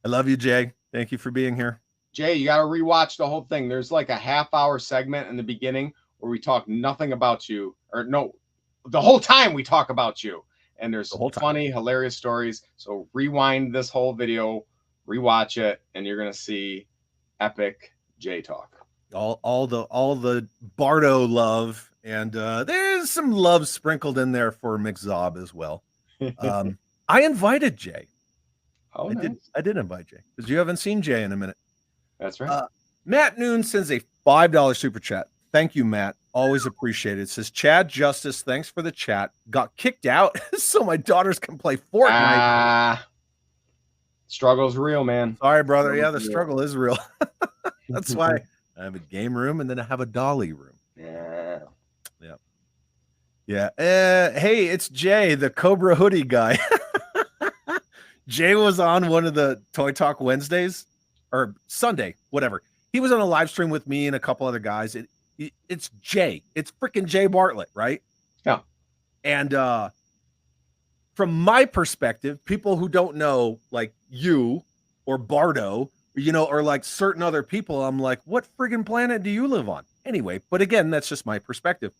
S2: I love you, Jay. Thank you for being here.
S1: Jay, you got to rewatch the whole thing. There's like a half-hour segment in the beginning where we talk nothing about you. Or no, the whole time we talk about you. And there's funny, hilarious stories. So rewind this whole video, rewatch it, and you're gonna see epic Jay talk.
S2: All the Bardo love, and there's some love sprinkled in there for McZob as well. I invited Jay.
S1: Oh, nice.
S2: I did invite Jay because you haven't seen Jay in a minute.
S1: That's right.
S2: Matt Noon sends a $5 super chat. Thank you, Matt. Always appreciated. It says, Chad Justice, thanks for the chat. Got kicked out so my daughters can play Fortnite.
S1: Struggle's real, man.
S2: Sorry, brother. Yeah, the struggle is real. That's why I have a game room and then I have a dolly room.
S1: Yeah.
S2: Hey, it's Jay, the Cobra hoodie guy. Jay was on one of the Toy Talk Wednesdays or Sunday, whatever. He was on a live stream with me and a couple other guys. It's Jay. It's freaking Jay Bartlett, right?
S1: Yeah.
S2: And from my perspective, people who don't know, like you or Bardo, or like certain other people, I'm like, what friggin' planet do you live on? Anyway, but again, that's just my perspective.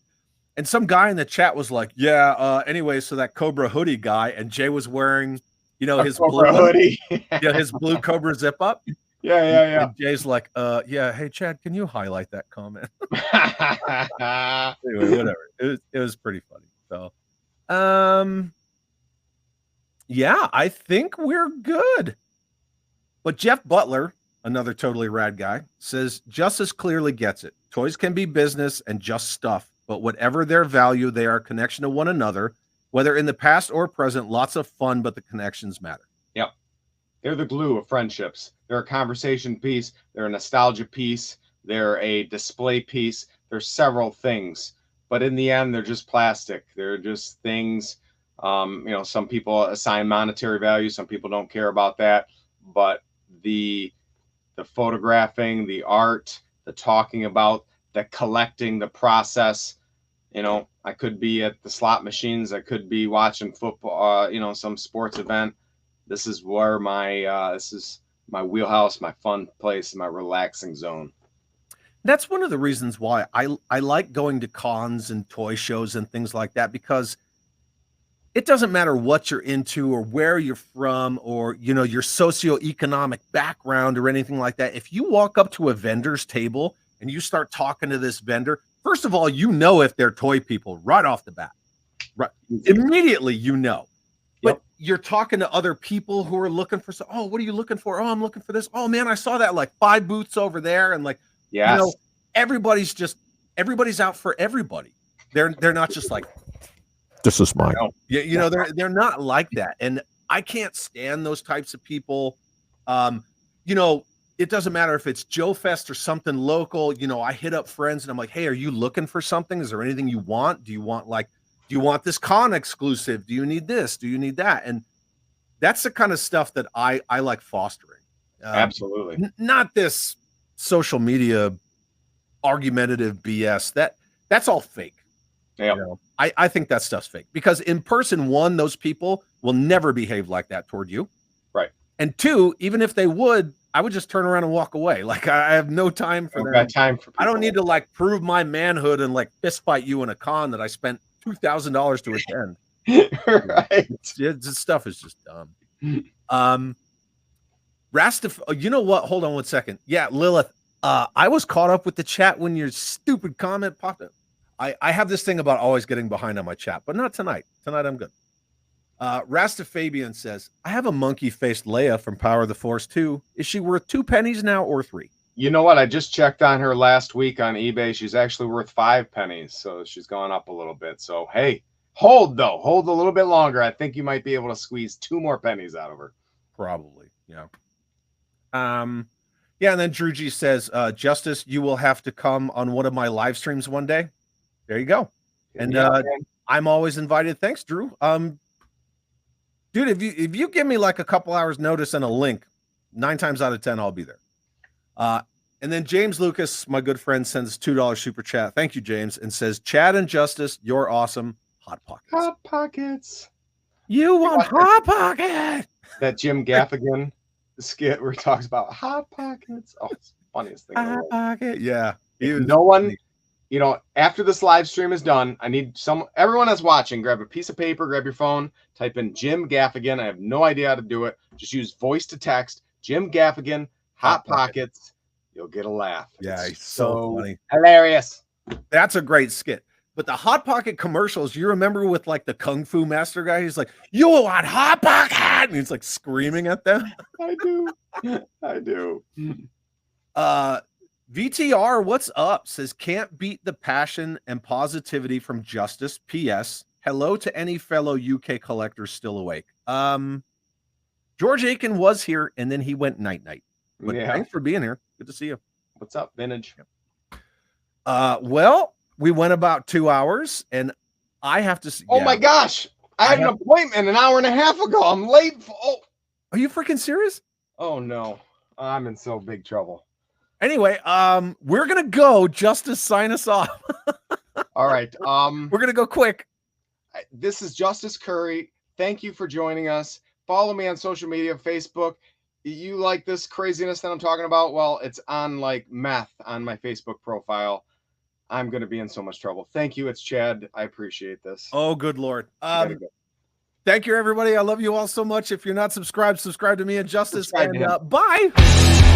S2: And some guy in the chat was like, anyway, so that Cobra hoodie guy, and Jay was wearing, his
S1: Cobra
S2: blue
S1: hoodie.
S2: his blue Cobra zip up.
S1: Yeah.
S2: And Jay's like, hey, Chad, can you highlight that comment? Anyway, whatever. It was pretty funny. So, I think we're good. But Jeff Butler, another totally rad guy, says Justice clearly gets it. Toys can be business and just stuff, but whatever their value, they are a connection to one another, whether in the past or present. Lots of fun, but the connections matter.
S1: Yep. They're the glue of friendships. They're a conversation piece. They're a nostalgia piece. They're a display piece. There's several things, but in the end, they're just plastic. They're just things. Some people assign monetary value. Some people don't care about that. But the photographing, the art, the talking about, the collecting, the process. I could be at the slot machines. I could be watching football. Some sports event. This is where this is my wheelhouse, my fun place, my relaxing zone.
S2: That's one of the reasons why I like going to cons and toy shows and things like that, because it doesn't matter what you're into or where you're from or, your socioeconomic background or anything like that. If you walk up to a vendor's table and you start talking to this vendor, first of all, if they're toy people right off the bat. Right. Immediately, But you're talking to other people who are looking for, oh, what are you looking for? Oh, I'm looking for this. Oh man, I saw that like 5 booths over there. And like,
S1: Yes.
S2: you know, everybody's out for everybody. They're not just like, this is mine. Yeah, you know, they're not like that. And I can't stand those types of people. You know, it doesn't matter if it's Joe Fest or something local. You know, I hit up friends and I'm like, hey, are you looking for something? Is there anything you want? Do you want this con exclusive? Do you need this? Do you need that? And that's the kind of stuff that I like fostering.
S1: Absolutely.
S2: Not this social media argumentative BS. That's all fake.
S1: Yeah.
S2: You know, I think that stuff's fake because in person, one, those people will never behave like that toward you.
S1: Right.
S2: And two, even if they would, I would just turn around and walk away. Like I have no time for that. I don't need to like prove my manhood and like fist fight you in a con that I spent $2,000 to attend.
S1: Right.
S2: This stuff is just dumb. You know what? Hold on one second. Yeah, Lilith. I was caught up with the chat when your stupid comment popped up. I have this thing about always getting behind on my chat, but not tonight. Tonight I'm good. Rasta Fabian says, I have a monkey-faced Leia from Power of the Force 2. Is she worth 2 pennies now or 3?
S1: You know what? I just checked on her last week on eBay. She's actually worth 5 pennies, so she's gone up a little bit. So, hey, hold a little bit longer. I think you might be able to squeeze 2 more pennies out of her.
S2: Probably, yeah. Yeah, and then Drew G says, Justice, you will have to come on one of my live streams one day. There you go. And I'm always invited. Thanks, Drew. Dude, if you give me like a couple hours notice and a link, 9 times out of 10 I'll be there. And then James Lucas, my good friend, sends $2 super chat. Thank you, James, and says, Chad and Justice, you're awesome. Hot Pockets.
S1: Hot Pockets.
S2: You want Hot Pocket?
S1: That Jim Gaffigan skit where he talks about Hot Pockets. Oh, it's the funniest thing.
S2: Hot Pocket. Yeah.
S1: No one, you know, after this live stream is done, I need everyone that's watching, grab a piece of paper, grab your phone, type in Jim Gaffigan. I have no idea how to do it. Just use voice to text. Jim Gaffigan, Hot Pockets. You'll get a laugh.
S2: Yeah, it's so funny.
S1: Hilarious.
S2: That's a great skit. But the Hot Pocket commercials, you remember with like the Kung Fu Master guy? He's like, you want Hot Pocket? And he's like screaming at them.
S1: I do. I do.
S2: VTR, what's up? Says, can't beat the passion and positivity from Justice. P.S. Hello to any fellow UK collectors still awake. George Aiken was here and then he went night-night. But thanks for being here. Good to see you.
S1: What's up, Vintage?
S2: Well, we went about 2 hours and I have to see.
S1: Oh my gosh. I had an appointment an hour and a half ago. I'm late.
S2: Are you freaking serious?
S1: Oh no. I'm in so big trouble.
S2: Anyway, we're gonna go. Justice, sign us off.
S1: All right.
S2: We're gonna go quick.
S1: This is Justice Curry. Thank you for joining us. Follow me on social media, Facebook. You like this craziness that I'm talking about? Well, it's on like meth on my Facebook profile. I'm gonna be in so much trouble. Thank you. It's Chad. I appreciate this.
S2: Oh, good Lord. Thank you, everybody. I love you all so much. If you're not subscribed, subscribe to me and Justice. And bye.